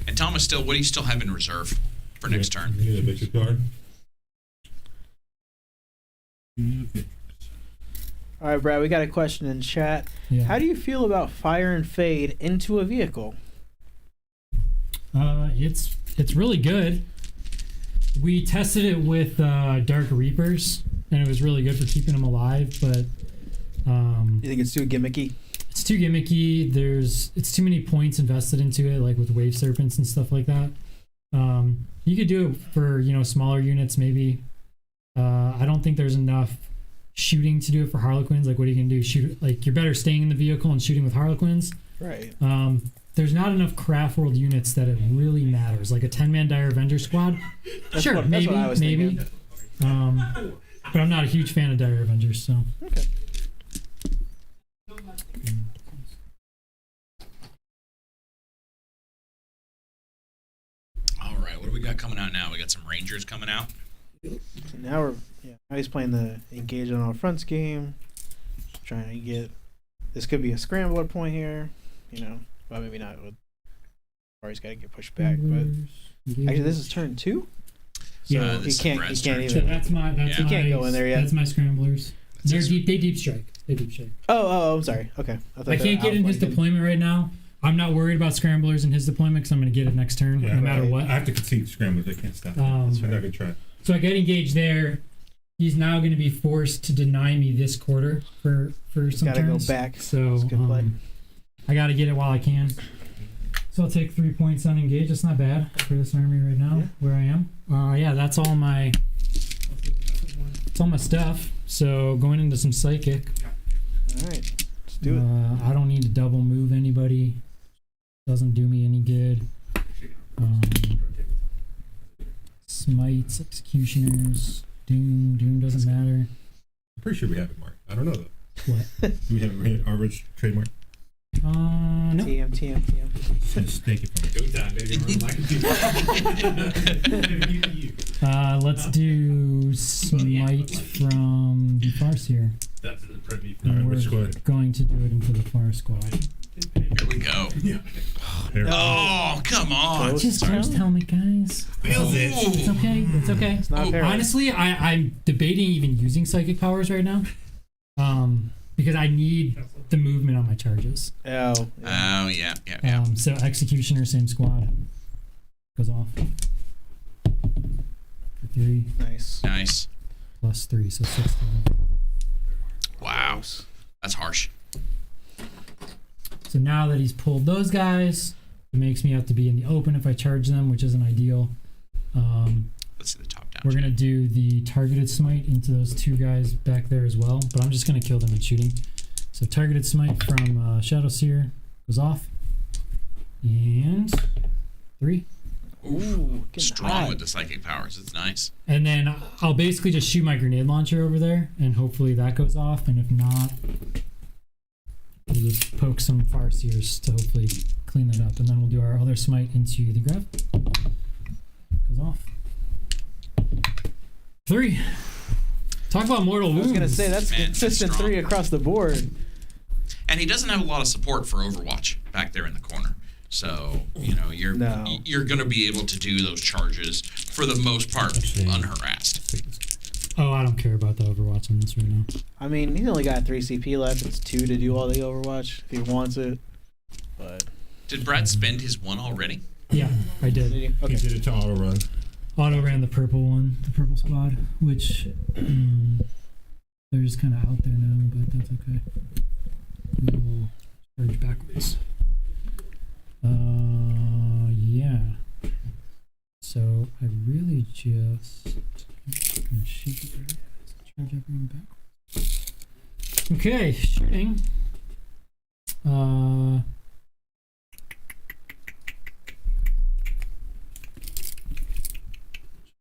And Thomas, what do you still have in reserve for next turn? You need a Victrix card. All right, Brad, we got a question in chat. Yeah. How do you feel about fire and fade into a vehicle? It's really good. We tested it with Dark Reapers, and it was really good for keeping them alive. But You think it's too gimmicky? it's too gimmicky. It's too many points invested into it, like with Wave Serpents and stuff like that. You could do it for smaller units, maybe. I don't think there's enough shooting to do it for Harlequins. Like, what are you gonna do? Shoot? Like, you're better staying in the vehicle and shooting with Harlequins. Right. There's not enough Craft World units that it really matters. Like a 10-man Dire Avenger squad, That's sure, what I was maybe. thinking. But I'm not a huge fan of Dire Avengers, so. Okay. All right, what do we got coming out now? We got some Rangers coming out. So now he's playing the engage on all fronts game. Just trying to get this could be a scrambler point here, but maybe not. Or he's got to get pushed back. But actually, this is turn 2. So Yeah, this is he Brad's can't turn. So even. that's my. He can't go in there yet. That's my Scramblers. They're his- deep. They deep strike. They deep strike. Oh, I'm sorry. Okay. I can't get in his deployment right now. I'm not worried about Scramblers in his deployment because I'm going to get it next turn, Yeah, no matter right. what. I have to concede scramblers. I can't stop. Um, I'm not gonna try. So I get engaged there. He's now going to be forced to deny me this quarter for some Got to go turns. back. So That's a good play. I got to get it while I can. So I'll take 3 points on engage. That's not bad for this army right now, Yeah. where I am. Yeah, that's all my stuff. So going into some psychic. All right. Let's do it. I don't need to double move anybody. Doesn't do me any good. Smites, executioners, doom doesn't matter. I'm pretty sure we have it marked. I don't know though. What? Do we have it our rich trademark? No. TM. Just take it from me. Go down, baby. Let's do smite from the Farseer. That's the pretty. And Which we're squad? going to do it into the far squad. Here we go. Yeah. There. Oh, come on. Just ghost helmet, guys. Feels it. It's okay. It's okay. It's not fair. Honestly, I'm debating even using psychic powers right now, because I need the movement on my charges. Oh. Oh, yeah. So executioner, same squad, goes off for 3 Nice. Nice. plus 3, so 6 total. Wow. That's harsh. So now that he's pulled those guys, it makes me have to be in the open if I charge them, which isn't ideal. Let's see the top down. We're going to do the targeted smite into those 2 guys back there as well, but I'm just going to kill them in shooting. So targeted smite from Shadow Seer goes off. And 3. Ooh, strong hot. with the psychic powers. It's nice. And then I'll basically just shoot my grenade launcher over there, and hopefully that goes off. And if not, we'll just poke some Farseers to hopefully clean that up. And then we'll do our other smite into the grab. Goes off. 3. Talk about mortal I wounds. was gonna say that's Man, consistent strong. 3 across the board. And he doesn't have a lot of support for Overwatch back there in the corner. So, you're No. you're going to be able to do those charges for the most part unharassed. Oh, I don't care about the Overwatch on this right now. I mean, he's only got 3 CP left. It's 2 to do all the Overwatch if he wants it. But Did Brad spend his 1 already? Yeah, I did did. he? He Okay. did it to auto run. Auto ran the purple one, the purple squad, which they're just kind of out there now, but that's okay. We will charge backwards. Yeah. So I really just can shoot the charge everyone backwards. Okay, shooting.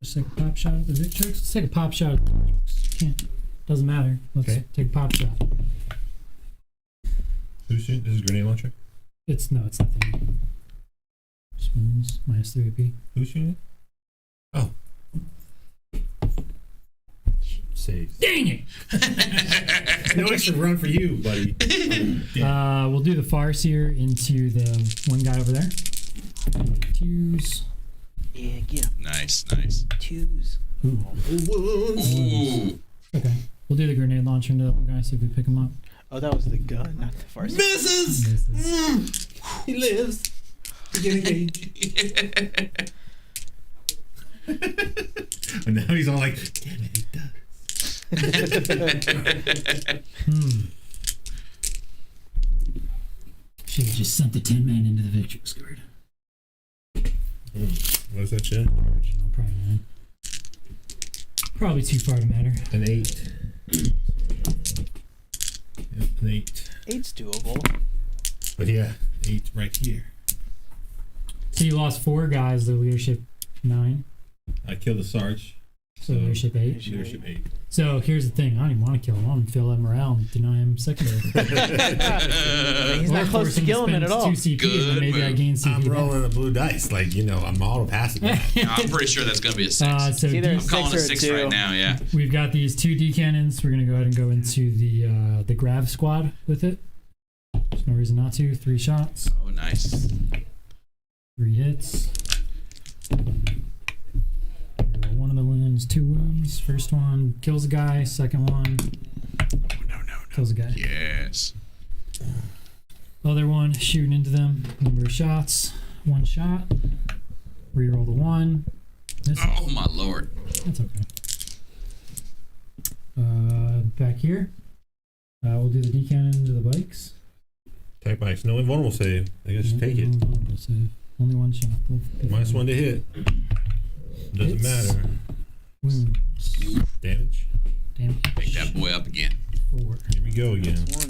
Just take a pop shot at the Victrix. Let's take a pop shot at the Victrix. Can't. Doesn't matter. Let's take a pop shot. Who's shooting? This is grenade launcher. It's nothing. Spoons minus 3 AP. Who's shooting? Oh. Saves. Dang it! No extra run for you, buddy. We'll do the Farseer into the one guy over there. 2s. Yeah, get him. Nice. 2s. Ooh. Ooh. Okay. We'll do the grenade launcher into that one guy, see if we pick him up. Oh, that was the gun, not the farce. Misses! Misses. He lives. Get engaged. And now he's all like, damn it, he does. Should have just sent the 10 man into the Victrix guard. What is that shit? No, probably not. Probably too far to matter. An 8. Yep, an 8. 8's doable. But yeah, 8 right here. So you lost 4 guys, the leadership 9. I killed the Sarge. So leadership 8. Leadership 8. So here's the thing. I don't even want to kill him. I want to fill that morale and deny him secondary. He's not close to Guilliman at all. 2 CP and then maybe Good I gain CP. I'm back. rolling a blue dice. Like, I'm auto passing. I'm pretty sure that's going to be a 6. So It's either I'm a calling 6 a or 6 2. right now, yeah. we've got these 2 D cannons. We're gonna go ahead and go into the Grav squad with it. There's no reason not to. 3 shots, Oh, nice. 3 hits. Roll 1 of the wounds, 2 wounds. First one kills a guy. Second one No. kills a guy. Yes. Other one shooting into them. Number of shots. 1 shot. Reroll the 1. Misses. Oh, my Lord. That's okay. Back here. We'll do the D cannon into the bikes. Type bikes. No invulnerable save. I guess take it. Vulnerable save. Only 1 shot. Minus 1 to hit. Doesn't Hits. matter. Wounds. Damage. Damage. Pick that boy up again. 4. Here we go again. 1.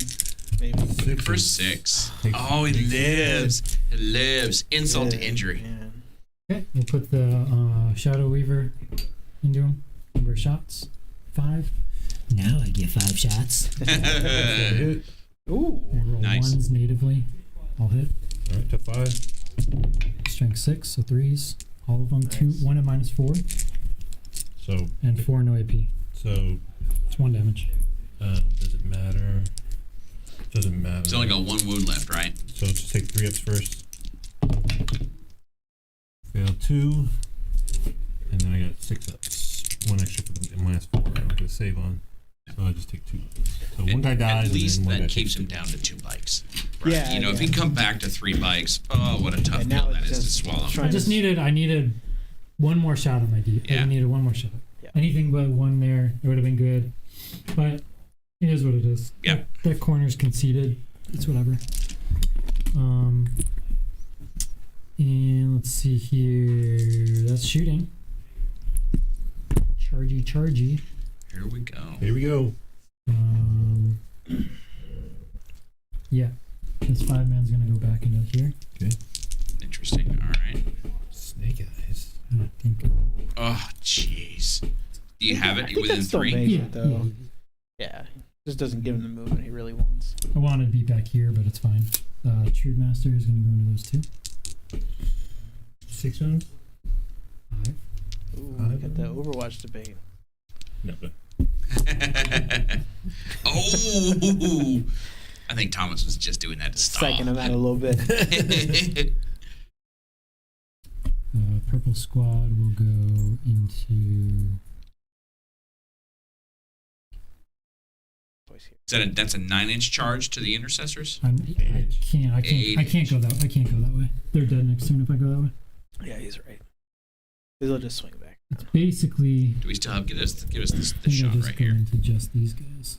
Maybe. 6 For is- 6. Takes- Oh, he lives. He lives. Insult to injury. Man. Okay, we'll put the Shadow Weaver into him. Number of shots. 5. Now I get 5 shots. Hit. Ooh. We roll Nice. 1s natively. All hit. All right, to 5. Strength 6, so 3s. All of them. Nice. 2, 1 at minus 4. So, And 4 no AP. so It's 1 damage. does it matter? Doesn't matter. He's only got 1 wound left, right? So just take 3 ups first. Fail 2. And then I got 6 ups. 1 extra for the minus 4. I'm not going to save on. So I just take 2. So one guy dies. At least and then one that guy keeps takes him 2. down to 2 bikes. Right? Yeah, If he come back to 3 bikes, oh, what a tough And now pill that it's is to just swallow. trying I needed 1 more shot on my D. Yeah. I needed 1 more shot. Yeah. Anything but 1 there, it would have been good. But it is what it is. Yeah. That corner's conceded. It's whatever. And let's see here. That's shooting. Chargy. Here we go. Here we go. Yeah. This 5 man's gonna go back into here. Okay. Interesting. All right. Snake Eyes. Jeez. Do you have it I think within that still 3? makes Yeah, it, though. yeah. Yeah. Just doesn't give him the movement he really wants. I wanted to be back here, but it's fine. True Master is going to go into those 2. 6 rounds? 5. Ooh, we got the Overwatch debate. No, but Oh! I think Thomas was just doing that to stop. Psyching him out a little bit. Purple Squad will go into... That's a 9-inch charge to the Intercessors? I can't go that way. They're dead next turn if I go that way. Yeah, he's right. They'll just swing back. It's basically... Do we still have... Give us this I think I'll shot just right go here. into just these guys.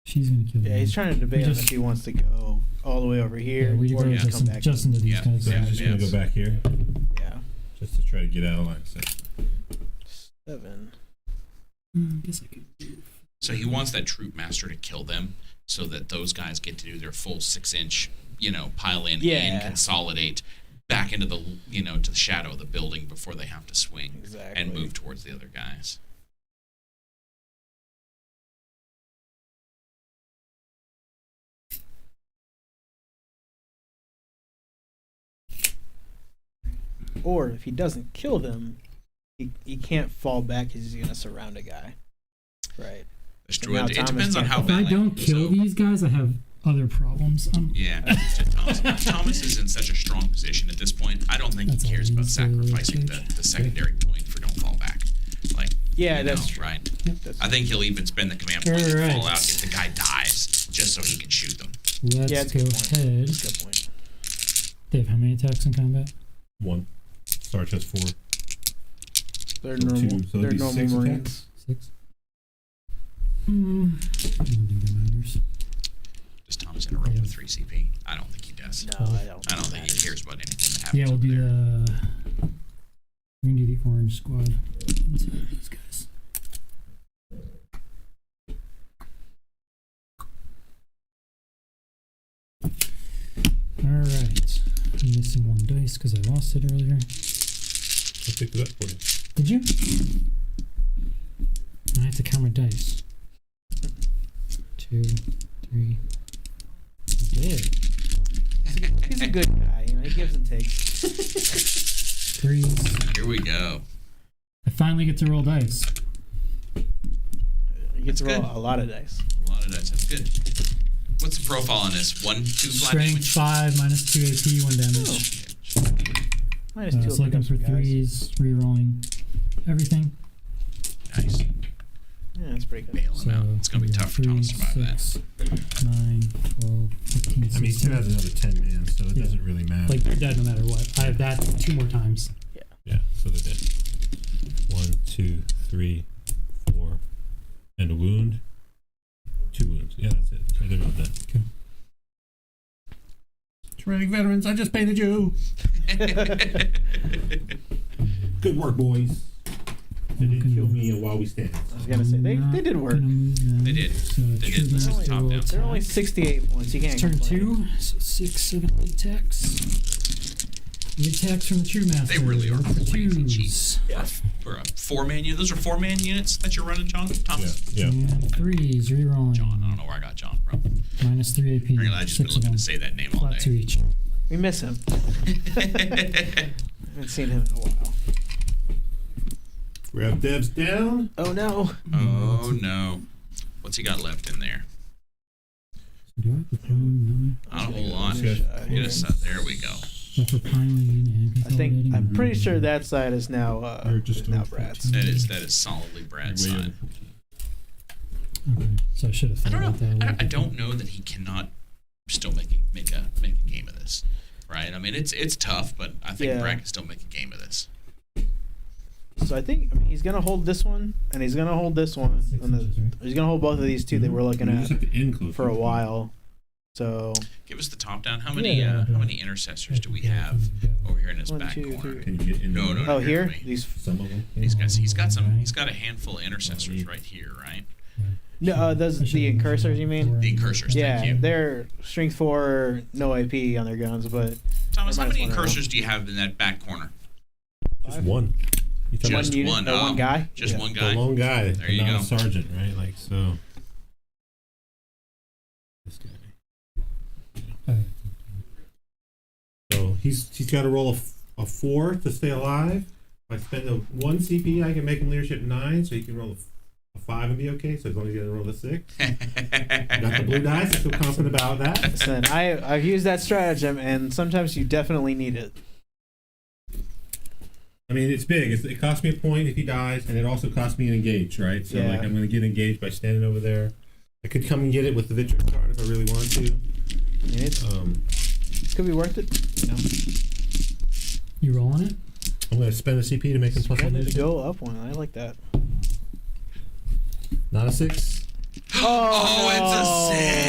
She's going to kill Yeah, them. he's trying to debate on if he wants to go all the way over here Yeah, we or go just come just back. into these guys. so I'm just going to go back here Yeah. just to try to get out of line. So. 7. I guess I could move. So he wants that Troop Master to kill them so that those guys get to do their full 6-inch, pile in and consolidate back into the, to the shadow of the building before they have to swing Exactly. and move towards the other guys. Or if he doesn't kill them, he can't fall back because he's going to surround a guy. Right. That's true. Now It Thomas depends on can't how fall If I badly. don't kill these guys, I have other problems. Yeah, Thomas is in such a strong position at this point. I don't think That's he cares all about he needs to sacrificing take. the secondary point for don't fall back. Like, Yeah, that's true. right. That's I think he'll even spend the command point to Alright. fall out if the guy dies, just so he can shoot them. Let's Yeah, that's go a good point. ahead. That's a good point. Dave, how many attacks in combat? 1. Sarge has 4. They're So normal. 2, so They're it'd be normal 6 Marines. attacks? 6. I don't think that matters. Does Thomas interrupt with 3 CP? I don't think he does. No, I don't. I don't think he cares about anything that happens. Yeah, we'll over do there. we can do the orange squad. Inside these guys. Alright. I'm missing 1 dice because I lost it earlier. I picked it up for you. Did you? I have to count my dice. 2, 3. I did. He's a good guy. He gives and takes. 3. Here we go. I finally get to roll dice. He gets to That's roll good. a lot of dice. A lot of dice. That's good. What's the profile on this? 1, 2 flat Strength damage? 5 minus 2 AP, 1 damage. Minus 2. So looking for guys. 3s, re-rolling everything. Nice. Yeah, that's pretty good. Bailing So out. It's going to be tough for Thomas to survive 6, 9, 12, 15, I mean, he 16. still has another 10 man, so it Yeah. doesn't really matter. Like, they're dead no matter what. I have that 2 more times. Yeah, so they're dead. 1, 2, 3, 4, and a wound. 2 wounds. Yeah, that's it. So they're all dead. Okay. Tyrannic veterans, I just painted you. Good work, boys. They didn't kill me while we stand. I was going to say, they did work. They did. So They did. This is the top down. They're only 68 points. You can't Turn complain. 2, so 6, 7, 8 attacks. The attacks from the True Master. They really are crazy cheap. Twos. For a 4-man unit. Those are 4-man units that you're running, John? Thomas? Yeah. And 3s, re-rolling. John. I don't know where I got John from. Minus 3 AP. Really, I just been 6 of looking them. to say that name all Flat 2 day. each. We miss him. Haven't seen him in a while. Grab devs down. Oh, no. Oh, no. What's he got left in there? Do I have to no? Not a whole lot. Good. Get us there we go. But for piling and consolidating. I'm pretty sure that side is now Or just is now over Brad's. That is solidly Brad's Way side. Okay, so I should have I thought don't about that. a know. little I bit. don't know that he cannot still make a game of this, right? I mean, it's tough, but I think Yeah. Brad can still make a game of this. So I think he's gonna hold this one, and he's gonna hold this one, 6 and inches, right? he's gonna hold both of these two that we're looking You at just have to end close for a while. So Give us the top down. How many Yeah. how many intercessors do we have over here in this 1, back 2, corner? 3. Can you get in? No, no, no. Oh, here me. these. Some of them. He's got a handful of intercessors right here, right? No, those the Incursors. You mean? The Incursors. Yeah, Thank you. they're strength 4, no AP on their guns, but Thomas, how minus many 1 or Incursors do you have in that back corner? Just one. Just unit, one. one guy. Just one guy. The lone guy. There you not go. a sergeant, right? Like so. This guy. So he's got to roll a 4 to stay alive. If I spend a 1 CP, I can make him leadership 9, so he can roll a 5 and be okay. So as long as he's gonna roll a 6. Got the blue dice. I feel confident about that. Listen, I've used that stratagem, and sometimes you definitely need it. I mean, it's big. It costs me a point if he dies, and it also costs me an engage, right? So like I'm gonna get engaged by standing over there. I could come and get it with the Victrix card if I really want to. I mean, it could be worth it. You know? You rolling it? I'm gonna spend a CP to make him plus 1 To again. go up one. I like that. Not a 6. Oh,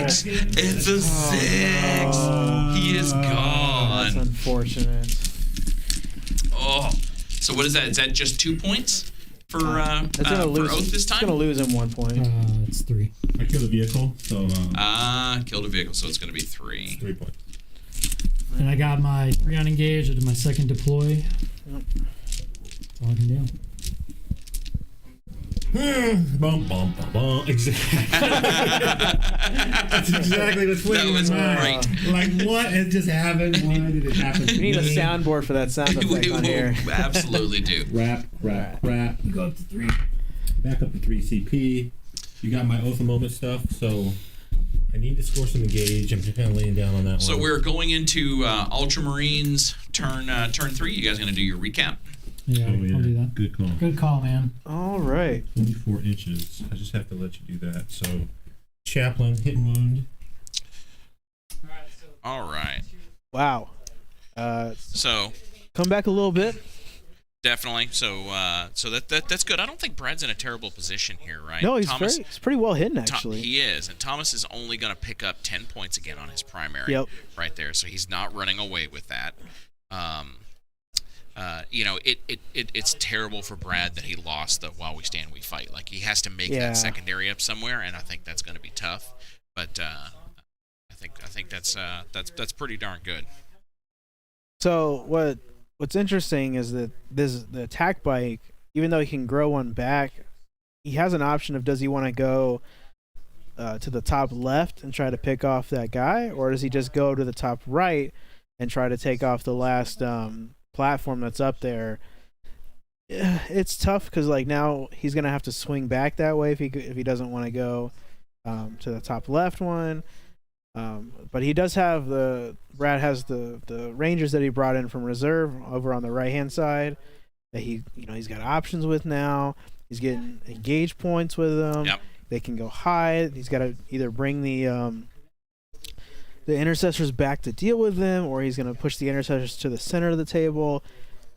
it's a 6. It's a 6. He is That's gone. unfortunate. Oh, so what is that? Is that just 2 points for It's gonna lose. Oath this It's time? gonna lose him 1 point. It's 3. I killed a vehicle, so Killed a vehicle, so it's going to be 3. 3 points. And I got my 3 on engage. I did my second deploy. Yep. That's all I can do. Bum, bum, bum, bum. Exactly. That's exactly what's That waiting was in my great. Like, what has just happened? Why did it happen? We need a soundboard for that sound effect We on will here. absolutely do. Crap. You go up to 3. Back up to 3 CP. You got my Oath of Moment stuff, so I need to score some engage. I'm just kind of laying down on that So one. we're going into Ultramarines turn 3. You guys going to do your recap? Yeah, Oh, yeah. I'll do that. Good call. Good call, man. All right. 24 inches. I just have to let you do that. So, Chaplain, hit and wound. All right. Wow. So Come back a little bit. definitely. So that's good. I don't think Brad's in a terrible position here, right? No, he's Thomas, pretty well hidden actually. He is, and Thomas is only going to pick up 10 points again on his primary. Yep. Right there. So he's not running away with that. It's terrible for Brad that he lost the While We Stand We Fight. Like he has to make that secondary up somewhere, and I think that's going to be tough. But I think that's pretty darn good. So what's interesting is that the attack bike, even though he can grow one back, he has an option of does he want to go to the top left and try to pick off that guy, or does he just go to the top right and try to take off the last platform that's up there? It's tough because like now he's gonna have to swing back that way if he doesn't want to go to the top left one. But he does have Brad has the Rangers that he brought in from reserve over on the right hand side that he's got options with now. He's getting engage points with them. Yep. They can go high. He's got to either bring the intercessors back to deal with them, or he's going to push the intercessors to the center of the table,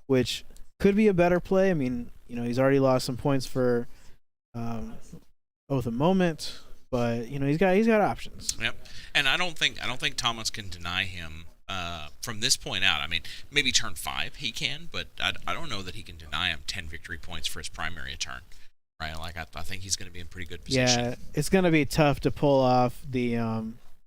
which could be a better play. I mean, he's already lost some points for Oath of Moment, but he's got options. Yep. And I don't think Thomas can deny him from this point out. I mean, maybe turn 5 he can, but I don't know that he can deny him 10 victory points for his primary turn. Right? Like I think he's going to be in pretty good position. Yeah, it's going to be tough to pull off the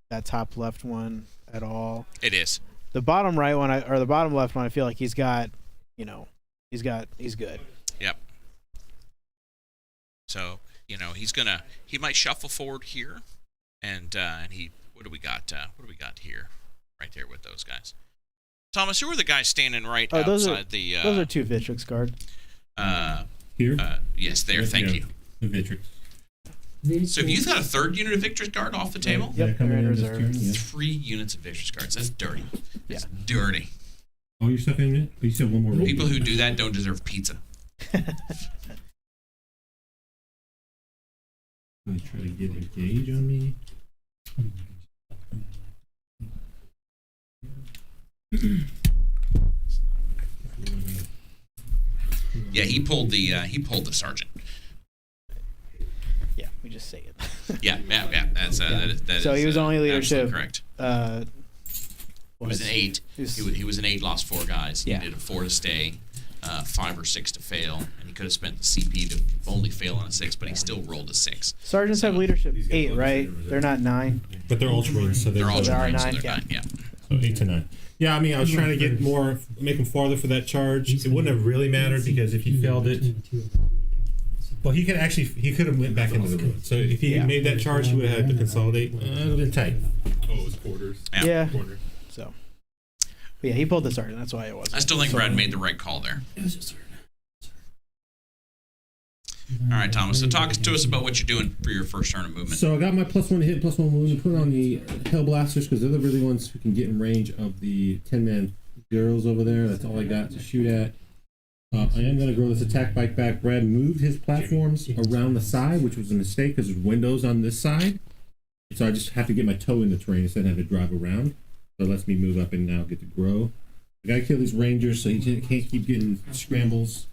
that top left one at all. It is. The bottom right one or the bottom left one, I feel like he's got, he's good. Yep. So, he might shuffle forward here, and what do we got here? Right there with those guys. Thomas, who are the guys standing right outside the? Those are 2 Victrix cards. Here? Yes, there. Thank you. The Victrix. So have you got a 3rd unit of Victrix guard off the table? Yep, coming they're in in this reserve. turn, yeah. 3 units of Victrix cards. That's dirty. Yeah. It's dirty. Oh, you're stuck in it? But you said one more roll. People who do that don't deserve pizza. Let me try to get engage on me. Yeah, he pulled the sergeant. Yeah, we just say it. Yeah. That's that So is, he was only leadership. correct. He was an 8. He was an 8, lost 4 guys. Yeah. He did a 4 to stay, 5 or 6 to fail, and he could have spent the CP to only fail on a 6, but he still rolled a 6. Sergeants have leadership 8, right? They're not 9. But they're Ultramarines, so They're all there are Ultramarines, so 9, they're yeah. 9. Yeah. So 8 to 9. Yeah, I mean, I was trying to get more, make him farther for that charge. It wouldn't have really mattered because if he failed it, well, he could have went back into the room. So if he made that charge, he would have had to consolidate. It would have been tight. Oh, it was quarters. Yeah. Quarters. So, but yeah, he pulled the sergeant. That's why it was. I still think Brad made the right call there. It was just All right, Thomas. So talk to us about what you're doing for your first turn of movement. So I got my +1 hit, +1 wound, and put on the Hellblasters because they're the really ones who can get in range of the 10-man girls over there. That's all I got to shoot at. I am going to grow this attack bike back. Brad moved his platforms around the side, which was a mistake because there's windows on this side. So I just have to get my toe in the terrain instead of having to drive around. So it lets me move up and now get to grow. I got to kill these rangers so he can't keep getting scrambles.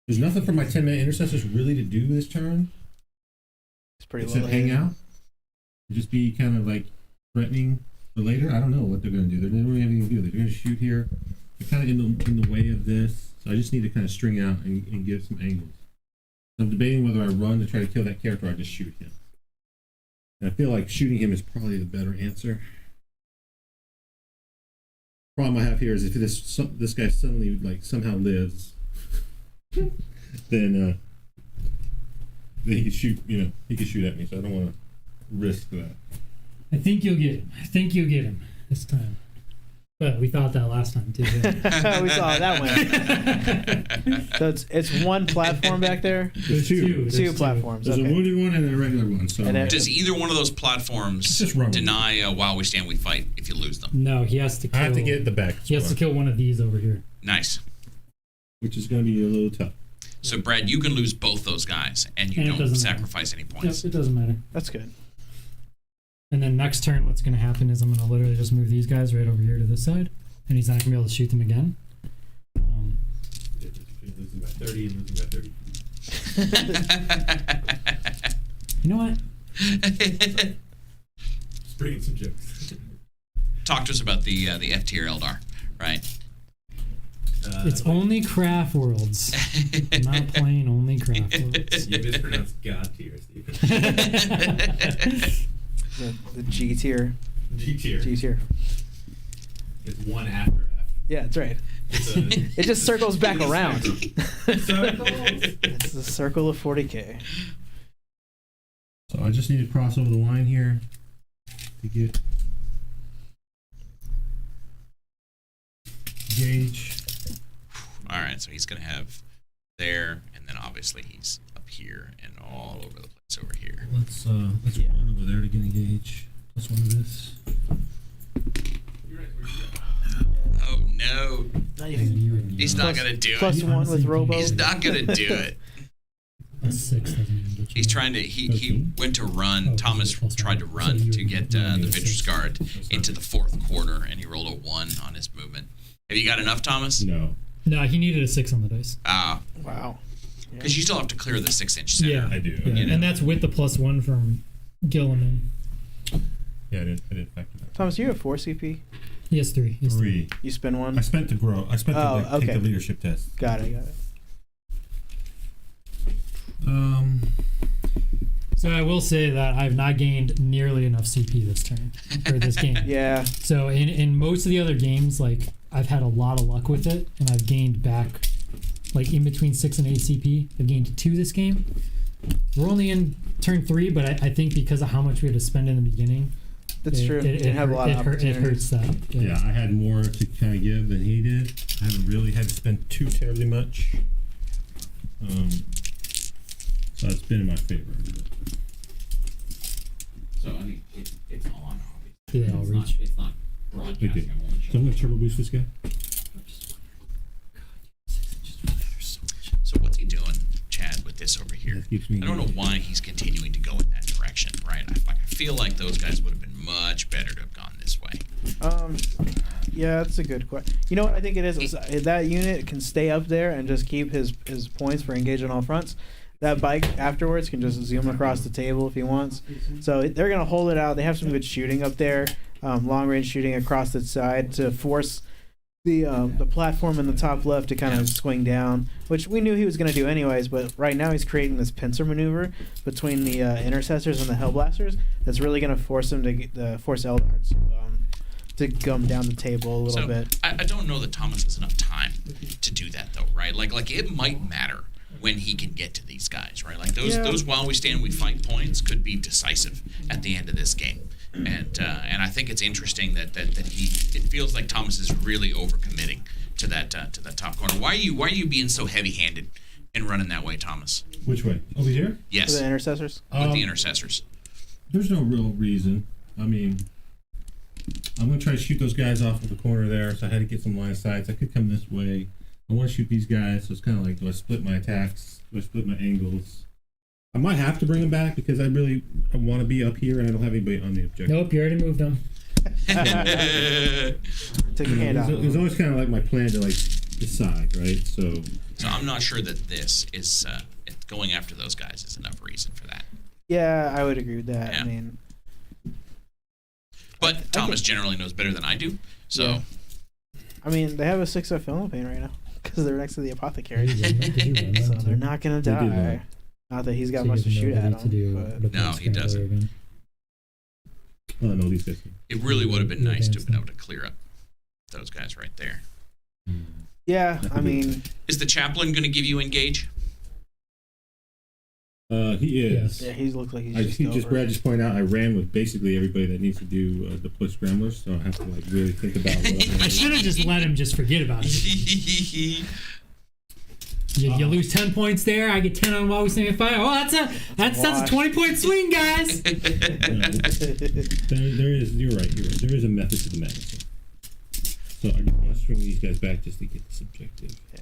There's nothing for my 10-man intercessors really to do this turn. It's pretty Except low. hang out. Just be kind of like threatening for later. I don't know what they're going to do. They're never really going to do. They're going to shoot here. They're kind of in the way of this. So I just need to kind of string out and give some angles. I'm debating whether I run to try to kill that character or I just shoot him. And I feel like shooting him is probably the better answer. Problem I have here is if this guy suddenly like somehow lives, then he could shoot. He could shoot at me. So I don't want to risk that. I think you'll get him this time. But we thought that last time too. We saw that one. So it's one platform back there. There's two. Two platforms. There's okay. a wounded one and a regular one. So Does either one of those platforms deny while we stand, we fight if you lose them? No, he has to kill. I have to get the back. He has to kill one of these over here. Nice. Which is going to be a little tough. So, Brad, you can lose both those guys, and you don't sacrifice any points. Yep, it doesn't matter. That's good. And then next turn, what's going to happen is I'm going to literally just move these guys right over here to this side, and he's not going to be able to shoot them again. Losing by 30 and losing by 30. You know what? Just bringing some jokes. Talk to us about the F tier Eldar, right? It's only craft worlds. I'm not playing only craft worlds. You mispronounced God tier, Stephen. The G tier. G tier. G tier. It's one after F. Yeah, that's right. It just circles back around. It's the circle of 40K. So I just need to cross over the line here to get gauge. All right, so he's going to have there, and then obviously he's up here and all over the place over here. Let's run over there to get engage. Plus one of this. Oh no! Not even. He's not going to do it. Plus one with Robo. He's not going to do it. That's 6 doesn't even get you. He's trying to. He went to run. Thomas tried to run to get the Victrix guard into the fourth quarter, and he rolled a 1 on his movement. Have you got enough, Thomas? No. No, he needed a 6 on the dice. Ah, Wow. because you still have to clear the 6-inch center. Yeah, I do. Yeah. You know. And that's with the +1 from Guilliman. Yeah, I didn't factor that. Thomas, you have 4 CP. He has 3. He has 3. You spend one. I spent to grow. I spent to take the leadership test. Got it. So I will say that I've not gained nearly enough CP this turn for this game. Yeah. So in most of the other games, like I've had a lot of luck with it, and I've gained back like in between 6 and 8 CP. I've gained 2 this game. We're only in turn 3, but I think because of how much we had to spend in the beginning, That's true. It hurts that. Yeah, I had more to kind of give than he did. I haven't really had to spend too terribly much. So it's been in my favor. So I mean, it's on. Do they all reach? It's not They broadcasting. did. So I'm going to turbo boost this guy. So what's he doing, Chad, with this over here? That keeps me I don't know why he's continuing to go in that direction, right? I feel like those guys would have been much better to have gone this way. Yeah, that's a good question. You know what I think it is? That unit can stay up there and just keep his points for engage on all fronts. That bike afterwards can just zoom across the table if he wants. So they're going to hold it out. They have some good shooting up there, long range shooting across the side to force the platform in the top left to kind of swing down, which we knew he was going to do anyways. But right now he's creating this pincer maneuver between the intercessors and the hellblasters that's really going to force him to force Eldar to gum down the table a little bit. I don't know that Thomas has enough time to do that, though, right? Like it might matter when he can get to these guys, right? Like those while we stand, we fight points could be decisive at the end of this game. And I think it's interesting that it feels like Thomas is really overcommitting to that top corner. Why are you being so heavy-handed and running that way, Thomas? Which way? Over here? Yes. For the intercessors? With the intercessors. There's no real reason. I mean, I'm going to try to shoot those guys off of the corner there, so I had to get some line of sight. I could come this way. I want to shoot these guys, so it's kind of like, do I split my attacks? Do I split my angles? I might have to bring them back because I want to be up here and I don't have anybody on the objective. Nope, you already moved them. Take your hand out. It was always kind of like my plan to like decide, right? So I'm not sure that this is going after those guys is enough reason for that. Yeah, I would agree with that. Yeah. I mean, but Thomas generally knows better than I do, so. Yeah. I mean, they have a 6-0 film pain right now because they're next to the Apothecary, so they're not gonna They did die. run. Not that he's got much to shoot at them. But No, he doesn't. Again. Oh no, these guys. It really would have been nice to have been able to clear up those guys right there. yeah, I mean, Is the chaplain going to give you engage? He is. yeah, he looks like he's over. Brad just pointed out I ran with basically everybody that needs to do deploy scramblers, so I have to like really think about what I'm I gonna should have just let him just forget about it. You lose 10 points there. I get 10 on while we stand and fight. Oh, that's a 20-point swing, guys. there is. You're right. There is a method to the madness. So I want to string these guys back just to get this objective. Yeah.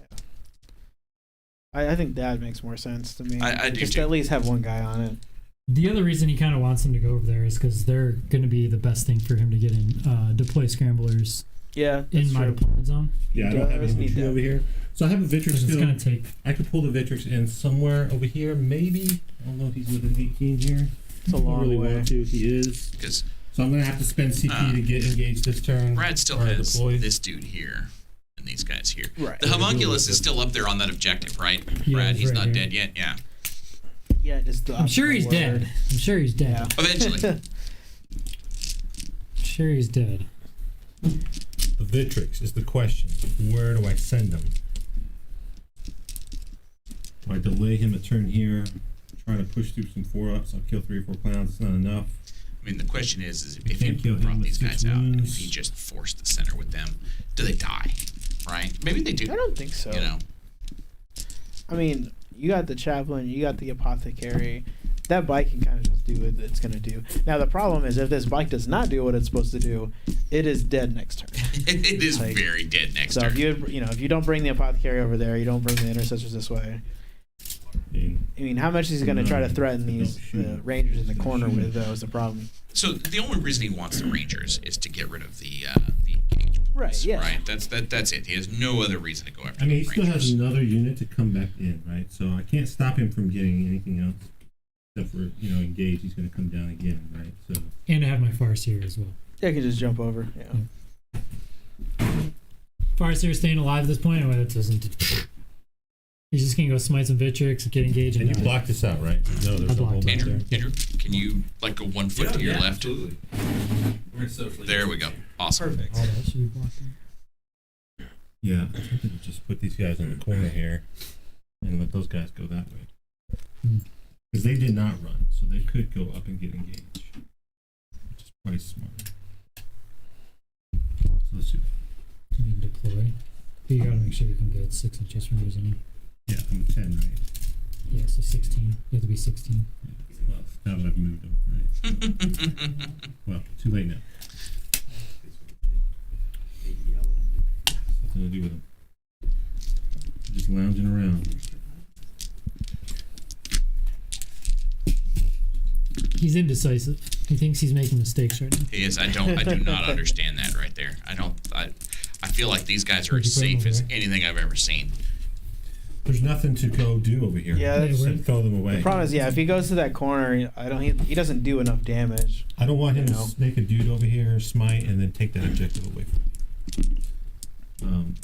I think that makes more sense to me. I do just too. at least have one guy on it. The other reason he kind of wants him to go over there is because they're going to be the best thing for him to get in deploy scramblers Yeah, in my deployment zone. Yeah, I don't have does any need infantry that. over here. So I have a Victrix Because it's still. going to take. I could pull the Victrix in somewhere over here, maybe. I don't know if he's with an 18 here. It's a I don't long really way. want to if he is. Because So I'm going to have to spend CP to get engaged this turn. Brad still or has deploy. this dude here and these guys here. Right. The homunculus is still up there on that objective, right? Yeah, Brad, he's right not here. dead yet. Yeah. Yeah, just the I'm sure he's optimal word. dead. I'm sure he's dead. Yeah. Eventually. Sure he's dead. The Victrix is the question. Where do I send him? Do I delay him a turn here? Try to push through some 4-ups. I'll kill 3 or 4 clowns. It's not enough. I mean, the question is if Can't kill you him brought with these 6 guys out, and wounds. if he just forced the center with them, do they die? Right? Maybe they do. I don't think so. You know. I mean, you got the chaplain, you got the apothecary. That bike can kind of just do what it's going to do. Now, the problem is if this bike does not do what it's supposed to do, it is dead next turn. It is Like, very dead next So turn. if you don't bring the apothecary over there, you don't bring the intercessors this way. I mean, how much is he going to try to threaten these rangers in the corner with, though, is the problem. So the only reason he wants the Rangers is to get rid of the engage points. Right, yeah. Right. That's it. He has no other reason to go after I mean, he the still has Rangers. another unit to come back in, right? So I can't stop him from getting anything else. Except for, engage. He's going to come down again, right? So And I have my Farseer as well. Yeah, I can just jump over. Yeah. Farseer staying alive at this point. Anyway, that doesn't. He's just going to go smite some Victrix and get engaged. and you die. blocked this out, right? No, I there's a blocked whole it. bunch Andrew, there. Andrew, can you go 1 foot to your left? Absolutely. We're socially. There we go. Awesome. Perfect. All that should be blocked there. Yeah, I'm tempted to just put these guys in the corner here and let those guys go that way. Hmm. Because they did not run, so they could go up and get engaged, which is probably smart. So let's do that. You need to deploy. But you got to make sure you can get 6 inches from using it. Yeah, I'm at 10, right? Yeah, so 16. You have to be 16. Well, now that I've moved them, right? Well, too late now. Nothing to do with them. Just lounging around. He's indecisive. He thinks he's making mistakes right now. He is. I do not understand that right there. I feel like these guys are Where'd you as put him safe as over anything I've ever seen. There's nothing to go do over here. Yeah, that's- Except throw them away. The problem is, if he goes to that corner, he doesn't do enough damage. I don't want him No. to make a dude over here smite and then take that objective away from me.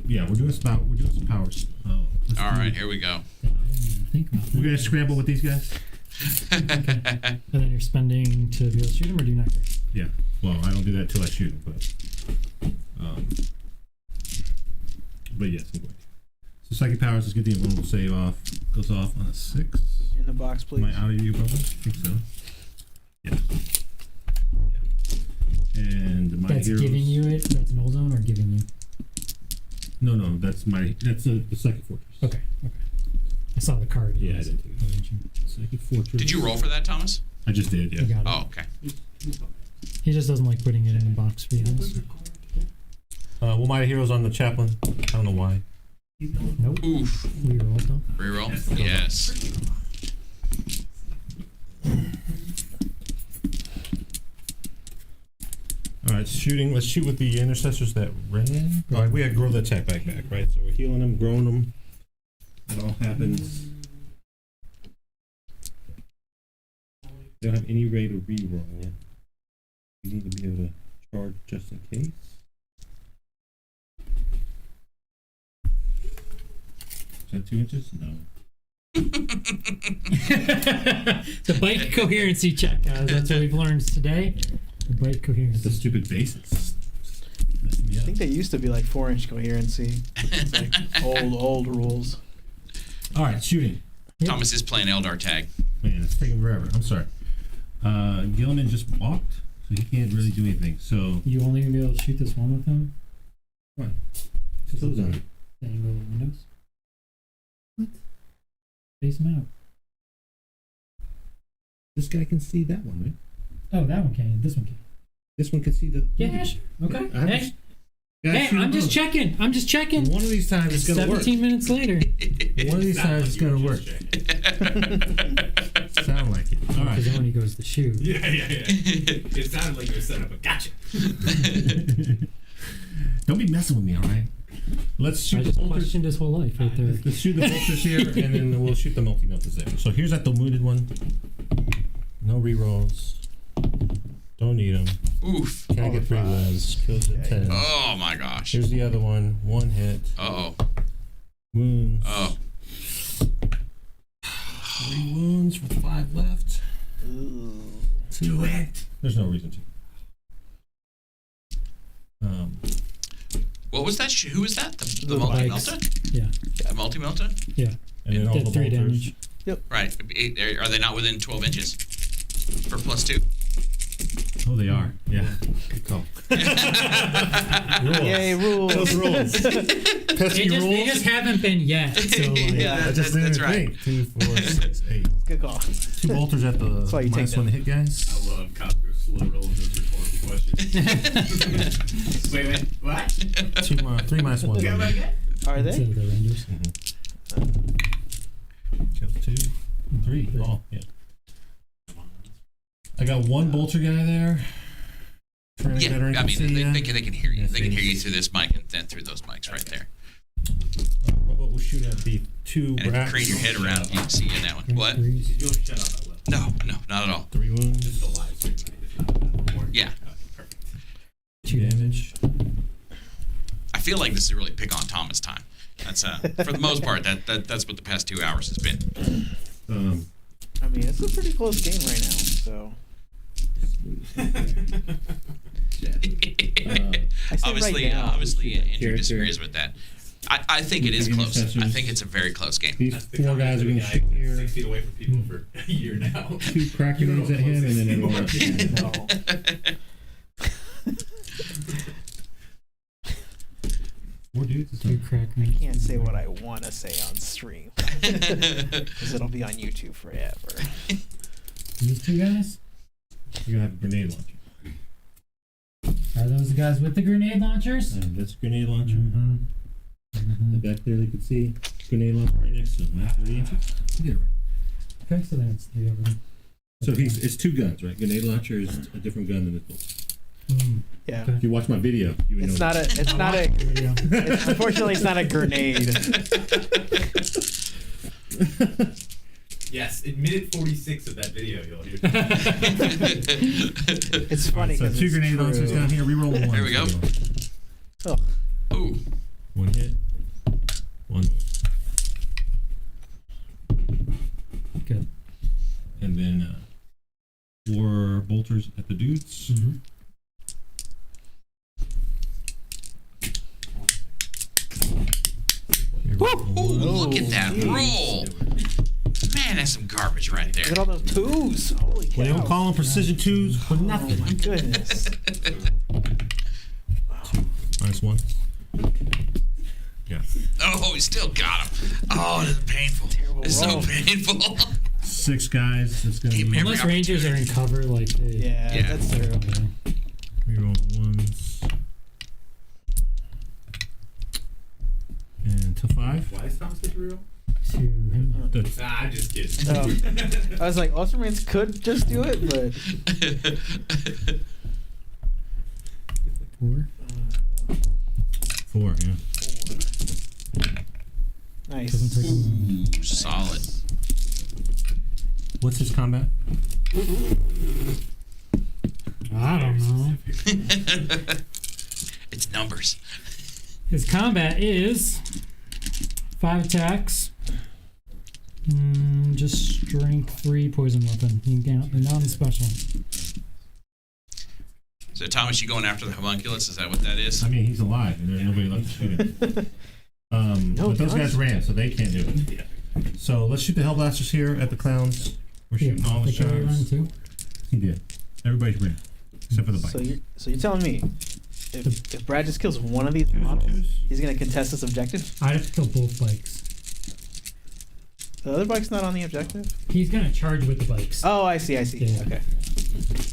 Yeah, we're doing some powers. All right, here we go. Yeah, I didn't even think about We're that. gonna scramble with these guys. And then you're spending to be able to shoot him, or do you not care? Yeah. Well, I don't do that till I shoot him, but yes, I'm going. So psychic powers is get the invulnerable save off. Goes off on a 6. In the box, please. Am I out of you, Bubba? I think so. Yeah. And my That's heroes. giving you it. That's Nullzone, or giving you. No, that's the Psychic Fortress. Okay. I saw the card. Yeah, I did too. Psychic Fortress. Did you roll for that, Thomas? I just did, yeah. You got it. Oh, okay. He just doesn't like putting it in the box for you. Well, my hero's on the Chaplain. I don't know why. Nope. Oof. We rolled though. Reroll? Yes. All right, shooting. Let's shoot with the intercessors that ran. All right, we had to grow the attack back, right? So we're healing them, growing them. It all happens. They don't have any way to reroll. You need to be able to charge just in case. Is that 2 inches? No. The bite coherency check, guys. That's what we've learned today. The bite It's a coherency. stupid basis. I think they used to be like 4-inch coherency. It's like old rules. All right, shooting. Yep. Thomas is playing Eldar tag. Man, it's taking forever. I'm sorry. Guilliman just walked, so he can't really do anything. So You only gonna be able to shoot this one with him? what? Close on it. The angle of the windows? What? Face him out. This guy can see that one, right? Oh, that one can. This one can. This one can see the. Yeah, sure. Okay. I have Hey, to- hey, I'm just checking. I'm just checking. One of these times it's gonna work. 17 minutes later. One of these times it's gonna work. Sound like it. All right. Because then when he goes to shoot. Yeah. It sounded like you were set up a gotcha. Don't be messing with me, all right? Let's I shoot the just bolters. questioned his whole life right there. Let's shoot the bolters here, and then we'll shoot the multi-melters there. So here's that the wounded one. No rerolls. Don't need them. Oof. Can I get 3 wounds? Kills at 10. Oh my gosh. Here's the other one. 1 hit. Uh-oh. Wounds. Oh. 3 wounds with 5 left. Do it. There's no reason to. What was that? Who was that? The The multi-melter? Yeah. The multi-melter? Yeah. And then all Did the 3 bolters. damage. Right. Are they not within 12 inches? For +2? Oh, they are. Yeah. Good call. Yay, rules. Those rules. Pesky They rules. just haven't been yet. So like, Yeah. I just That's didn't right. think. 2, 4, 6, 8. Good call. 2 bolters at the why you take -1 to hit guys. I love Costco's slow rolling those rhetorical questions. wait, what? 3 -1. Come again? Are so they? the Rangers. Kills 2, 3. Oh, yeah. I got 1 bolter guy there. Yeah, Veteran I can mean, see ya. they can hear you. Yes, They can hear yes. you through this mic and then through those mics right there. But we'll shoot at the 2 And if you bracts. crane your head around, you can see in that one. What? Threes. You'll shut up, I will. No, not at all. 3 wounds. This is a live stream, right? It's not recorded. Yeah. Perfect. 2 damage. I feel like this is really pick on Thomas time. That's for the most part. That's what the past 2 hours has been. I mean, it's a pretty close game right now, so. I say obviously, right now. Andrew Character. disagrees with that. I think it is close. I think it's a very close game. These That's the 4 guys are going to guy shoot here. 6 feet away from people for a year now. 2 crack grenades at him, and then everyone else. No. 4 dudes. 2 crack. I can't say what I want to say on stream. Because it'll be on YouTube forever. These 2 guys? You're going to have a grenade launcher. Are those the guys with the grenade launchers? And that's a grenade launcher. Mm-hmm. The back there, they could see grenade launcher right next to him. 30 inches. You get it right. Okay, so then it's 3 over there. So it's 2 guns, right? Grenade launcher is a different gun than the bolt. Yeah. If you watch my video, you would It's know. not a. Unfortunately, it's not a grenade. Yes, in minute 46 of that video, you'll hear. It's funny So because 2 grenade launchers down here. Reroll 1. There we go. Oh, Ooh. 1 hit. 1. Good. And Scramblers at the dudes. Ooh, look at that roll. Man, that's some garbage right there. Look at all those twos. Holy cow. They don't call them precision twos for nothing. My goodness. -1. Yeah. Oh, he still got him. Oh, this is painful. It's so painful. 6 guys. It's gonna be Unless Rangers are in cover, like they, Yeah, that's terrible. reroll 1s. And to 5. Why is Thomas get real? to him. Nah, I'm just kidding. I was like, Ultramarines could just do it, but 4. 4, yeah. nice. Doesn't take Ooh, solid. What's his combat? I don't know. It's numbers. His combat is 5 attacks. Just strength 3 poison weapon. You can get non-special. So Thomas, you going after the homunculus? Is that what that is? I mean, he's alive, and there's nobody left to shoot him. No, but those Thomas? guys ran, so they can't do it. So let's shoot the Hellblasters here at the clowns. We're shooting all the Apothecary ran shots. too. He did. Everybody ran, except for the bike. So you're telling me if Brad just kills one of these models, he's gonna contest this objective? I'd have to kill both bikes. The other bike's not on the objective? He's gonna charge with the bikes. Oh, I see. Yeah. Okay.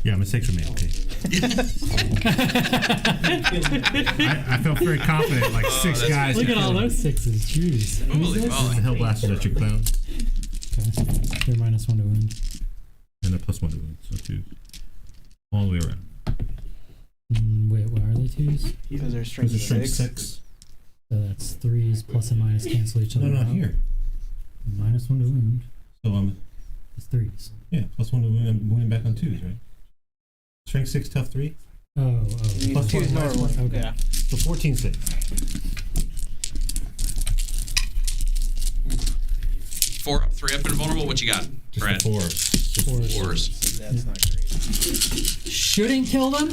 Yeah, mistakes were made. Okay. I felt very confident, like 6 that's guys. Look could at all kill him. those 6s. Jeez. Holy The moly. Hellblasters at your clowns, Okay. They're -1 to wound. and a +1 to wound, so 2. All the way around. Wait, what are they 2s? Because they're strength Those are strength 6. 6. So that's 3s plus and minus cancel each other No, not out. here. -1 to wound. So It's 3s. yeah, +1 to wound. I'm wounding back on 2s, right? Strength 6, tough 3. Oh. You need Plus 2 one, lower minus one. one. Okay. Yeah. So 14 6. 4 up, 3 up, and vulnerable. What you got, Just Brad? the 4. Fours. That's not great. Shouldn't kill them.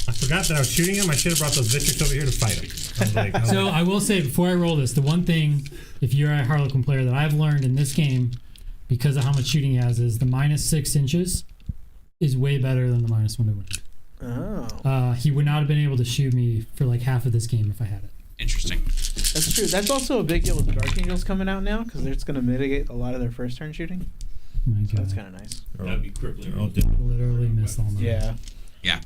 I forgot that I was shooting him. I should have brought those Victrix over here to fight him. I was like, So I will say before I roll this, the one thing, if you're a Harlequin player, that I've learned in this game, because of how much shooting he has, is the -6 inches is way better than the -1 to wound. Oh. He would not have been able to shoot me for like half of this game if I had it. Interesting. That's true. That's also a big deal with Dark Angels coming out now, because it's going to mitigate a lot of their first turn shooting. My So that's God. kind of nice. That'd be crippling. they're all different. Literally missed all my. Yeah. Yeah,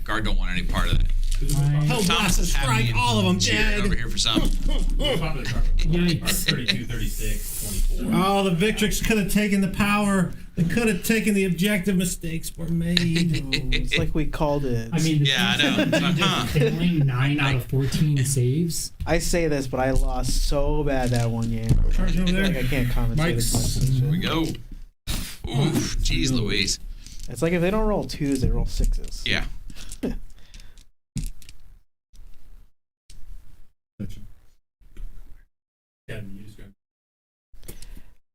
guard don't want any part of that. Thomas is strike, all of them cheering over here for some. Yikes. 32, 36, 24. Oh, the Victrix could have taken the power. They could have taken the objective. Mistakes were made. It's like we called it. I mean, the Yeah, I know. Uh-huh. failing 9 out of 14 saves. I say this, but I lost so bad that one game. Charge over there. Like I can't compensate Mike's. as much. Here we go. Oof, jeez Louise. It's like if they don't roll 2s, they roll 6s. Yeah. Yeah, you just grab.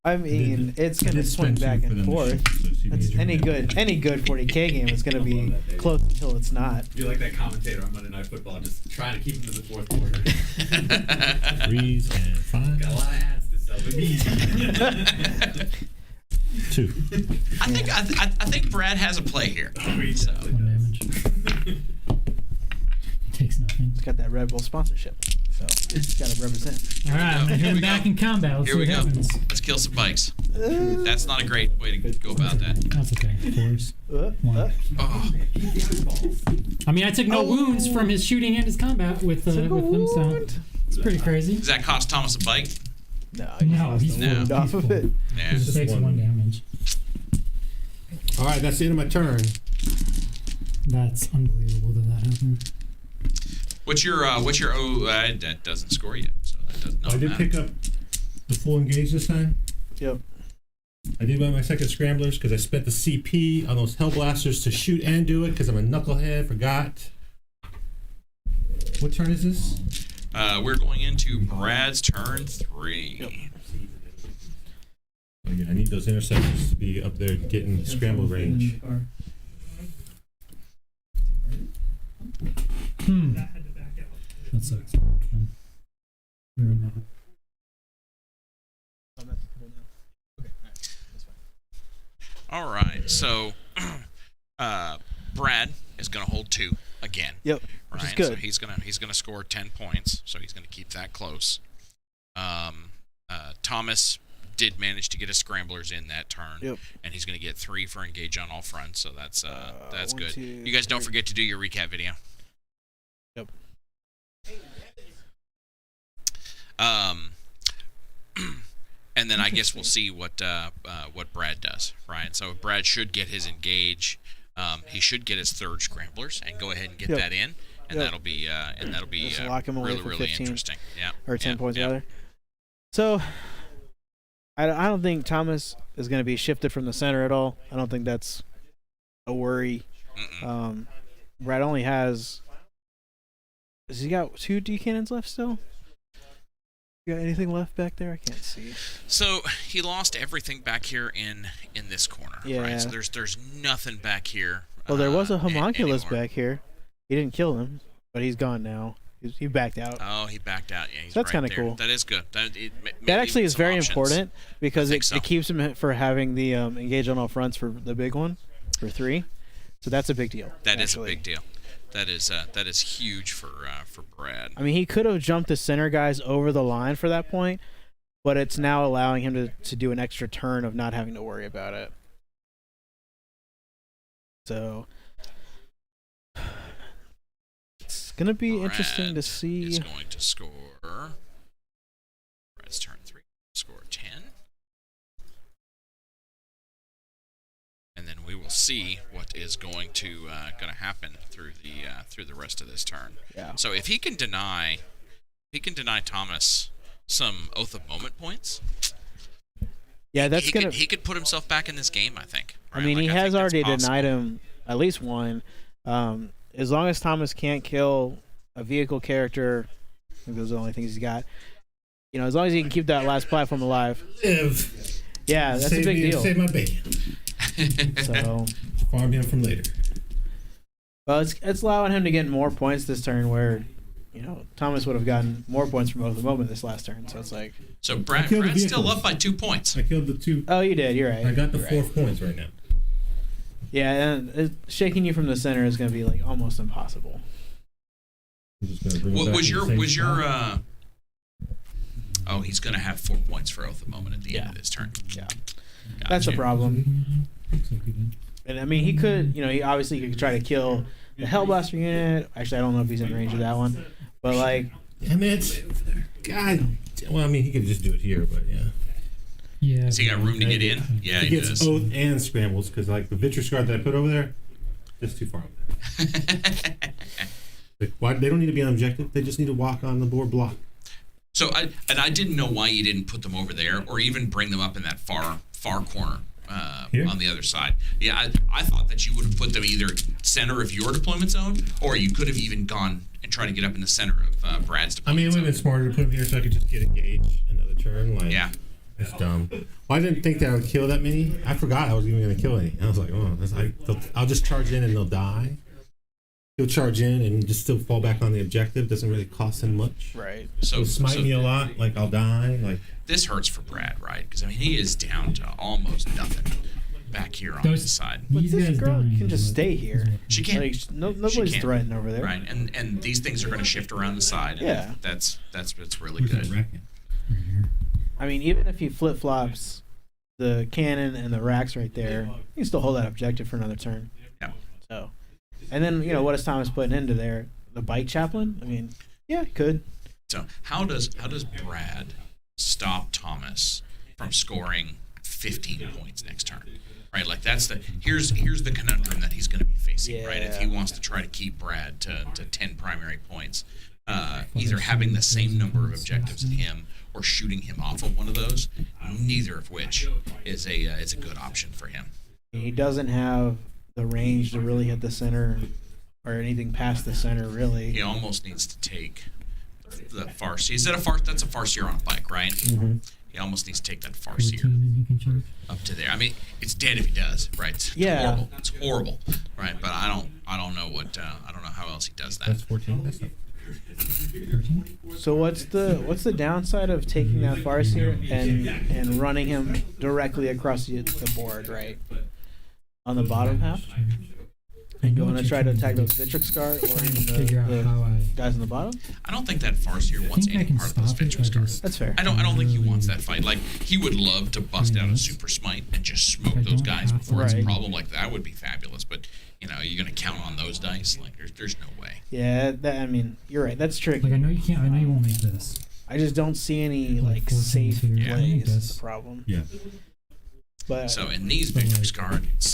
I mean, it's I gonna did swing spend back 2 for and them to forth. shoot, so see if That's you can any good 40K game is gonna be close until it's not. You're like that commentator on Monday Night Football, just trying to keep him to the fourth quarter. 3s and 5. Got a lot of ads to sell, but easy. 2. I think Brad has a play here. So, 1 damage. Takes nothing. It's got that Red Bull sponsorship, so it's got to represent. All right, I'm gonna hit him back in combat. Let's here see we what go. happens. Let's kill some bikes. That's not a great way to go about that. That's okay. 4s. 1. Oh, I mean, I took no wounds from his shooting and his combat with him, so it's pretty crazy. does that cost Thomas a bike? No, No, he's No. wound off of it. Yeah. He just takes 1 damage. All right, that's the end of my turn. That's unbelievable that happened. What's your that doesn't score yet, so that doesn't. I did pick up the full engage this time. Yep. I did buy my second Scramblers because I spent the CP on those Hellblasters to shoot and do it because I'm a knucklehead. Forgot. What turn is this? We're going into Brad's turn 3. Oh, yeah, I need those intercessors to be up there getting scramble range. That sucks. Very nice. All right, so Brad is going to hold 2 again. Yep, right. Which is good. So he's gonna score 10 points. So he's going to keep that close. Thomas did manage to get his Scramblers in that turn. Yep. And he's going to get 3 for engage on all fronts. So that's 1, good. 2, You guys don't 3. forget to do your recap video. Yep. And then I guess we'll see what Brad does, right? So Brad should get his engage. He should get his 3rd Scramblers and go ahead and get that in, and that'll be Just lock him away really for really 15. interesting. Yeah, Or 10 points yeah. rather. So I don't think Thomas is going to be shifted from the center at all. I don't think that's a worry. Brad only has. Has he got 2 D cannons left still? You got anything left back there? I can't see. So he lost everything back here in this corner. Yeah. Right? So there's nothing back here. Well, there was a homunculus anymore. back here. He didn't kill him, but he's gone now. He backed out. Oh, he backed out. Yeah, he's So that's right kinda there. cool. That is good. That actually is very important because it keeps him for having the engage on all fronts for the big one for 3. So that's a big deal. That is a big deal. That is huge for Brad. I mean, he could have jumped the center guys over the line for that point, but it's now allowing him to do an extra turn of not having to worry about it. So it's gonna be interesting to see. Is going to score. Brad's turn 3. Score 10. And then we will see what is going to happen through the rest of this turn. Yeah. So if he can deny Thomas some Oath of Moment points, Yeah, that's he could put himself back in this game, I think. I right? mean, Like, he I has think that's already possible. denied him at least one. As long as Thomas can't kill a vehicle character, I think those are the only things he's got. You know, as long as he can keep that last platform alive. Live. Yeah, that's a big deal. Save my bacon. So, Farm him from later. well, it's allowing him to get more points this turn, where Thomas would have gotten more points from Oath of Moment this last turn. So it's like, So I killed the Brad's still vehicles. up by 2 points. I killed the 2. oh, you did. You're right. I got the You're 4 right. points right now. Yeah, and shaking you from the center is going to be like almost impossible. I'm just gonna bring it What back was to the your same was your spot. Oh, he's going to have 4 points for Oath of Moment at the end of this turn. Yeah, Gotcha. that's a problem. Looks like he did. And I mean, he could, he obviously could try to kill the Hellblaster unit. Actually, I don't know if he's in range of that one, but like, Damn it! God. Well, I mean, he could just do it here, but yeah. Yeah. Has he got room to get in? Yeah, He he gets does. Oath and Scrambles because, like, the Victrix card that I put over there, it's too far over there. Like, why? They don't need to be on objective. They just need to walk on the board block. So I didn't know why you didn't put them over there or even bring them up in that far corner Here? on the other side. Yeah, I thought that you would have put them either center of your deployment zone or you could have even gone and tried to get up in the center of Brad's I mean, deployment it would have zone. been smarter to put him here so I could just get engaged another turn. Like, Yeah. it's dumb. Well, I didn't think that I would kill that many. I forgot I was even going to kill any. I was like, oh, I'll just charge in and they'll die. He'll charge in and just still fall back on the objective. Doesn't really cost him much. right. So, He'll smite me a lot. Like, I'll die. Like, this hurts for Brad, right? Because I mean, he is down to almost nothing back here on this side. But These this guys girl dying can just is what- stay here. She can't. Like, nobody's can't. threatened over there. Right, and these things are going to shift around the side. And Yeah. that's really Where's that good. racket? Right here. I mean, even if he flip flops the cannon and the racks right there, he can still hold that objective for another turn. Yeah. So, and then what is Thomas putting into there? The bite chaplain? I mean, yeah, he could. So how does Brad stop Thomas from scoring 15 points next turn? Right, like that's here's the conundrum that he's going to be facing. Right, if he wants to try to keep Brad to 10 primary points, either having the same number of objectives as him or shooting him off of one of those, neither of which is a good option for him. He doesn't have the range to really hit the center or anything past the center, really. He almost needs to take the Farseer. Is that a Farseer? That's a Farseer on a bike, right? Mm-hmm. He almost needs to take that 14 Farseer and he can charge. up to there. I mean, it's dead if he does, right? It's Yeah. horrible. It's horrible, right? But I don't don't know what. I don't know how else he does that. That's 14. That's not 13? So what's the downside of taking that Farseer and running him directly across the board, right? On the bottom half? And going to try to attack those Victrix guard or the guys on the bottom? I don't think that Farseer wants any part of those Victrix guards. That's fair. I don't think he wants that fight. Like, he would love to bust out a super smite and just smoke those guys before it's a problem. Like, that would be fabulous. But, you know, you're going to count on those dice? Like, there's no way. Yeah, I mean, you're right. That's tricky. Like, I know you can't. I know you won't make this. I just don't see any, like, safe plays. That's the problem. Yeah. But so in these Victrix guard, it's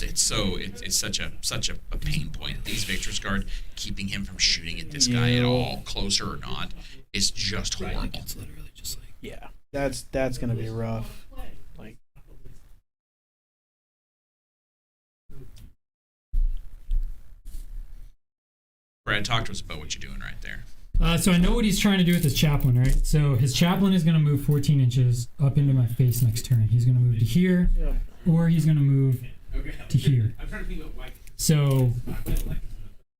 such a pain point. These Victrix guard, keeping him from shooting at this guy at all, closer or not, is just horrible. It's literally just like yeah, that's gonna be rough. Like, Brad, talk to us about what you're doing right there. So I know what he's trying to do with his chaplain, right? So his chaplain is going to move 14 inches up into my face next turn. He's going to move to here, or he's going to move to here. So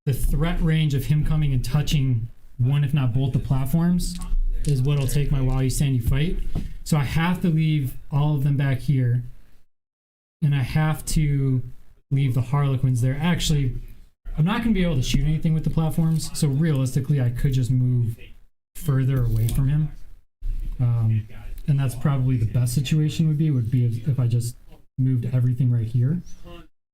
the threat range of him coming and touching one, if not both, the platforms is what'll take my while you stand, you fight. So I have to leave all of them back here, and I have to leave the Harlequins there. Actually, I'm not going to be able to shoot anything with the platforms, so realistically, I could just move further away from him. And that's probably the best situation would be if I just moved everything right here.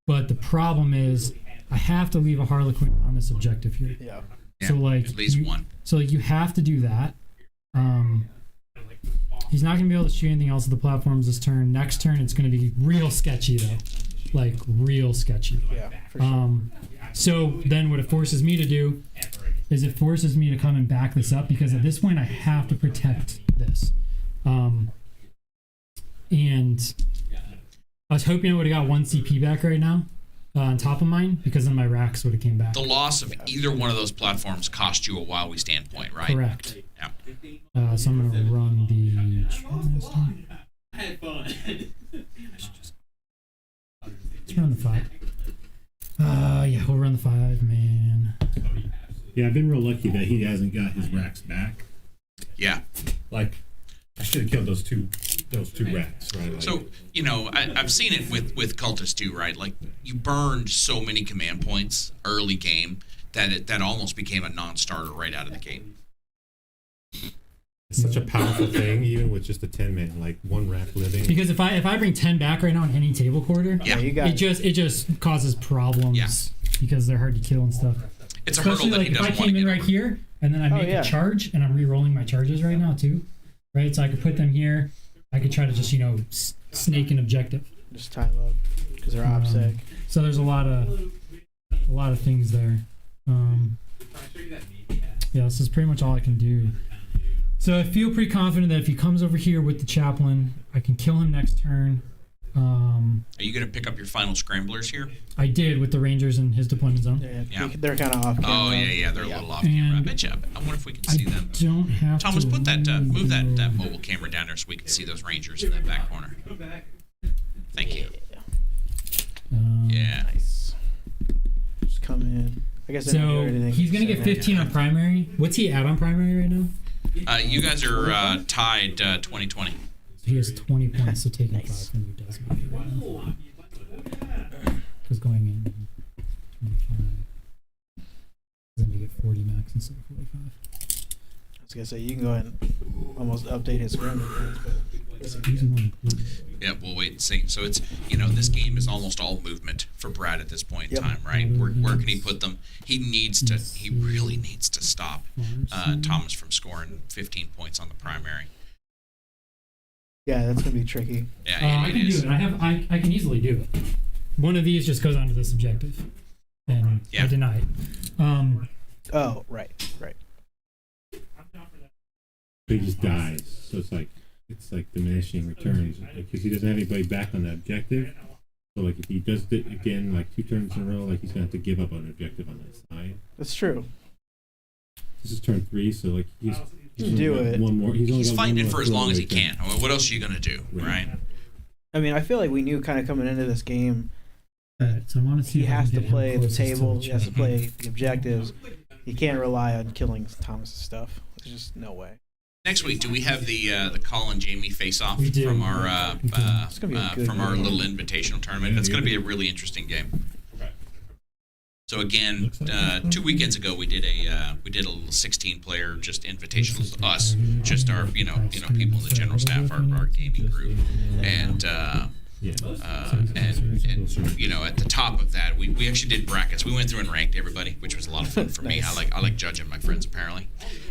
But the problem is, I have to leave a Harlequin on this objective here. yeah. Yeah, So like, at least one. So like, you have to do that. He's not going to be able to shoot anything else at the platforms this turn. Next turn, it's going to be real sketchy though, like real sketchy. Yeah, for sure. So then what it forces me to do is it forces me to come and back this up, because at this point I have to protect this. And I was hoping I would have got 1 CP back right now on top of mine, because then my racks would have came back. The loss of either one of those platforms cost you a while we stand point, right? Correct. Yeah. So I'm going to run the... I had fun. Let's run the 5. Yeah, we'll run the 5, man. Yeah, I've been real lucky that he hasn't got his racks back. Yeah. Like, I should have killed those two racks, right? Like, So, you know, I've seen it with Cultist too, right? Like, you burned so many command points early game that almost became a non-starter right out of the gate. it's such a powerful thing, even with just a 10-man, like one rack living. Because if I bring 10 back right now on any table quarter, Yeah. You got it just causes problems. Yeah. Because they're hard to kill and stuff. It's a Especially hurdle that like he if I doesn't want to came in get right over. here and then I make yeah. a charge, and I'm re-rolling my charges right now too, right? So I could put them here. I could try to just snake an objective. just time up because they're OPSEC. So there's a lot of things there. Yeah, this is pretty much all I can do. So I feel pretty confident that if he comes over here with the chaplain, I can kill him next turn. Are you going to pick up your final Scramblers here? I did with the Rangers in his deployment zone. Yeah. They're kind of off camera. Oh, yeah, they're a little off camera. I And bet you. I wonder if we can I see them. don't have Thomas, to put that move that reload. mobile camera down there so we can see those Rangers in that back corner. Thank you. Yeah. Nice. Just come in. I guess I don't do So anything. he's gonna get 15 on primary. What's he at on primary right now? You guys are tied 2020. So he has 20 points to take Nice. 5 from you does make it right now. Because going in 25. Then you get 40 max instead of 45. I was gonna say you can go ahead and almost update his scramble points, but He's not included. Yeah, we'll wait and see. So it's, this game is almost all movement for Brad at this point in Yep. time, right? Where can he put them? He really needs to stop Thomas from scoring 15 points on the primary. yeah, that's gonna be tricky. Yeah, I it can do is. it. I can easily do it. One of these just goes onto this objective, and Yeah. I deny it. Oh, right. He just dies. So it's like diminishing returns because he doesn't have anybody back on the objective. So like if he does it again, like 2 turns in a row, like he's gonna have to give up on an objective on that side. That's true. This is turn 3, so like he's only Do got it. one more. He's only He's got fighting one it more for as throw long as he right there. can. I mean, what else are you going to do, right? I mean, I feel like we knew kind of coming into this game All right, so I want to see. He if I has can to get him play the closest to table. He has to chat. play the objectives. He can't rely on killing Thomas's stuff. There's just no way. Next week, do we have the Colin Jamie face off We do. from our It's gonna be a good from our game. little invitational tournament? That's going to be a really interesting game. So again, 2 weekends ago we did a little 16-player just invitational to us, just our you know people in the general staff, our gaming group, and you know at the top of that we actually did brackets. We went through and ranked everybody, which was a lot of fun for me. Nice. I like judging my friends apparently,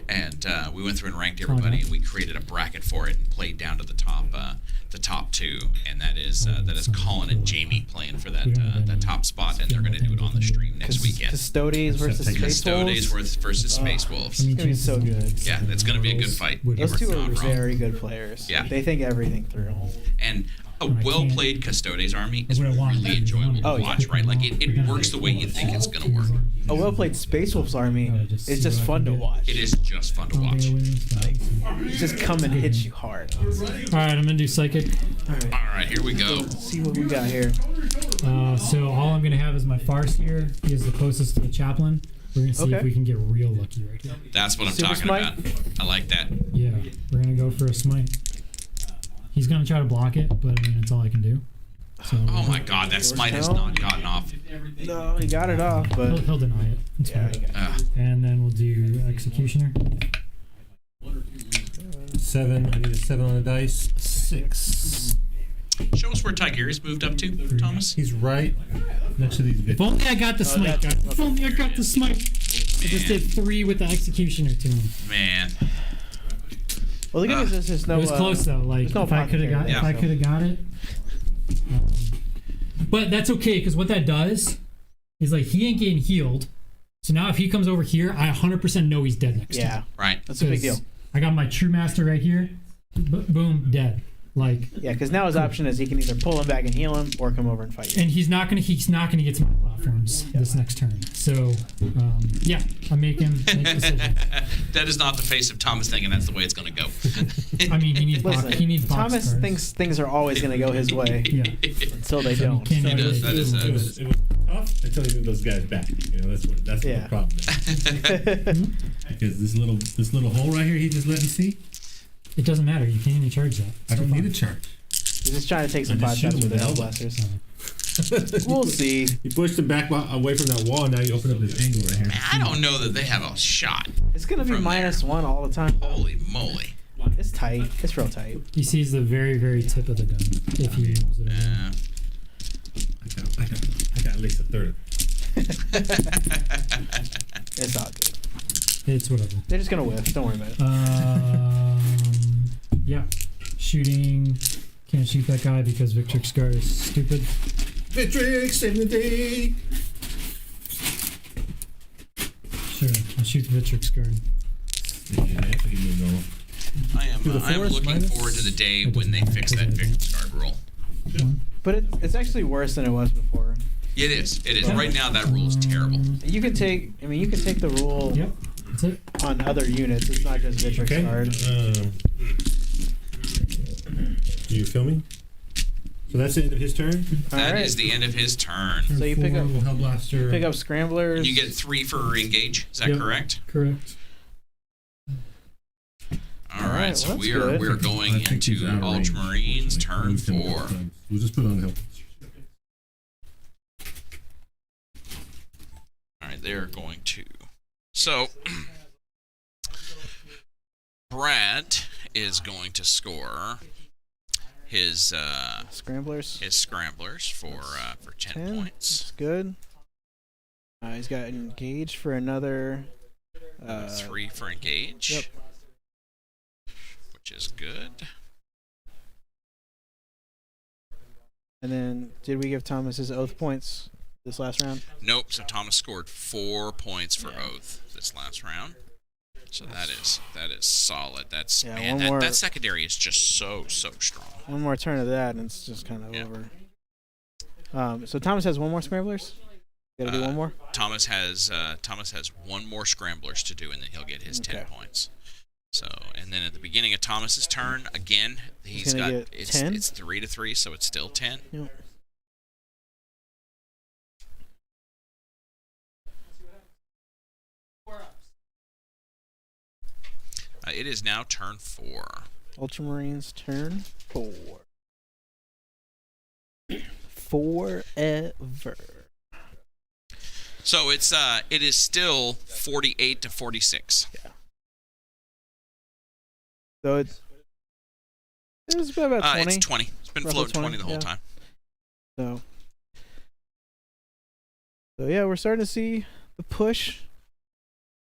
and we went through and ranked everybody, and we created a bracket for it and played down to the top two, and that is Colin and Jamie playing for that top spot, and they're going to do it on the stream next weekend. Custodes versus Space Custodes Wolves. versus Space Wolves. It's gonna be so good. Yeah, it's going to be a good fight. Those two We're are not wrong. very good players. Yeah. They think everything through. And a well-played Custodes army is What I want. really enjoyable Oh, to yeah. watch, right? Like it works the way you think it's going to work. A well-played Space Wolves army is just fun to watch. It is just fun to watch. Just come and hit you hard. All right, I'm gonna do psychic. All right. All right, here we go. Let's see what we got here. So all I'm gonna have is my farce here. He is the closest to the chaplain. We're gonna see Okay. if we can get real lucky right here. That's what I'm Super talking smite? about. I like that. Yeah, we're gonna go for a smite. He's gonna try to block it, but I mean it's all I can do. So Oh my God, that smite has not gotten off. No, he got it off, but he'll deny it. It's yeah, fine. he got it. And then we'll do executioner. 7. I need a 7 on the dice. 6. Show us where Tigurius moved up to, Thomas. He's right next to these If bits. only I got the smite, guys. If only I got the smite. I just did 3 with the executioner to him. Man, Well, the good news is there's no. It was close though. Like there's no if I could have got, Apothecary, if I so- could have got it. But that's okay because what that does is like he ain't getting healed. So now if he comes over here, I 100% know he's dead next Yeah, time. right? that's a big deal. I got my true master right here. Boom, dead. Like, Yeah, because now his option is he can either pull him back and heal him, or come over and fight you. and he's not gonna get to my platforms this next turn. So, yeah, I'm making a decision. That is not the face of Thomas thinking that's the way it's going to go. I mean, he needs box. Listen, He needs box Thomas cards. thinks things are always going to go his way Yeah. until they So he don't. can't He does. really- That is It was tough until you moved those guys back. You know, that's Yeah. the problem. Because this little hole right here, he just let me see. It doesn't matter. You can't even charge that. I don't need a charge. He's just trying to take some I pot just shots shoot him with the with the Hellblasters. We'll see. You pushed him back away from that wall. Now you open up this angle right here. Man, I don't know that they have a shot. It's going to be From -1 all the time. Holy moly. It's tight. It's real tight. He sees the very, very tip of the gun if he moves it around. I got at least a third. It's all good. It's whatever. They're just going to whiff. Don't worry about it. Yeah. Shooting. Can't shoot that guy because Victrix Guard is stupid. Victrix, save the day. Sure. I'll shoot the Victrix Guard. I am looking forward to the day when they fix that Victrix Guard rule. But it's actually worse than it was before. It is. It is. Right now, that rule is terrible. You can take the rule Yep. That's it. on other units. It's not just Victrix Okay. Guard. You filming? So that's the end of his turn. That is Alright. the end of his turn. So you pick up Hellblaster. pick up Scramblers. You get 3 for engage. Is that Yep. correct? Correct. All right. So well, that's we're good. going I think he's into out of range. Ultramarines Like, turn moved him a couple 4. times. We'll just put it on help. All right, they're going to. So, Brad is going to score his Scramblers. scramblers for 10 10. points. It's good. He's got engaged for another. 3 for engage. Yep. Which is good. And then, did we give Thomas his oath points this last round? Nope. So Thomas scored 4 points for oath this last round. So that is solid. That's Yeah, man. one more- That secondary is just so strong. One more turn of that, and it's just kind of Yeah. over. So Thomas has one more Scramblers. You gotta do one more. Thomas has 1 more scramblers to do, and then he'll get his 10 Okay. points. So, and then at the beginning of Thomas's turn, again, he's gonna got get 10? it's 3 to 3, so it's still 10. Yep. It is now turn 4. Ultramarines turn 4. Forever. So it is still 48 to 46. Yeah. So it's about 20. It's 20. It's been Roughly floating 20 the whole yeah. time. So yeah, we're starting to see the push.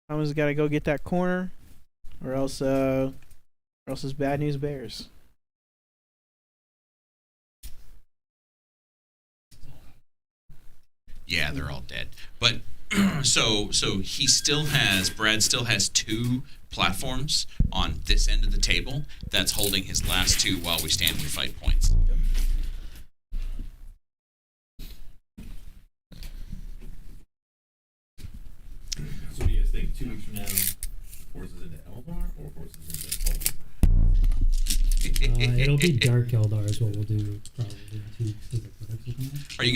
Thomas got to go get that corner, or else it's bad news bears. Yeah, they're all dead. But so he still has Brad still has 2 platforms on this end of the table that's holding his last 2 while we stand and fight points. So do you guys think 2 weeks from now, forces into Eldar or forces into It'll be Dark Eldar is what we'll do probably in 2 weeks. Are you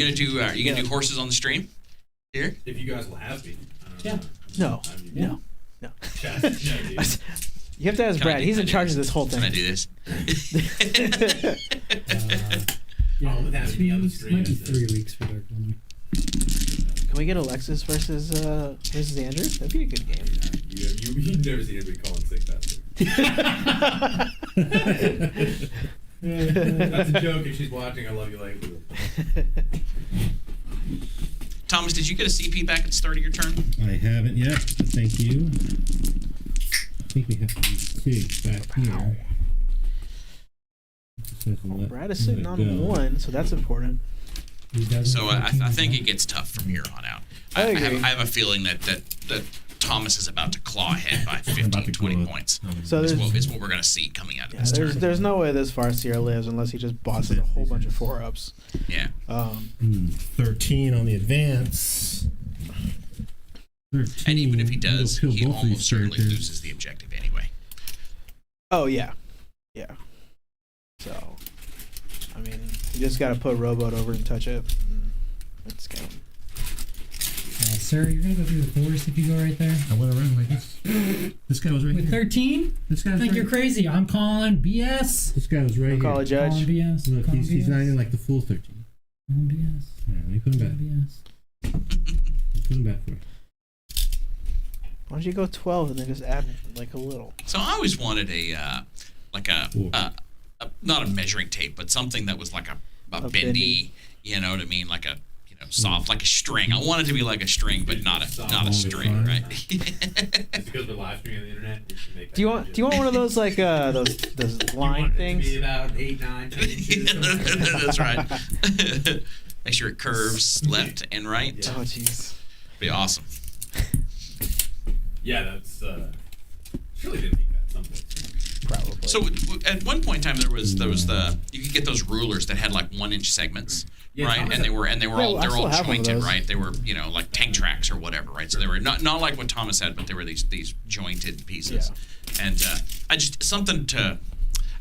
gonna do horses on the stream here? If you guys will have me. Yeah. No. I mean, No. Chat, no, dude. You have to ask Brad. He's in charge of this whole Can I thing. do this? Yeah, Oh, that's 2 the other weeks, stream, might be is it? 3 weeks for Dark Eldar. Can we get Alexis versus Andrew? That'd be a good game. You've never seen anybody calling 6 that. That's a joke. If she's watching, I love you, like. Thomas, did you get a CP back at the start of your turn? I haven't yet, but thank you. I think we have to use Tig back here. Just have to let- Brad is sitting let it on go. 1, so that's important. So I think it gets tough from here on out. I I agree. have a feeling that Thomas is about to claw ahead by 15, 20 points. So Is there's what we're going to see coming out of yeah, this turn. there's no way this Farseer lives unless he just bosses a whole bunch of 4-ups. Yeah. 13 on the advance. 13. And even if he does, It'll kill he both of almost these certainly characters. loses the objective anyway. Oh yeah. So, I mean, you just got to put Roboute over and touch it. Let's go. Sir, you're gonna go through the forest if you go right there. I went around like this. This guy was right With here. 13? This guy I was think right you're crazy. I'm calling BS. This guy was right Call a here. Calling judge. BS. Look, Calling he's BS. not in like the full 13. Calling BS. Yeah, let me put him back. Calling BS. Put him back for you. Why don't you go 12 and then just add like a little? So I always wanted Cool. not a measuring tape, but something that was like a A bendy, bendy. you know what I mean? Like a soft, like a string. I want it to be like a string, but not a string, fine. right? It's because we're live streaming on the internet. We should make that Do you want one of those like those line To things? be about 8, 9, 10 inches. That's right. Make sure it curves left and right. Yeah. Oh jeez. Be awesome. Yeah, that's. Surely didn't make that at some point. Probably. So at one point in time, there was you could get those rulers that had like 1-inch segments, Yeah, right? Thomas And they were Yeah, all I they're still all have one of jointed, those. right? They were like tank tracks or whatever, right? So they were not like what Thomas had, but they were these jjointed pieces, and I just something to.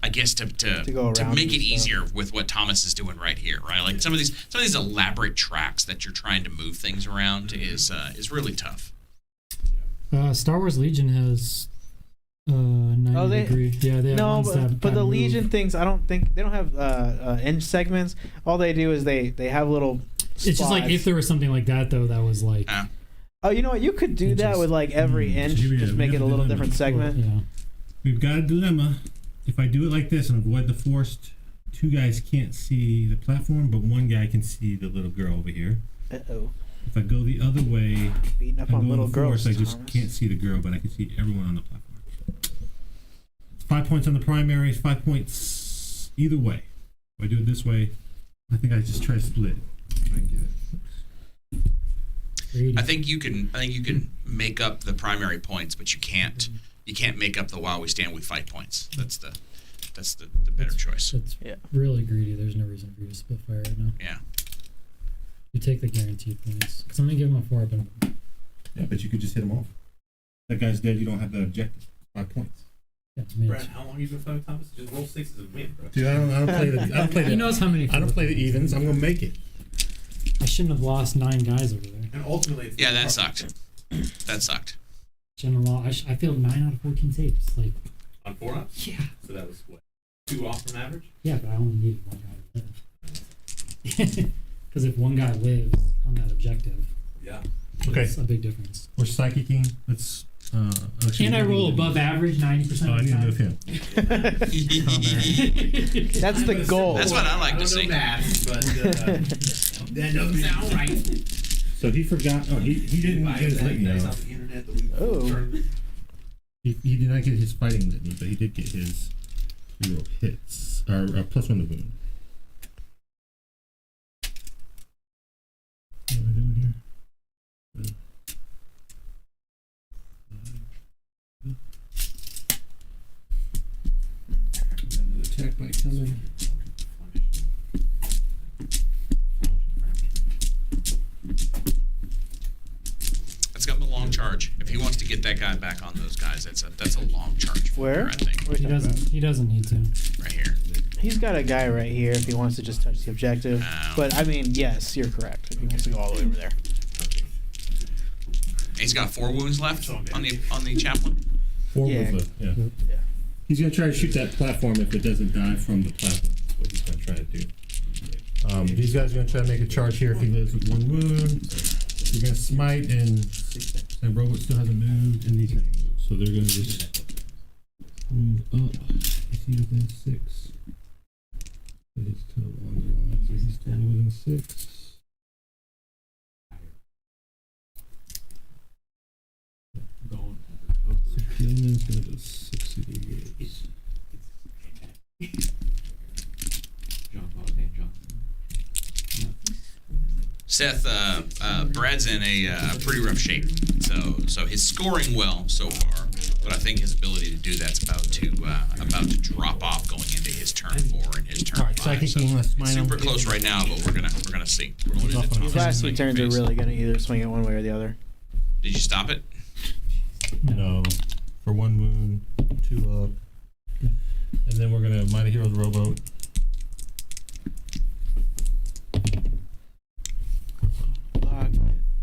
I guess to go around make it and stuff. easier with what Thomas is doing right here, right? Like some of these elaborate tracks that you're trying to move things around is really tough. Star Wars Legion has 90 degree. Yeah, they have No, ones that but the move. Legion things, I don't think they don't have inch segments. All they do is they have little. It's just like spots. if there was something like that though, that was like Oh, you know what? You could do that Inches. with like every inch, Yeah, just we make have it a a little dilemma. different segment. yeah. We've got a dilemma. If I do it like this and avoid the forced, 2 guys can't see the platform, but 1 guy can see the little girl over here. Uh-oh. If I go the other way, Beating up I go on on little the girls. force, I just Thomas. can't see the girl, but I can see everyone on the platform. 5 points on the primary, 5 points either way. If I do it this way, I think I just try to split it. If I can get it. Greedy. I think you can make up the primary points, but you can't make up the while we stand we fight points. That's the better choice. That's Yeah. really greedy. There's no reason for you to split fire right now. Yeah. You take the guaranteed points. Because I'm going to give him a 4-up and Yeah, but you could just hit him off. That guy's dead, you don't have the objective. 5 points. yeah, I mean, Brad, how long you been playing Thomas? Just roll 6s and win, bro. Dude, I don't play the he knows how many. I don't play the evens. I'm gonna make it. I shouldn't have lost 9 guys over there. And ultimately, it's Yeah, that sucked. That sucked. Shouldn't have lost. I failed 9 out of 14 saves. Like, On 4 ups? Yeah. So that was what? 2 off from average? Yeah, but I only needed one guy to live. Because if one guy lives on that objective, Yeah. Okay. it's a big difference. We're psychicking. Let's. And I roll above average 90% Oh, I of need the to move time. him. That's the goal. That's what I like to see. Math, but that doesn't sound right. So he forgot. Oh, he didn't get his litany Nice off. off the internet the week Oh. before. He did not get his fighting litany, but he did get his reroll hits or +1 to wound. What am I doing here? Another attack by coming. That's got the long charge. If he wants to get that guy back on those guys, that's a long charge. For Where? her, I think What are you talking about? He doesn't need to. right here. He's got a guy right here if he wants to just touch the objective. But I mean, yes, you're correct. If he wants to go all the way over there. He's got 4 wounds left on the chaplain. 4 Yeah. was left. Yeah. Yeah. He's gonna try to shoot that platform if it doesn't die from the platform. That's what he's gonna try to do. These guys are gonna try to make a charge here if he lives with 1 wound. We're gonna smite and Roboute still hasn't moved and these guys move. So they're gonna just move up. Is he within 6? But it's still 1 to 1, so he's totally within 6. Going. So Guilliman's gonna go 68. John Paul, John. Seth, Brad's in a pretty rough shape, so he's scoring well so far, but I think his ability to do that's about to drop off going into his turn 4 and his turn All right, 5. psychic So king, let's smite it's him. super close right now, but we're gonna see. We're going into These These Thomas' last 2 psychic turns are phase. really going to either swing it one way or the other. Did you stop it? No, for 1 wound, 2 up, and then we're gonna Mighty Hero the Roboute.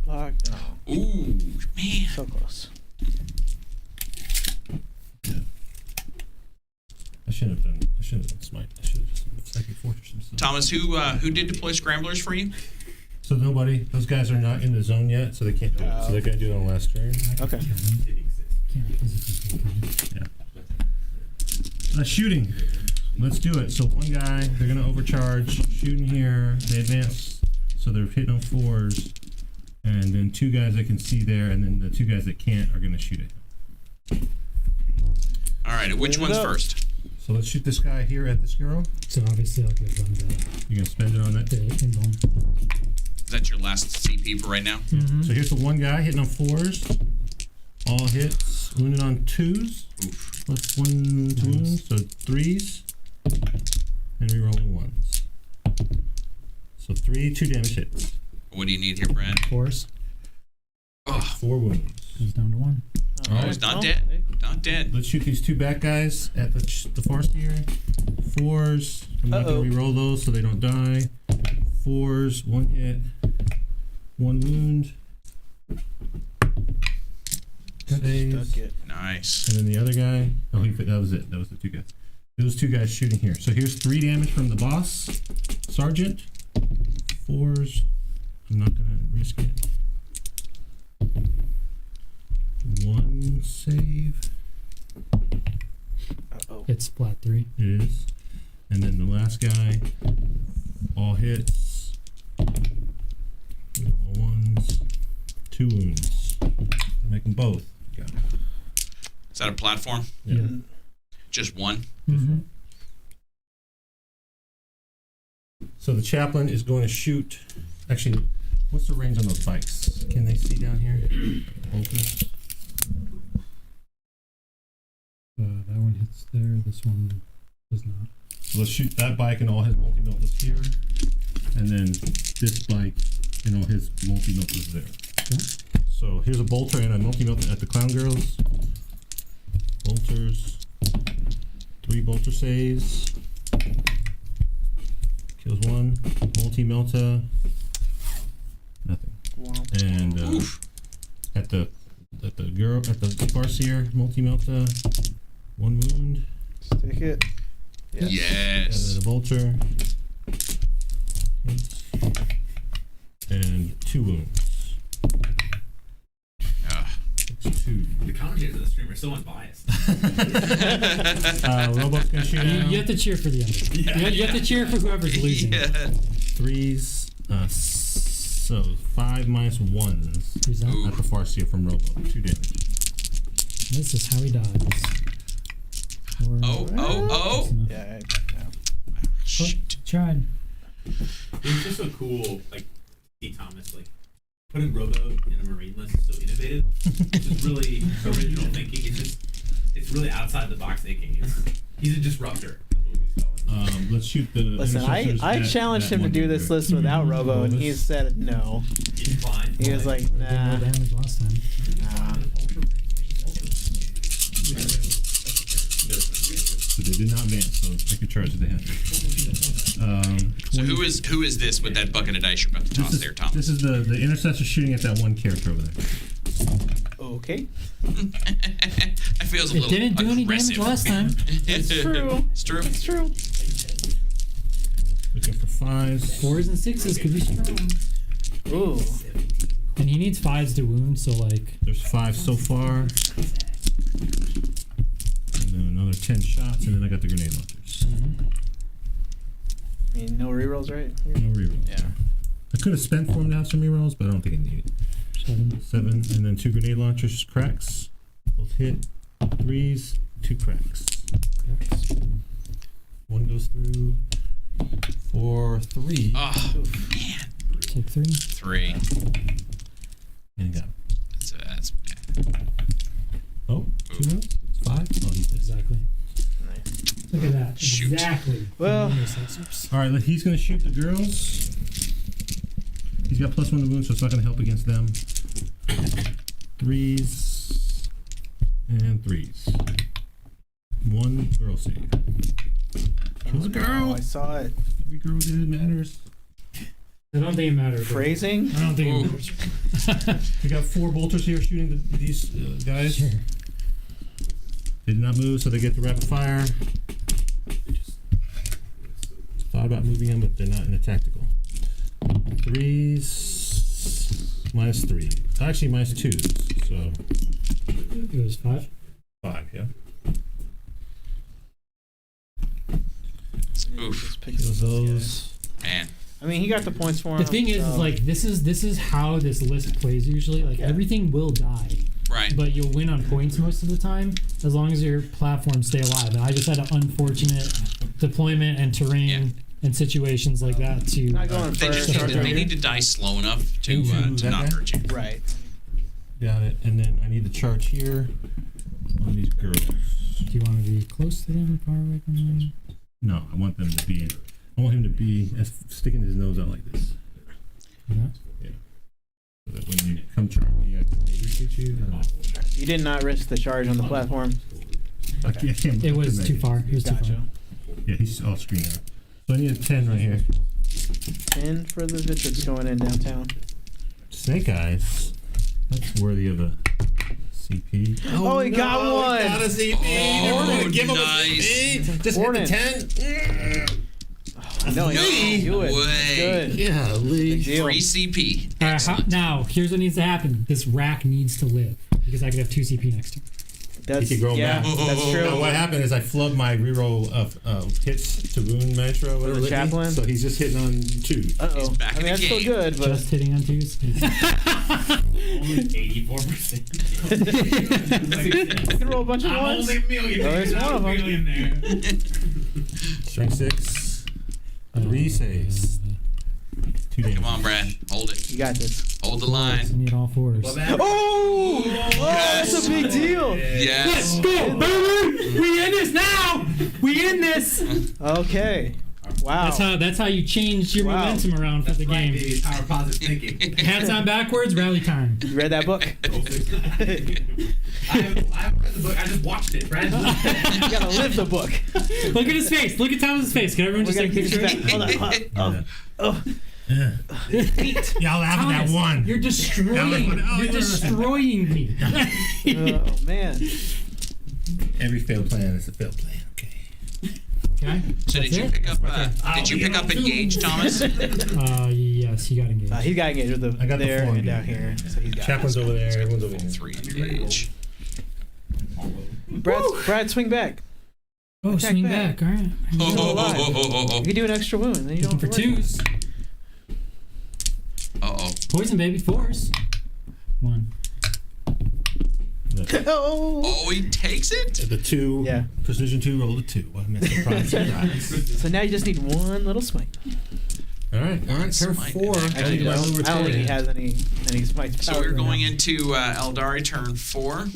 Block. Oh, Ooh, man. so close. I shouldn't have done smite. I should have just psychic fortress himself. Thomas, who did deploy Scramblers for you? So nobody. Those guys are not in the zone yet, so they can't do it. So they gotta do it on the last turn. Okay. Can't physically kill him. Yeah. Shooting. Let's do it. So 1 guy, they're gonna overcharge. Shooting here. They advance, so they're hitting on 4s, and then 2 guys I can see there, and then the 2 guys that can't are gonna shoot at him. All right, which Clean it one's up. first? So let's shoot this guy here at this girl. So obviously I'll give them You're gonna spend it on that. the invuln. Is that your last CP for right now? Mm-hmm. So here's the 1 guy hitting on 4s. All hits, wounded on 2s. Oof. Plus 1 to wounds, so 3s. And rerolling 1s. So 3 2 damage hits. What do you need here, Brad? Force 4 wounds. goes down to 1. Oh, he's not dead. Not dead. Let's shoot these 2 back guys at the forest here. 4s. I'm not Uh-oh. gonna reroll those so they don't die. 4s, 1 hit, 1 wound. Saves. Stuck it. Nice. And then the other guy, that was it. That was the 2 guys. Those 2 guys shooting here. So here's 3 damage from the boss, sergeant. 4s. I'm not gonna risk it. 1 save. Uh-oh. It's flat 3. It is. And then the last guy, all hits. All 1s. 2 wounds. Make them both. Is that a platform? Yeah. Just 1? Mm-hmm. So the chaplain is going to shoot. Actually, what's the range on those bikes? Can they see down here? Bolters? That one hits there. This one does not. So let's shoot that bike and all his multi-miltas here. And then this bike and all his multi-miltas there. Okay. So here's a bolter and a multi-milta at the Clown Girls. Bolters. 3 bolter saves. Kills 1. Multi-milta. Nothing. Wow. And Oof. at the Farseer multi-milta, 1 wound. Stick it. Yes. And then a vulture. And 2 wounds. That's 2. The commentators of the stream are so unbiased. Robote's gonna shoot him. You have to cheer for the other. You have to cheer for whoever's losing. Yeah. 3s. So 5 minus 1s. Who's that? At the far seal from Roboute. 2 damage. This is how he dies. Oh. Yeah. Shoot. Tried. It's just so cool, like, see Thomas, like, putting Roboute in a Marine list is so innovative. It's just really original thinking. It's really outside the box thinking. He's a disruptor. Let's shoot the. Listen, I challenged him to do this list without Robo, and he said no. He declined. He was like, Did nah. no damage last time. So they did not advance, so take a charge if they have to. So who is this with that bucket of dice you're about to toss there, Thomas? This is the Intercessor shooting at that one character over there. Okay. I feel a It little didn't do any aggressive. damage last time. It's true. It's true. It's true. Looking for 5s. 4s and 6s could be strong. Ooh. And he needs 5s to wound, so like. There's 5 so far. And then another 10 shots, and then I got the grenade launchers. I mean, no rerolls, right? No rerolls. Yeah. I could have spent for him to have some rerolls, but I don't think I need it. 7, and then 2 grenade launchers, cracks. Both hit. 3s, 2 cracks. 1 goes through. 4, 3. Oh man. Take 3. 3. And got him. That's Oh, 2 rounds? 5? Oh, he's dead. Exactly. Nice. Look at that. Shoot. Exactly. Well- Alright, he's going to shoot the girls. He's got +1 to wound, so it's not going to help against them. 3s. And 3s. 1 girl save. Kill the girl! Oh, I saw it. Every girl did matters. I don't think it matters. Phrasing? I don't think it matters. We got 4 bolters here shooting these guys. Sure. They did not move, so they get the rapid fire. Thought about moving them, but they're not in a tactical. 3s. -3. Actually, -2s. So It was 5. 5, yeah. oof. Pick Kill those. Man. I mean, he got the points for him. The thing is so- like this is how this list plays usually. Like everything will die, Right. but you'll win on points most of the time as long as your platforms stay alive. And I just had an unfortunate deployment and terrain and situations like that to. Not going They first. just they need to die slow enough to Into not that hurt you. Right. Got it. And then I need to charge here on these girls. Do you want to be close to them, far away from them? No, I want them to be. I want him to be sticking his nose out like this. Yeah. So that when you come charge me, I can shoot you. You did not risk the charge on the platform. I can't It was too far. It was too Gotcha. far. Yeah, he's off screen now. So I need a 10 right here. 10 for the Victrix going in downtown. Snake Eyes. That's worthy of a CP. Oh, he got one! Got a CP. Oh, Never gonna give him a nice. CP. Just Gordon. hit the 10. No, he do it. way. Good. Yeah, Lee. Big deal. 3 CP. All right, Excellent. now here's what needs to happen. This rack needs to live because I could have 2 CP next turn. That's, He can grow yeah, back. that's No, true. what happened is I flubbed my reroll of hits to wound mantra. For the chaplain? So he's just hitting on 2. Uh-oh. He's back I in mean, the that's game. still good, but Just hitting on 2s. Only 84%. you can roll a bunch of I'm ones. only a million. Oh, there's one of them. Million there. Strength 6. 3 saves. 2 damage. Come on, Brad. Hold it. You got this. Hold the I line. need all 4s. Oh! Yes. That's a big deal. Yes. Go, baby! We in this now! We in this! Okay. Wow. That's how you change your Wow. momentum around for the Right, game. baby. Power positive thinking. Hats on backwards, rally time. You read that book? I haven't read the book. I just watched it. Brad. You gotta live the book. Look at his face. Look at Thomas's face. Can everyone We just gotta take a keep picture? this back. Hold on. Oh. Yeah. Y'all laugh at that Thomas, one. You're destroying. You're destroying me. Oh man. Every failed plan is a failed plan. Okay. Okay. So did you pick up? Did you pick up engage, Thomas? Yes, he got engaged. He got engaged with the I got the there four and down engaged. here. So he's got Chaplain's over there. Everyone's over here. 3 engage. Brad, swing back. Oh, Attack swing back. back. All right. You can do an extra wound, then you don't Looking have for to worry. twos. Uh-oh. Poison, baby. 4s. 1. Oh. Oh, he takes it? The 2. Yeah. Precision 2 rolled a 2. What a surprise. So now you just need one little smite. All right. Turn Smite. 4. Actually, I don't think he has any smites. So we're going into Eldari turn 4.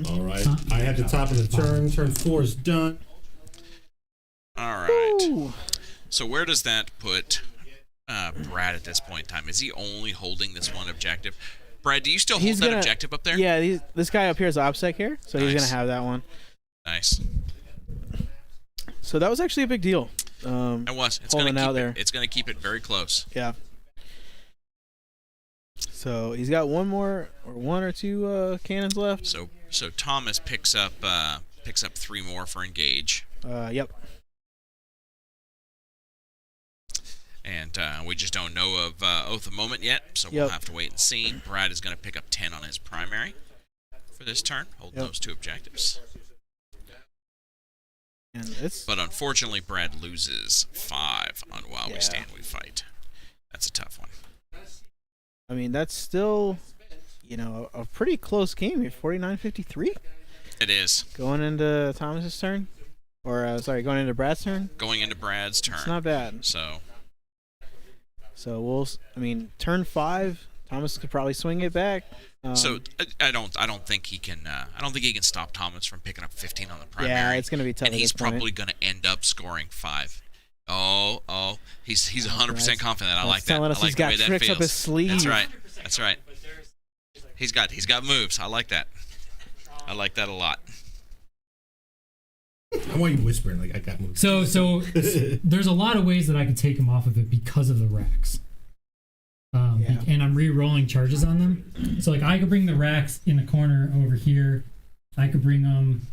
All right. I have the top of the turn. Turn 4 is done. All right. Ooh. So where does that put Brad at this point in time? Is he only holding this one objective? Brad, do you still hold that objective up there? Yeah, this guy up here is OPSEC here, so he's Nice. going to have that one. Nice. So that was actually a big deal. It was. It's holding out there. It's going to keep it very close. Yeah. So he's got one or two cannons left. So Thomas picks up 3 more for engage. Yep. And we just don't know of Oath of Moment yet, so we'll have to wait and see. Brad is going to pick up 10 on his primary for this turn, holding those 2 objectives. And But unfortunately, Brad loses 5 on While We Stand, We Fight. That's a tough one. I mean, that's still, a pretty close game here. 49-53. It is. Going into Thomas's turn, or going into Brad's turn. Going into Brad's turn. It's not bad. So turn 5, Thomas could probably swing it back. So I don't think he can. I don't think he can stop Thomas from picking up 15 on the primary. Yeah, it's going to be tough. And he's probably going to end up scoring 5. Oh, he's 100% confident. I like that. I like he's the got way that tricks feels. up his sleeve. That's right. He's got moves. I like that. I like that a lot. I want you whispering like I got moves. So there's a lot of ways that I could take him off of it because of the racks. And I'm re-rolling charges on them. So I could bring the racks in the corner over here. I could bring them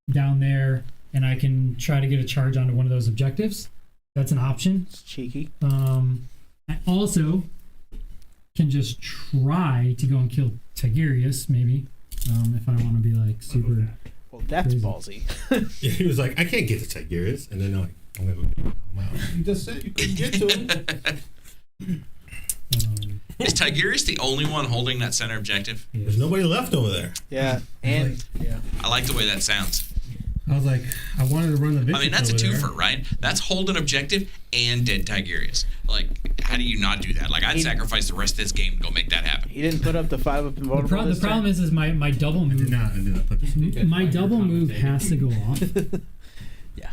down there, and I can try to get a charge onto one of those objectives. That's an option. It's cheeky. I also can just try to go and kill Tigurius, maybe, if I want to be super. Well, that's crazy. ballsy. Yeah, he was like, I can't get to Tigurius, and then I'm gonna go get him. Wow. You just said you couldn't get to him. Is Tigurius the only one holding that center objective? There's nobody left over there. Yeah, I like the way that sounds. I was like, I wanted to run the Victrix. I mean, that's a over twofer, there. right? That's hold an objective and dead Tigurius. How do you not do that? I'd sacrifice the rest of this game and go make that happen. He didn't put up the 5 up invulnerable. The problem is my double move. I did not put this. My double move has to go off. Yeah.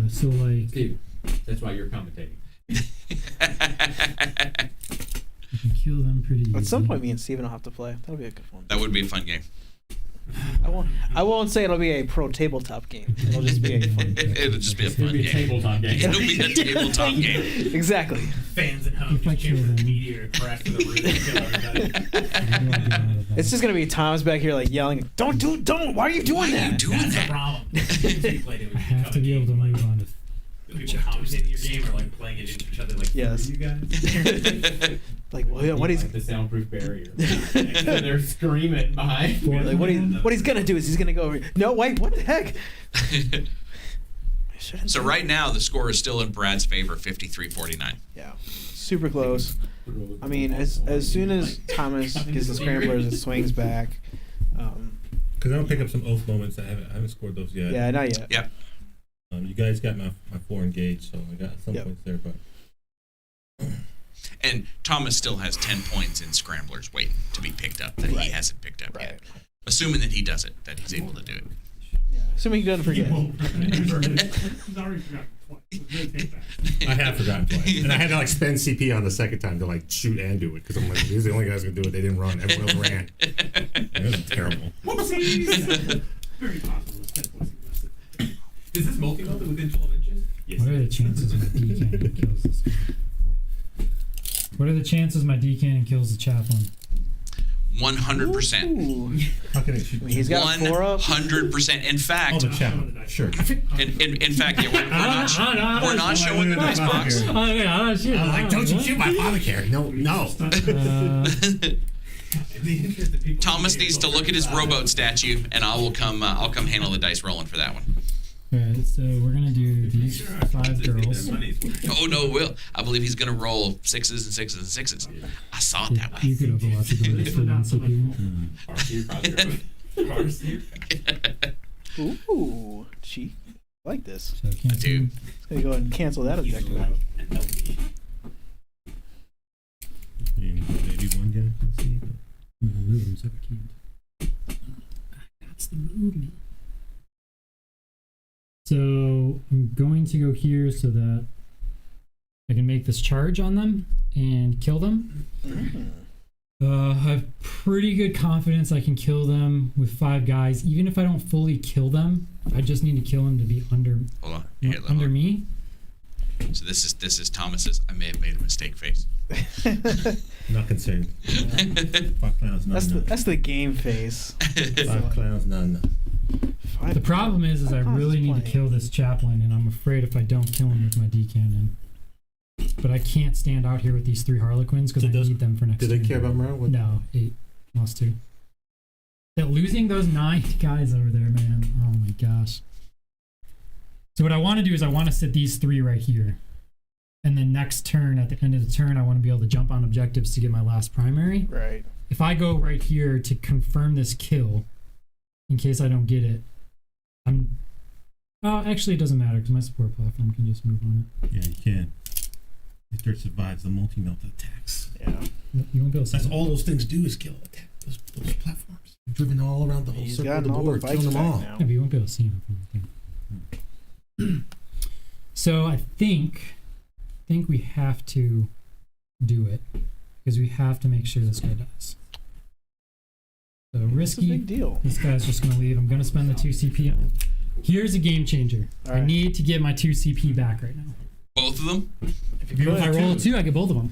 So Steve, that's why you're commentating. I can kill them pretty easily. At some point, me and Steven will have to play. That'll be a good one. That would be a fun game. I won't say it'll be a pro tabletop game. It'll just be a fun game. It'll just be a fun game. Tabletop game. It'll be a tabletop game. Exactly. Fans at home If I just cheer kill for the them. meteor to crash to the roof and kill everybody. It's just gonna be Thomas back here yelling, "Don't! Why are you doing Why are you that?" doing That's the that? problem. We played it, we I have to become be a able to game. move on to. People commentating your game or playing it into each other Yes. you guys? What he's the soundproof barrier. And they're screaming behind. what he's gonna do is he's gonna go over. No, wait, what the heck? So right now the score is still in Brad's favor, 53-49. Yeah, super close. I mean, as soon as Thomas gets the scramblers, it swings back. Because I don't pick up some oath moments. I haven't scored those yet. Yeah, not yet. Yep. You guys got my 4 engaged, so I got some points there, but. And Thomas still has 10 points in Scramblers waiting to be picked up that he hasn't picked up yet. Assuming that he does it, that he's able to do it. Yeah. Assuming he doesn't forget. He's already forgotten twice. I have forgotten twice. And I had to spend CP on the second time to shoot and do it because I'm these are the only guys who can do it. They didn't run. Everyone else ran. It was terrible. Whoopsies! Very possible. Is this multi-mode within 12 inches? Yes. What are the chances my D-cannon kills this guy? What are the chances my D-cannon kills the chaplain? 100%. Ooh. How can it shoot? He's got 4 up. 100%. In fact, Oh, the chaplain. Sure. in fact, yeah, we're not showing the dice box. Oh, yeah, I was like, don't you shoot my apothecary. No. Thomas needs to look at his Roboute statue, and I'll come handle the dice rolling for that one. Alright, so we're gonna do these 5 girls. Oh no, Will! I believe he's gonna roll 6s and 6s and 6s. I saw it that way. You could overlap the girls for one CPU. Ooh, cheap. I like this. So cancel. Dude. Let's go ahead and cancel that objective out. Maybe one guy can see. I'm gonna move them so I can't. That's the movement. So I'm going to go here so that I can make this charge on them and kill them. I have pretty good confidence I can kill them with 5 guys. Even if I don't fully kill them, I just need to kill them to be under Hold on. Here, under me. So this is Thomas's. I may have made a mistake face. Not concerned. 5 clowns, That's the game face. 5 clowns, none. The problem is I really need to kill this chaplain, and I'm afraid if I don't kill him with my D cannon. But I can't stand out here with these 3 Harlequins because I need them for next Do turn. they care about morale? No, 8 lost 2. They're losing those 9 guys over there, man. Oh my gosh. So what I want to do is I want to set these 3 right here. And then next turn, at the end of the turn, I want to be able to jump on objectives to get my last primary. Right. If I go right here to confirm this kill, in case I don't get it, actually it doesn't matter because my support platform can just move on it. Yeah, you can. Victor survives the multi-melt attacks. Yeah. You won't be able to see That's it. all those things do is kill attack those platforms. Driven all around the whole He's circle of gotten the all board, the killing fights them back all. now. Yeah, but you won't be able to see him. So I think we have to do it because we have to make sure this guy dies. So It's a risky. big deal. This guy's just going to leave. I'm going to spend the 2 CP on him. Here's a game changer. All I right. need to get my 2 CP back right now. Both of them? If I roll a 2, I get both of them.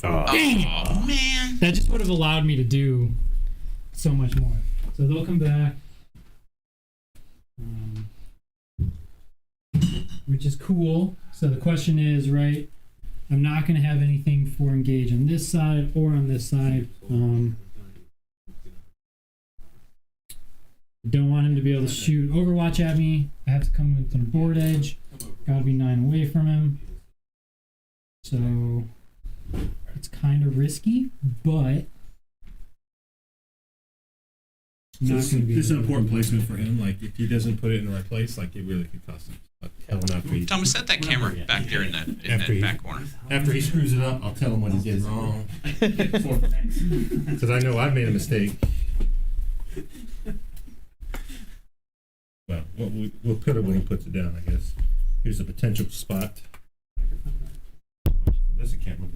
Oh man! That just would have allowed me to do so much more. So they'll come back. Which is cool. So the question is, right, I'm not going to have anything for engage on this side or on this side. I don't want him to be able to shoot Overwatch at me. I have to come within a board edge. Got to be 9 away from him. So it's kind of risky, but So not this going to be. is an important placement for him. Like, if he doesn't put it in the right place, like, it really could cost him. Thomas, set that camera back there in that back corner. After he screws it up, I'll tell him what he did wrong. Because I know I've made a mistake. Well, we'll put it when he puts it down, I guess. Here's a potential spot. That's a camera.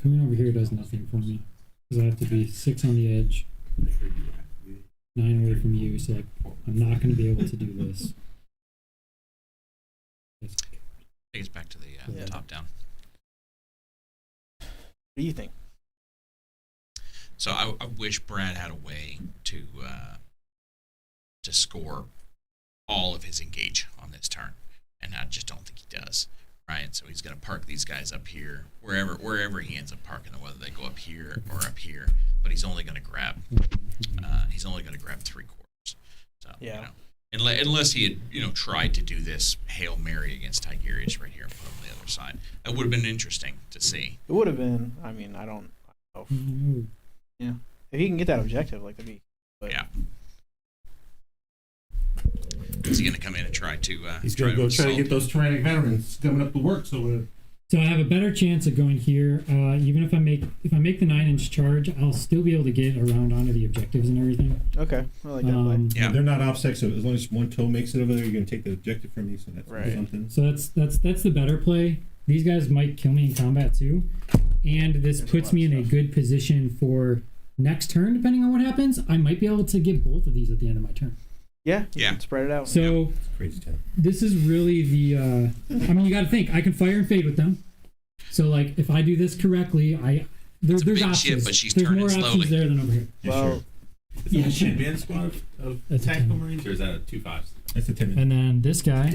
Coming over here does nothing for me because I have to be 6 on the edge, 9 away from you. So I'm not going to be able to do this. Take us back to the top down. What do you think? So I wish Brad had a way to score all of his engage on this turn, and I just don't think he does. Right, so he's going to park these guys up here, wherever he ends up parking them, whether they go up here or up here. But he's only going to grab 3/4. So Yeah. unless he had tried to do this Hail Mary against Tigurius right here and put him on the other side, that would have been interesting to see. It would have been. I mean, I don't know. Yeah. If he can get that objective, like, that'd be. But Yeah. Is he going to come in and try to? He's going to go try to get those Tyrannic veterans coming up to work. So I have a better chance of going here. Even if I make the 9-inch charge, I'll still be able to get around onto the objectives and everything. Okay, I like that play. Yeah. they're not OPSEC, so as long as one toe makes it over there, you're going to take the objective from you. So that's Right. something. So that's the better play. These guys might kill me in combat too, and this puts me in a good position for next turn. Depending on what happens, I might be able to get both of these at the end of my turn. Yeah. Yeah. Spread it out. So Crazy town. this is really the. I mean, you got to think. I can fire and fade with them. So like, if I do this correctly, there's big options. ship, but she's there's turning more slowly. options there than over here. Well, Is that a 10-man squad of That's a tactical 10. marines, or is that a 2-5? That's a 10 And then this guy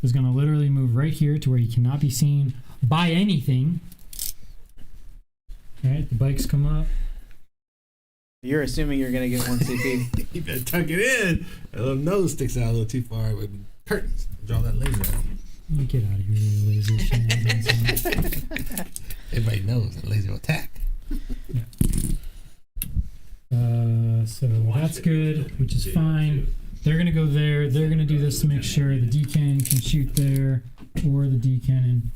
is going to literally move right here to where he cannot be seen by anything. All right, the bikes come up. you're assuming you're gonna get 1 CP. You better tuck it in. A little nose sticks out a little too far with curtains. Draw that laser out. Get out of here, you laser shenanigans. Everybody knows that laser will attack. So that's good, which is fine. They're going to go there. They're going to do this to make sure the D-cannon can shoot there, or the D-cannon,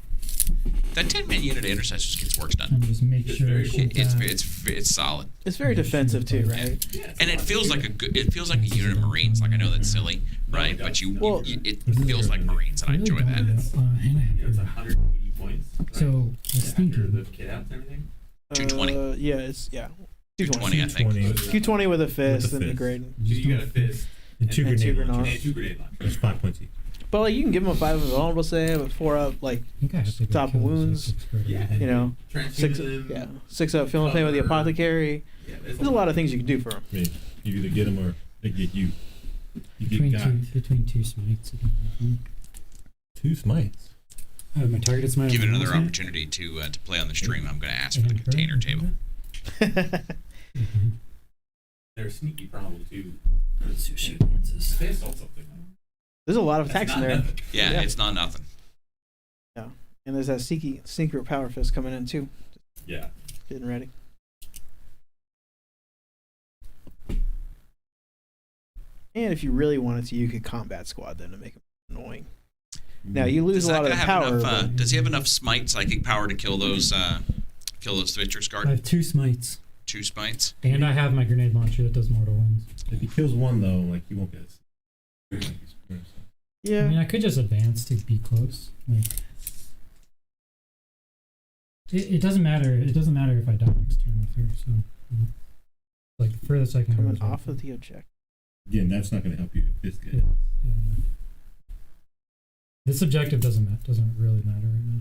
That 10-man unit of intercessors gets work done. and just make sure very shoot It's that. it's solid, It's very defensive too, right? and it feels like a unit of Marines. Like I know that's silly, right? But it feels like Marines, and I enjoy that. And I Yeah, it's have 180 points. Right? So I was After thinking, the kit outs and everything. 220. Yeah, it's 220, I think. 220 with a fist and the fist. grade. So you got a fist And two And two grenade grenades. launchers. and 2 grenade launchers. That's 5 points each. But like you can give him a 5 of vulnerable save, a 4 up, like I think I have to go Stop kill those wounds. six credit. Yeah. you know, Transfuse 6 them. yeah 6 up feeling pain with the Cover. apothecary. Yeah, There's a lot of things you can do for him. I mean, you either get them or they get you. You get Between two smites. I can have one. 2 smites. I have my target smite. Give it on my another smite. opportunity to play on the stream. I'm going to ask for the And container credit. table. Mhm. They're sneaky problem too. Let's do shoot lances. They assault something. There's a lot of That's attacks in not there. nothing. Yeah, Yeah. it's not nothing. And there's that secret power fist coming in too. Yeah. Getting ready. And if you really wanted to, you could combat squad them to make them annoying. Now you lose Does a that lot of guy the have power. enough? but- Does he have enough smite psychic power to kill those Victrix I guard? have 2 smites, 2 smites. and I have my grenade launcher that does mortal wounds. If he kills one, though, like, you won't get it. I yeah. mean, I could just advance to be close. Like, it doesn't matter. It doesn't matter if I die next turn with her. So, like, the furthest I can go Coming is off right of the objective. Again, that's not going to help you if this Yeah. guy. Yeah, yeah. This objective doesn't really matter right now.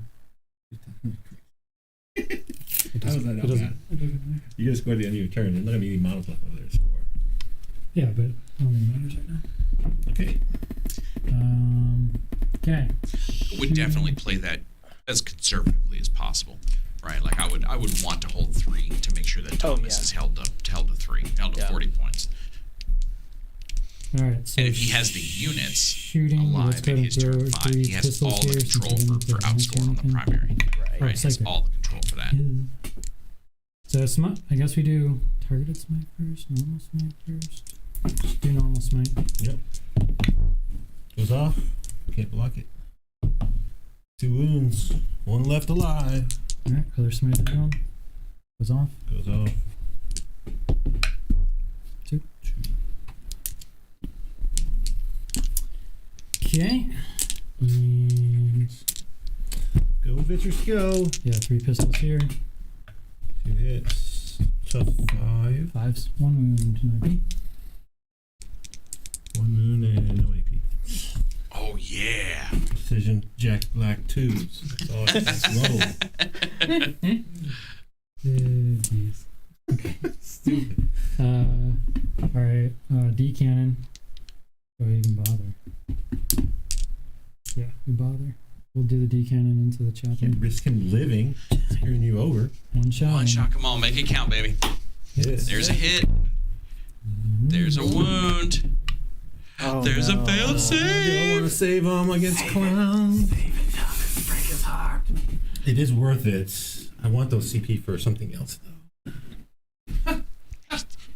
It How is that doesn't, not it doesn't, bad? it doesn't matter. You just go at the end of your turn. There's not going to be any models left over there to score. Yeah, but I don't think it matters right now. Okay. Okay. Would definitely play that as conservatively as possible, right? Like I would want to hold 3 to make sure that Oh, Thomas yeah. is held to 3, held to Yeah. 40 points. All right. So And if he has the units shooting, alive let's go in and his turn throw 5, 3 he has pistols all the here, control since I for didn't outscore on the anything. primary. Right. Right, he has Psychic. all the control for that. So smite. I guess we do targeted smite first, normal smite first. Just do normal smite. Yep. Goes off. Can't block it. 2 wounds. 1 left alive. All right. Other smite as well. Goes off. Goes off. 2. Okay. And Go, Victrix, go. yeah, 3 pistols here. 2 hits. Tough 5. 5's 1 wound, no AP. 1 wound and no AP. Oh yeah. Precision Jack Black 2s. That's all. That's roll. Jeez. Stupid. All right. D cannon. Do I even bother? Yeah, we bother. We'll do the D cannon into the Can't chaplain. risk him living. Screwing you over. One shot. One shot, come on, make it count, baby. Yes. There's a hit. There's a wound. Oh, There's no. a failed I want save. to save him against clowns. It is worth it. I want those CP for something else, though.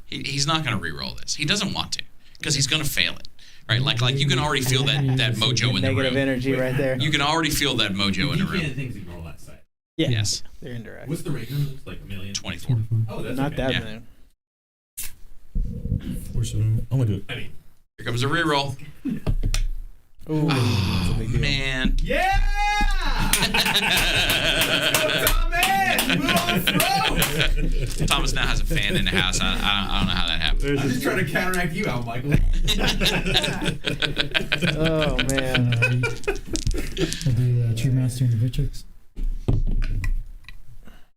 He's not going to re-roll this. He doesn't want to because he's going to fail it. Right? Like you can already feel that mojo in the Negative room. energy right there. You can already feel that mojo in the room. things you can roll that side. Yeah. Yes. They're indirect. What's the rate? Looks like 1,000,000. 24. Oh, that's Not okay. that Yeah. many. I'm gonna do it. I mean, Here comes a re-roll. Ooh, Oh, that's a big deal. man. yeah! Thomas now has a fan in the house. I don't know how that happened. I'm just trying to counteract you out, Michael. Oh man. I'll do the True Master and the Victrix.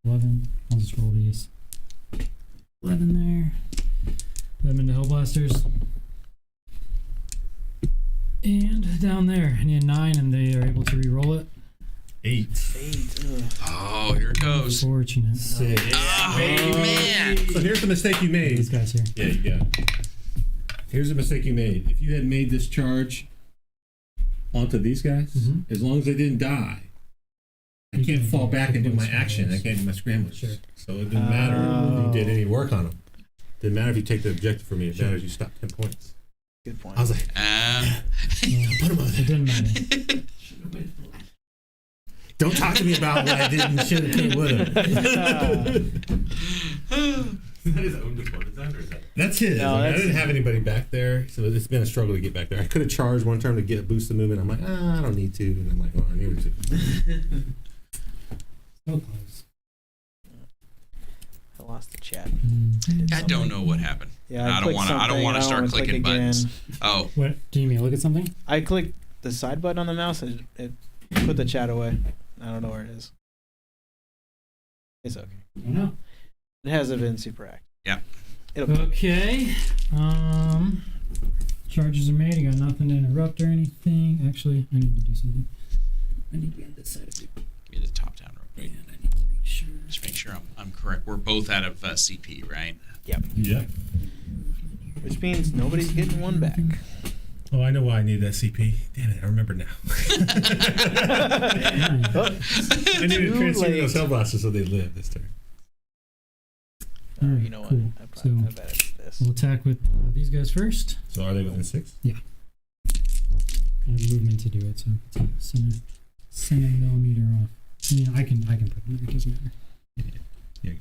11. I'll just roll these. 11 there. Put them into Hellblasters. And down there, I need a 9, and they are able to re-roll it. 8. Oh, here it goes. Fortunate. 6. Oh, man. So here's the mistake you made. These guys here. Yeah, you got it. Here's the mistake you made. If you had made this charge onto these guys, as long as they didn't die, I can't fall back and do my action. I can't do my scramblers. Sure. So it didn't matter if you did any work on them. Didn't matter if you take the objective from me. It matters you stop 10 points. Good point. I was like, put them on It there. didn't matter. Don't talk to me about what I did and should have, could, would have. Is that his own deployment zone, or is that? That's his. No, I that's- didn't have anybody back there, so it's been a struggle to get back there. I could have charged one turn to get boost the movement. I'm like, I don't need to. And I'm like, oh, I need to. So close. I lost the chat. I don't know what happened. Yeah, I don't want to. I don't want to start clicking buttons. Oh, What? Do you mean look at something? I clicked the side button on the mouse and it put the chat away. I don't know where it is. It's okay. I don't know. It hasn't been super active. Yeah. It'll Okay. Charges are made. I got nothing to interrupt or anything. Actually, I need to do something. I need to get this side of it. give me the top down real quick. And I need to make sure. Just make sure I'm correct. We're both out of CP, right? Yep. Yeah. Which means nobody's getting one back. Oh, I know why I need that CP. Damn it, I remember now. Oh, I needed to too transfer late. those Hellblasters so they live this turn. You know what? Cool. I bet it's this. We'll attack with these guys first. So are they within 6? I have movement to do it, so it's a center millimeter off. I mean, I can put it there. It doesn't matter. Yeah.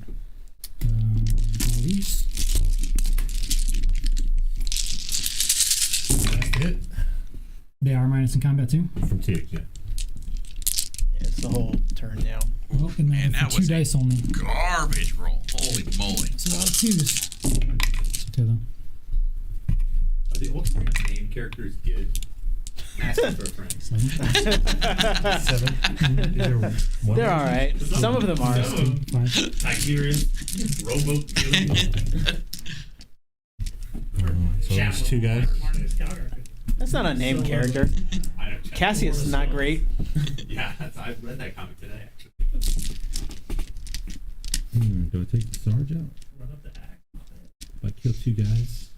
All these. Last hit They are minus in combat too. from Tig, yeah. Yeah, it's the whole turn now. Well, and Man, then that for 2 was dice only. Garbage roll. Holy moly. It's a lot of 2s. It's okay though. Are the Ultramarines name characters good? Asking for a friend. 7. 7. Is there one? They're all right. Some of them are. 5. Tigurius, Roboute, Guilliman. So there's 2 guys. That's not a named character. I know, Cassius is not great. Yeah, I read that comic today, actually. Do I take the Sarge out? Run up the axe. If I kill 2 guys,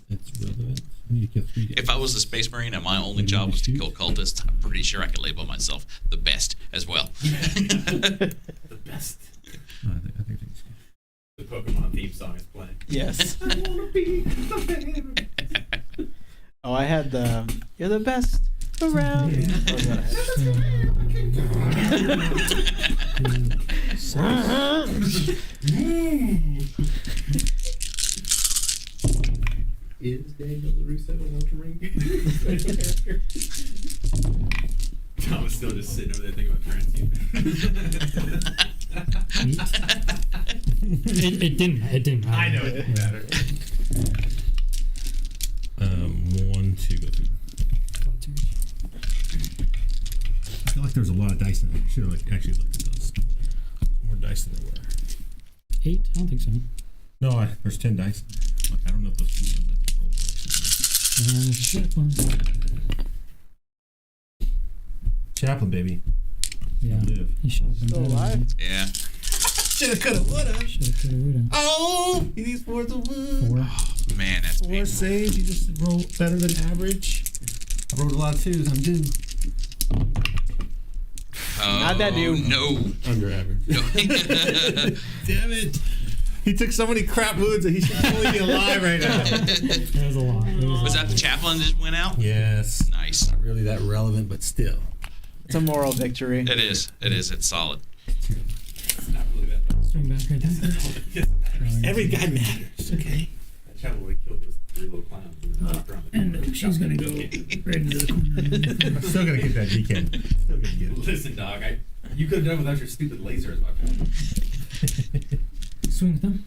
it's relevant. I need to kill 3 guys. If I was a Space Marine and my only job was to kill cultists, I'm pretty sure I could label myself the best as well. The best. Oh, I think it's good. The Pokemon theme song is playing. Yes. I wanna be the Oh, I had the. You're the best around. What was that I had? Is Daniel LaRusso an Ultramarine character? Thomas still just sitting over there thinking about transceiver. It didn't matter. I know it didn't matter. 1, 2, go through. I feel like there's a lot of dice in there. I should have actually looked at those. More dice than there were. 8? I don't think so. No, there's 10 dice. Look, I don't know if those 2 ones I rolled were And Chaplain. Chaplain, baby. Yeah. Live. He should have been Still better. alive? Yeah. Shoulda, coulda, woulda. Should have, coulda, woulda. Oh, he needs 4 to wood. 4. Man, that's 4 painful. saves. You just rolled better than average. I rolled a lot of 2s. I'm due. Not that dude. No. Under average. No. Damn it. He took so many crap wounds that he should only be alive right now. That was a lot. Was that the chaplain that just went out? Yes. Nice. Not really that relevant, but still. It's a moral victory. It is. It is. It's solid. It's not really that bad. Swing back right there. Every guy matters, okay? That chapel would have killed those 3 little clowns. And she's gonna go right into the corner. I'm still gonna get that decan. Still gonna get it. Listen, dog, you could have done without your stupid laser, is my point. swing with them.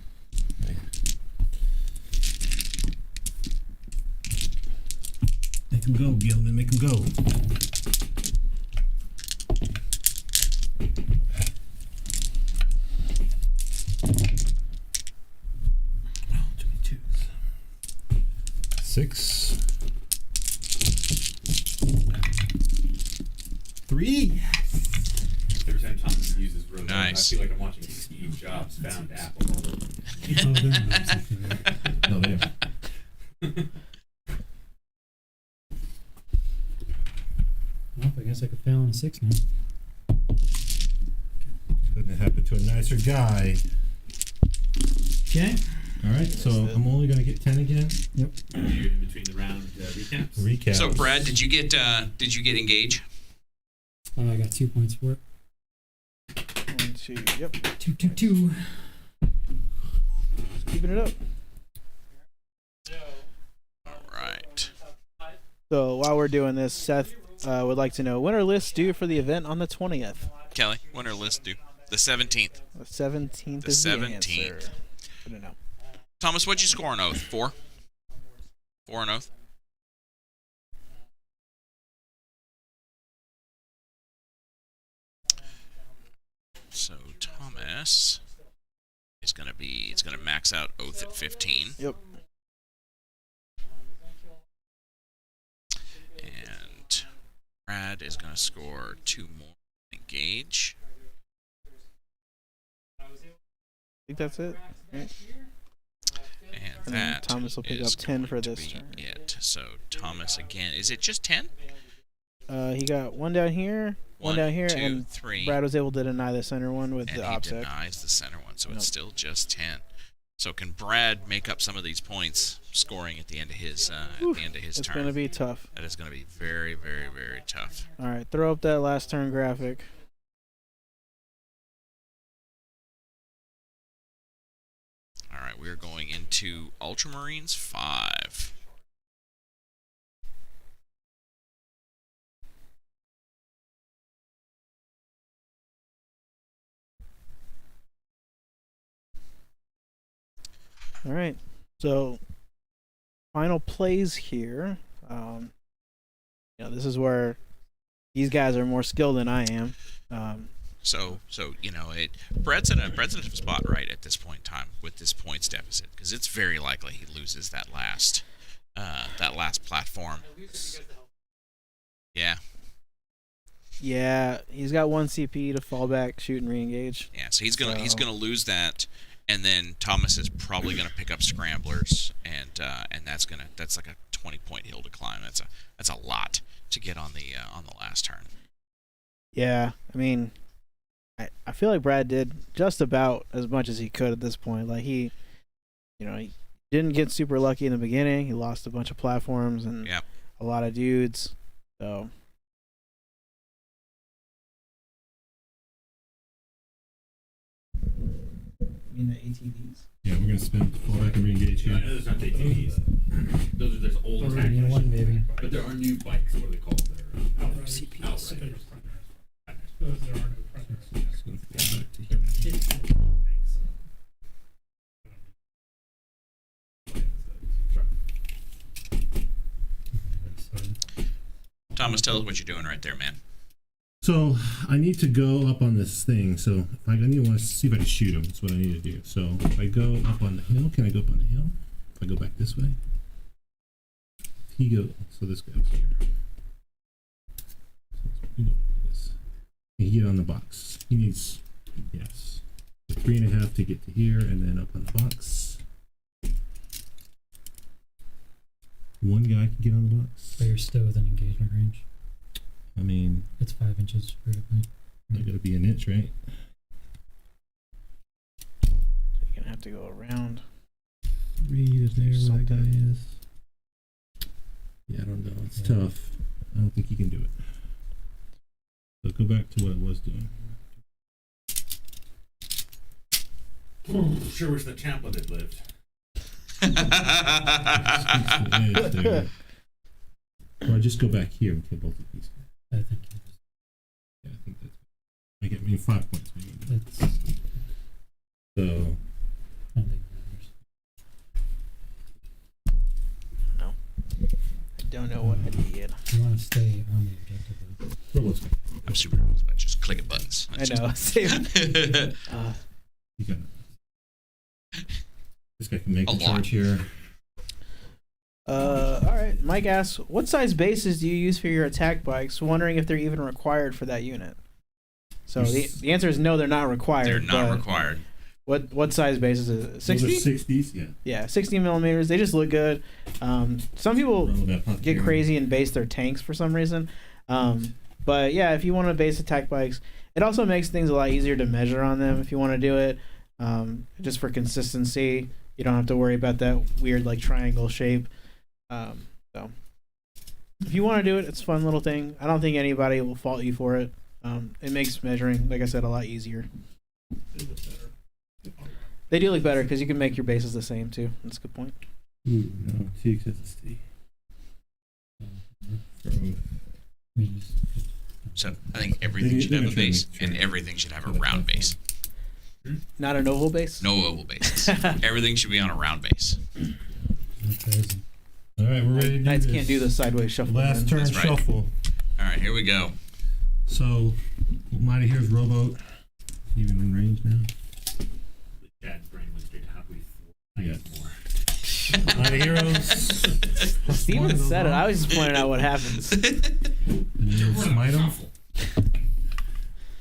Make him go, Guilliman. Make him go. Oh, 22s. 6. 3. Every time Thomas uses Roboute, Nice. I feel like I'm watching Steve Jobs found Apple. No, they are. Well, I guess I could fail on a 6 now. Couldn't have happened to a nicer guy. Okay. All right, so I'm only gonna get 10 again. Yep. You're in between the round recaps. Recap. So Brad, did you get engage? I got 2 points for it. 1, 2, yep. 2, 2, 2. Just keeping it up. All right. So while we're doing this, Seth would like to know, when are lists due for the event on the 20th? Kelly, when are lists due? The 17th. The 17th The is 17th. the answer. I don't know. Thomas, what'd you score on Oath? 4? 4 on Oath? So Thomas is gonna max out Oath at 15. Yep. And Brad is gonna score 2 more engage. I think that's it. Right. And And then that Thomas will pick is up 10 for going to this be turn. it. So Thomas again. Is it just 10? He got one down here, one down here, 2, and 3. Brad was able to deny the center one with And the he OPSEC. denies the center one, so Nope. it's still just 10. So can Brad make up some of these points scoring at the end of his It's turn? going to be tough. That is going to be very, very, very tough. All right, throw up that last turn graphic. All right, we are going into Ultramarines 5. All right, so final plays here. This is where these guys are more skilled than I am. So Brad's in a spot right at this point in time with this points deficit because it's very likely he loses that last platform. Yeah. Yeah, he's got 1 CP to fall back, shoot, and re-engage. Yeah, so he's gonna lose that, and then Thomas is probably gonna pick up Scramblers, and that's like a 20-point hill to climb. That's a lot to get on the last turn. Yeah, I mean, I feel like Brad did just about as much as he could at this point. Like he didn't get super lucky in the beginning. He lost a bunch of platforms and a lot of dudes. So. You mean the ATVs? Yeah, we're gonna spin, fall back and re-engage Yeah, I here. know there's not ATVs. Those are just old Those are tanks. one, baby. But there are new bikes. What are they called? They're CPs. Outriders. Those there are no preferences. Just gonna fall back to here. Thomas, tell us what you're doing right there, man. So I need to go up on this thing. So if I need to want to see if I can shoot him. That's what I need to do. So if I go up on the hill, can I go up on the hill? If I go back this way, he goes. So this goes here. You know this. And he get on the box. He needs 3.5 to get to here, and then up on the box. One guy can get on the box. But you're still within engagement range. I mean, It's 5 inches vertically. I gotta be an inch, right? You're gonna have to go around. 3 is there. Where that Something. guy is. Yeah, I don't know. It's tough. I don't think he can do it. So go back to what I was doing. Sure wish the Chaplain had lived. Edge there. Or I just go back here and kill both of these. I think it is. Yeah, I think that's. I get 5 points. Maybe. That's So don't know what I did. You want to stay on the objective. Robote's I'm super nervous about just clicking buttons. I know. You got it. This guy can make A a lot. charge here. All right. Mike asks, what size bases do you use for your attack bikes? Wondering if they're even required for that unit. So the answer is no, they're not required. They're not required. What size bases is it? 60? Those are 60s, yeah. Yeah, 60 millimeters. They just look good. Some people Apothecary. get crazy and base their tanks for some reason. But yeah, if you want to base attack bikes, it also makes things a lot easier to measure on them if you want to do it. Just for consistency, you don't have to worry about that weird like triangle shape. So if you want to do it, it's a fun little thing. I don't think anybody will fault you for it. It makes measuring, like I said, a lot easier. They do look better because you can make your bases the same too. That's a good point. Ooh, no. TXST. So I think everything should have a base, and everything should have a round base. Not an oval base? No oval bases. Everything should be on a round base. All right, we're ready to do Knights this. can't do the sideways shuffle. Last then. turn That's right. shuffle. All right, here we go. So, Mighty here's Roboute. Even in range now. Chad's brain went straight to halfway through. Yeah. Mighty Heroes. Steven said it. I was just pointing out what happens. And then smite 'em.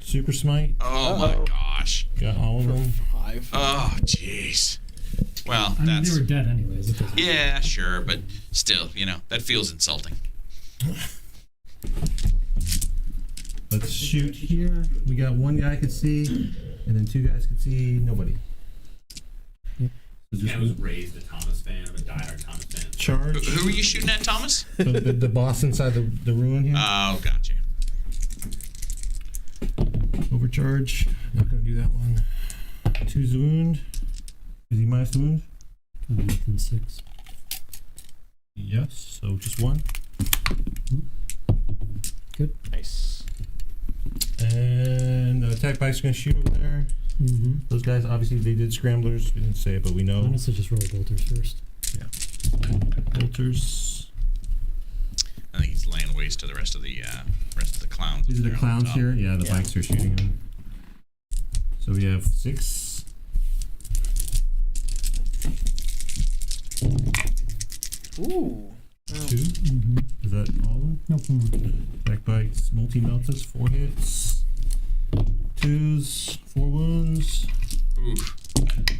Super Smite. Oh my gosh. Got all of them. 5. Oh jeez. Well, I mean, that's they were dead anyways. It doesn't yeah, sure, but still, that feels insulting. Let's shoot here. We got one guy could see, and then 2 guys could see nobody. Yep. So just I was raised a Thomas fan. I'm a diehard Thomas fan. charge. Who are you shooting at, Thomas? So the boss inside the ruin here. Oh, gotcha. Overcharge. Not gonna do that one. 2's the wound. Is he minus the wound? within 6. Yes. So just 1. Nice. And the attack bike's gonna shoot over there. Mm-hmm. Those guys obviously they did scramblers. We didn't say it, but we know. Honestly, just roll bolters first. Bolters. I think he's laying waste to the rest of the clowns. These are the there on clowns top. here. Yeah, the bikes are shooting them. So we have 6. Ooh. 2. Mm-hmm. Is that all of them? Nope. Attack bikes, multi-meltas, 4 hits. 2's, 4 wounds. Oof.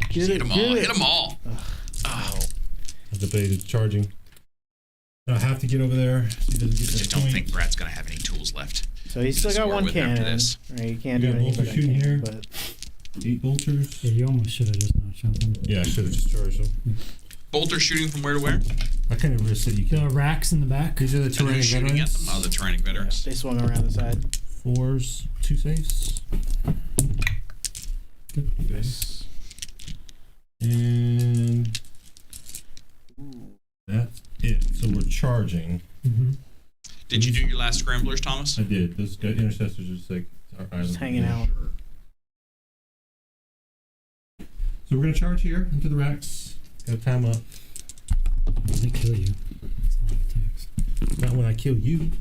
Just hit them all. Hit them all. Oh. I've debated charging. I have to get over there so he doesn't get I that just don't point. think Brad's gonna have any tools left. So he's still got Score 1 with after cannon. this. Right, you can't We do got anything bolters but a shooting cannon, here. but 8 bolters. Yeah, you almost should have just not shot them. Yeah, I should have just charged them. Bolter shooting from where to where? I kind of risked it. You can. The racks in the back. These are the And Tyrannic who's shooting at veterans. them? Oh, the Tyrannic veterans. they swung around the side. 4's, 2 safes. Nice. And that's it. So we're charging. Mm-hmm. Did you do your last scramblers, Thomas? I did. Those guys, intercessors are just like our island. Just hanging out. So we're gonna charge here into the racks. Got time up. They kill you. That's a lot of attacks. Not when I kill you.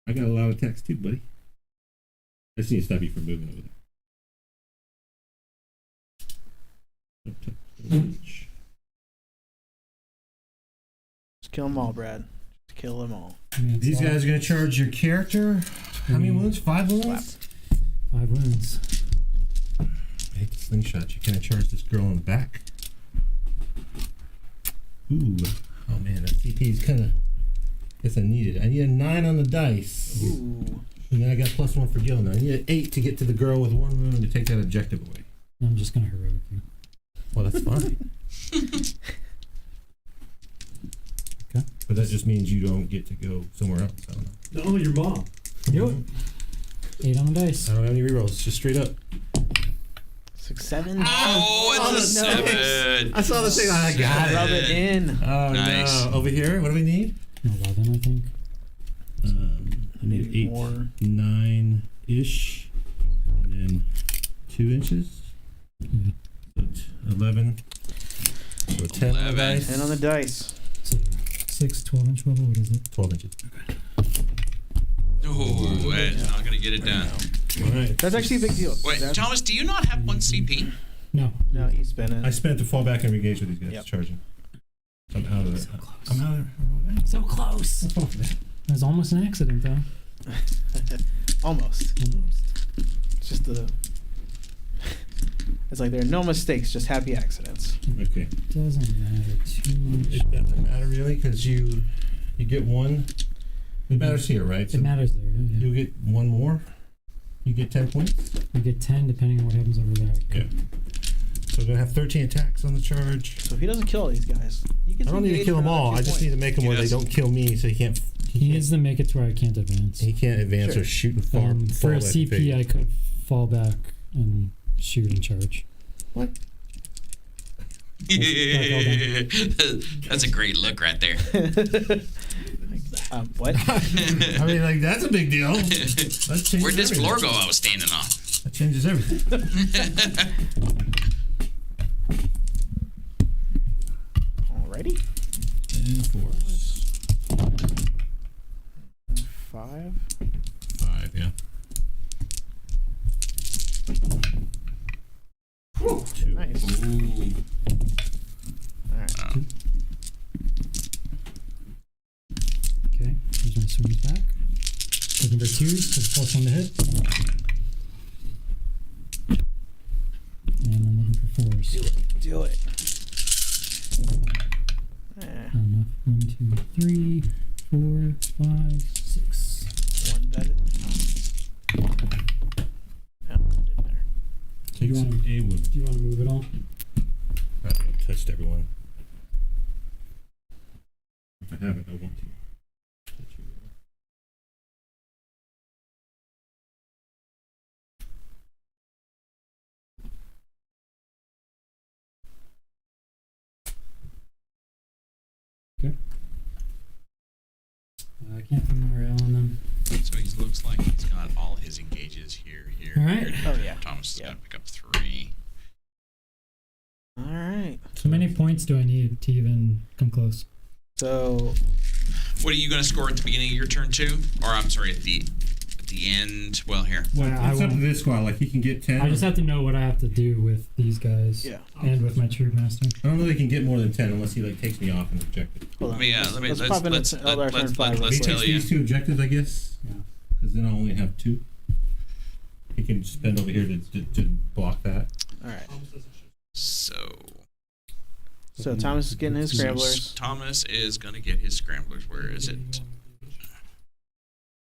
I got a lot of attacks too, buddy. I just need to stop you from moving over there. Just kill them all, Brad. Just kill them all. I mean, it's These a lot. guys are gonna charge your character. How many wounds? 5 wounds? 5 wounds. I hate the slingshot. You can't charge this girl in the back. Ooh. Oh man, that CP is kind of. Guess I need it. I need a 9 on the dice. Ooh. And then I got +1 for Gilliman. I need an 8 to get to the girl with 1 wound to take that objective away. I'm just gonna heroic you. Well, that's fine. Okay. But that just means you don't get to go somewhere else. I don't know. No, your mom. Yep. 8 on the dice. I don't have any rerolls. It's just straight up. 6, 7. Oh, it's a no. 7. I saw the thing. I got Rub it in. Oh Nice. no! Over here, what do we need? 11, I think. I need 8, More. 9 ish, and then 2 inches. Yeah. 11. So 10 on the 11. dice. 10 on the dice. So 6, 12-inch bubble. What is it? 12 inches. Oh, Ed's not gonna get it done. All right. That's actually a big deal. Wait, Thomas, do you not have 1 CP? No. No, he's spinning. I spent to fall back and engage with these guys Yep. charging. So I'm out of it. So close. I'm out of it. So close. It was almost an accident, though. Almost. It's just the. It's like there are no mistakes, just happy accidents. Okay. Doesn't matter too much. It doesn't matter really because you get one. It matters here, right? It matters there. Yeah. You get one more. You get 10 points. You get 10 depending on what happens over there. Yeah. So we're gonna have 13 attacks on the charge. So if he doesn't kill all these guys, he gets I don't need to engaged kill them for another all. 2 I just need to points. make them He where they does. don't kill me, so he can't. He needs to make it to where I can't advance. He can't advance Sure. or shoot and far. For a CP, I could fall back and shoot and charge. What? That's a great look right there. What? I mean, like that's a big deal. That changes Where'd this everything. floor go I was standing on? That changes everything. Alrighty. And force. 5. 5, yeah. 2. Nice. Ooh. Alright. Okay, here's my swings back. Looking for 2s for the plus 1 to hit. And I'm looking for 4s. Do it. Not enough. 1, 2, 3, 4, 5, 6. One better. Yeah, didn't matter. Take some A wood. Do you want to move it all? I touched everyone. If I haven't, I want to. Touch you. I can't find my rail on them. So he looks like he's got all his engages here. All right. Here. Oh, yeah. Thomas is Yeah. gonna pick up 3. Alright. So many points do I need to even come close? So What are you gonna score at the beginning of your turn too? Or I'm sorry, at the end. Well, here. Well, I it's up to won't- this squad. Like he can get 10. I just have to know what I have to do with these guys. yeah. And with my troop master. I don't know if he can get more than 10 unless he like takes me off and objective. Hold on. Let me let's pop in let's Eldar turn 5. let's He tell takes you. these 2 objectives, I guess. Yeah. Because then I'll only have 2. He can spend over here to block that. Alright. So So Thomas is getting his scramblers. Thomas is gonna get his scramblers. Where is it?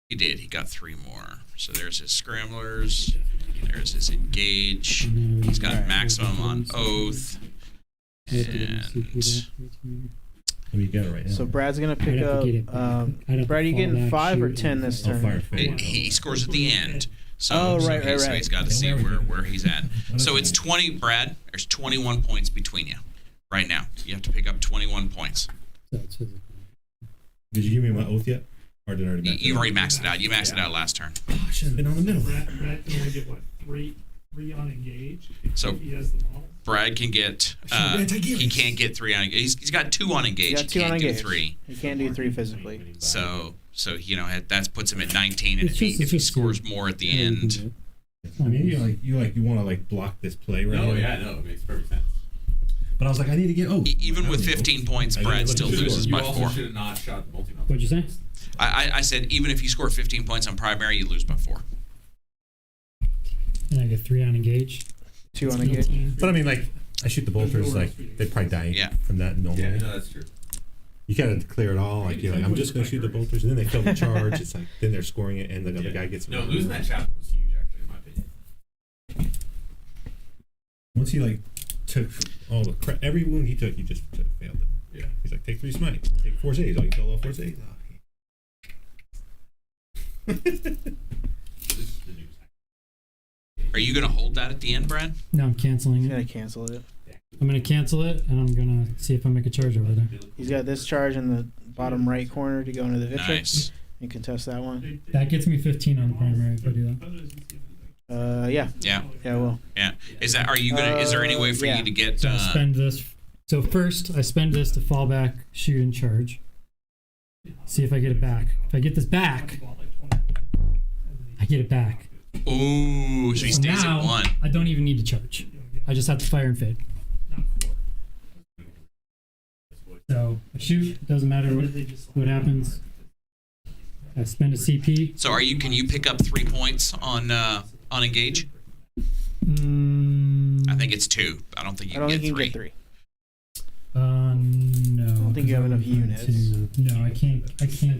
He did. He got 3 more. So there's his scramblers. There's his engage. He's got Alright. maximum on oath. And I mean, you got it right now. So Brad's gonna pick I'd have up. to get it back. I'd have to Brad, are you fall getting back, 5 or shoot, 10 and- this I'll turn? fire fade. he scores at the end. So, Oh, so right, he- right, so right. he's got to see where he's at. So it's 20, Brad. There's 21 points between you right now. You have to pick up 21 points. So it's physical. Did you give me my oath yet? Or did I already max it You've out? already maxed it out. You maxed it out last turn. Oh, I should have been on the middle. Brad can only get what, three on engage. So If he has them all. Brad can get. He can't get 3 on. He's got 2 on engage. He's got 2 he on can't do engage. 3. He can't do 3 physically. So you know that puts him at 19, and It's if just- he it's scores just- more at the Yeah, you can end, do it. I mean, you want to like block this play right No, here. yeah, no, it makes perfect sense. But I was like, I need to get oath. even with 15 points, I didn't Brad look still at the loses score. by You also 4. should have not shot the multi-mount. What'd you say? I said even if you score 15 points on primary, you lose by 4. And I get 3 on engage. 2 on engage. But I mean, like, I shoot the bolters, like they'd probably die Yeah. from that normally. Yeah, no, that's true. You kind of clear it all. Like you're like, I'm just gonna shoot the bolters, and then they kill the charge. It's like then they're scoring it, and the other guy gets. No, losing that chaplain was huge, actually, in my opinion. Once he like took all the every wound he took, he just failed it. Yeah. He's like, take 3 smite, take 4 saves. Oh, you killed all 4 saves. Oh, This is the news. Are you going to hold that at the end, Brad? No, I'm canceling He's it. gonna cancel it. I'm gonna cancel it, and I'm gonna see if I make a charge over there. He's got this charge in the bottom right corner to go into the Victrix. Nice. You can test that one. That gets me 15 on the primary if I do that. Yeah. Yeah. Yeah, well. Yeah. Is there any way for Yeah. you to get? So I spend this. So first, I spend this to fall back, shoot, and charge. See if I get it back. If I get this back, I get it back. Ooh, so he stays now, at 1. I don't even need to charge. I just have to fire and fade. So I shoot. It doesn't matter what happens. I spend a CP. So can you pick up 3 points on engage? I think it's 2. I don't think you can get 3. Get 3. No. I don't think you have enough units. No, I can't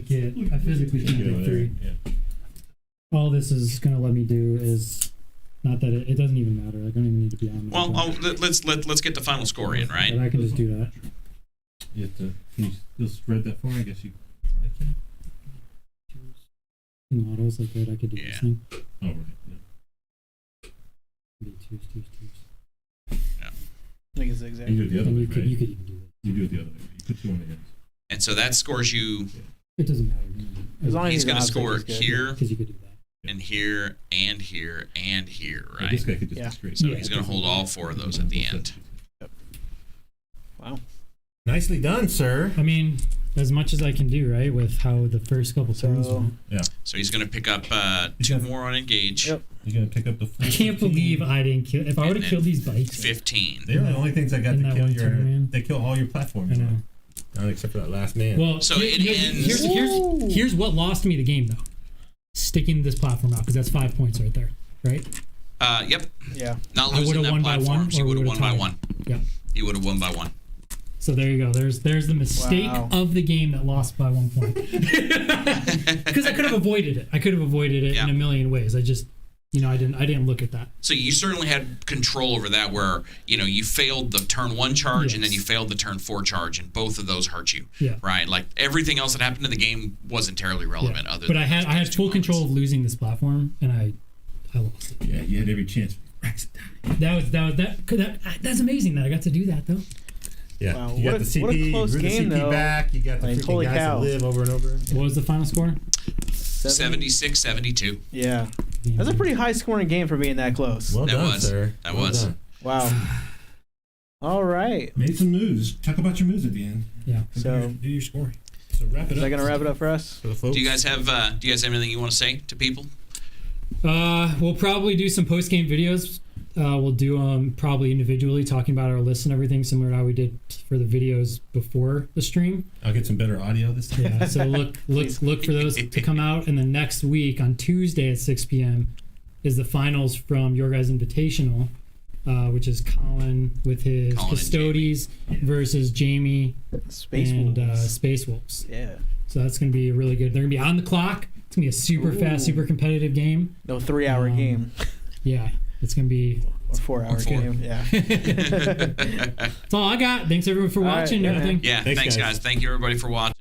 get. I physically can't get 3. Yeah. All this is gonna let me do is not that it doesn't even matter. I don't even need to be on. Well, let's get the final score in, right? But I can just do that. You have to. Can you still spread that for me? I guess you probably can. Models like that, I could do this thing. Oh right. Yeah. Twos. I think it's exact. You do it the other And way, you could right? even do it. You do it the other way. You put 2 on the ends. And so that scores you. It doesn't matter. As long as He's going to object score is good. here Because you could do that. and here and here and here, Yeah, right? this guy could just Yeah. be straight. So Yeah. he's going to hold all 4 of those at the end. Wow. Nicely done, sir. I mean, as much as I can do, right, with how the first couple turns So- went. So he's going to pick up 2 more on engage. Yep. You're gonna pick up the. I can't believe I didn't kill. If I would have then killed these bites, 15. They're the only things I got In to that kill one your. turn, man. They kill all your I platforms. know. Except for that last man. Well, So it ends- here's what lost me the game though. Sticking this platform out because that's 5 points right there, right? Yep. Yeah. Not I losing would've that won by platform. one, So you or would have we won by would've 1. Yeah. You would have won by 1. So there you go. There's the mistake Wow. of the game that lost by 1 point. Because I could have avoided it. I could have avoided it Yeah. in a million ways. I just, I didn't look at that. So you certainly had control over that where, you failed the turn 1 charge and then Yes. you failed the turn 4 charge, and both of those hurt you. Yeah. Right? Like everything else that happened in the game wasn't terribly relevant other But than I had those two full moments. control of losing this platform, and I lost it. Yeah, you had every chance. That's amazing that I got to do that though. Yeah, Wow, you what got a- the CP, what a close you drew the game, CP though. back, you got the Like, freaking holy guys cow. that live over and over. What was the final score? 76-72. Yeah. That's a pretty high scoring game for being that close. Well That done, was. sir. That Well was. done. Wow. All right. Made some moves. Talk about your moves at the end. Yeah. So, Do your scoring. So wrap it is up. that going to wrap it up for us? For the folks. Do you guys have anything you want to say to people? We'll probably do some post game videos. We'll do them probably individually, talking about our lists and everything, similar to how we did for the videos before the stream. I'll get some better audio this time. Yeah. So look for those to come out. And then next week on Tuesday at 6 p.m. is the finals from Your Guys Invitational, which is Colin with his Colin and Custodes versus Jamie Space and Wolves. Space Wolves. Yeah. So that's going to be really good. They're going to be on the clock. It's going to be a super fast, super competitive game. No 3-hour game. Yeah. It's going to be... Or 4-hour 4. game. Yeah. That's all I got. Thanks everyone for All right, watching yeah, and everything. Yeah, Thanks, thanks guys. guys. Thank you everybody for watching.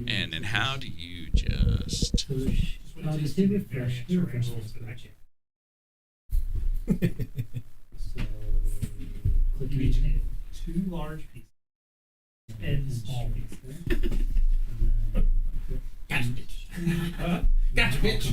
And then how do you just... Two large pieces and small pieces. Gotcha, bitch.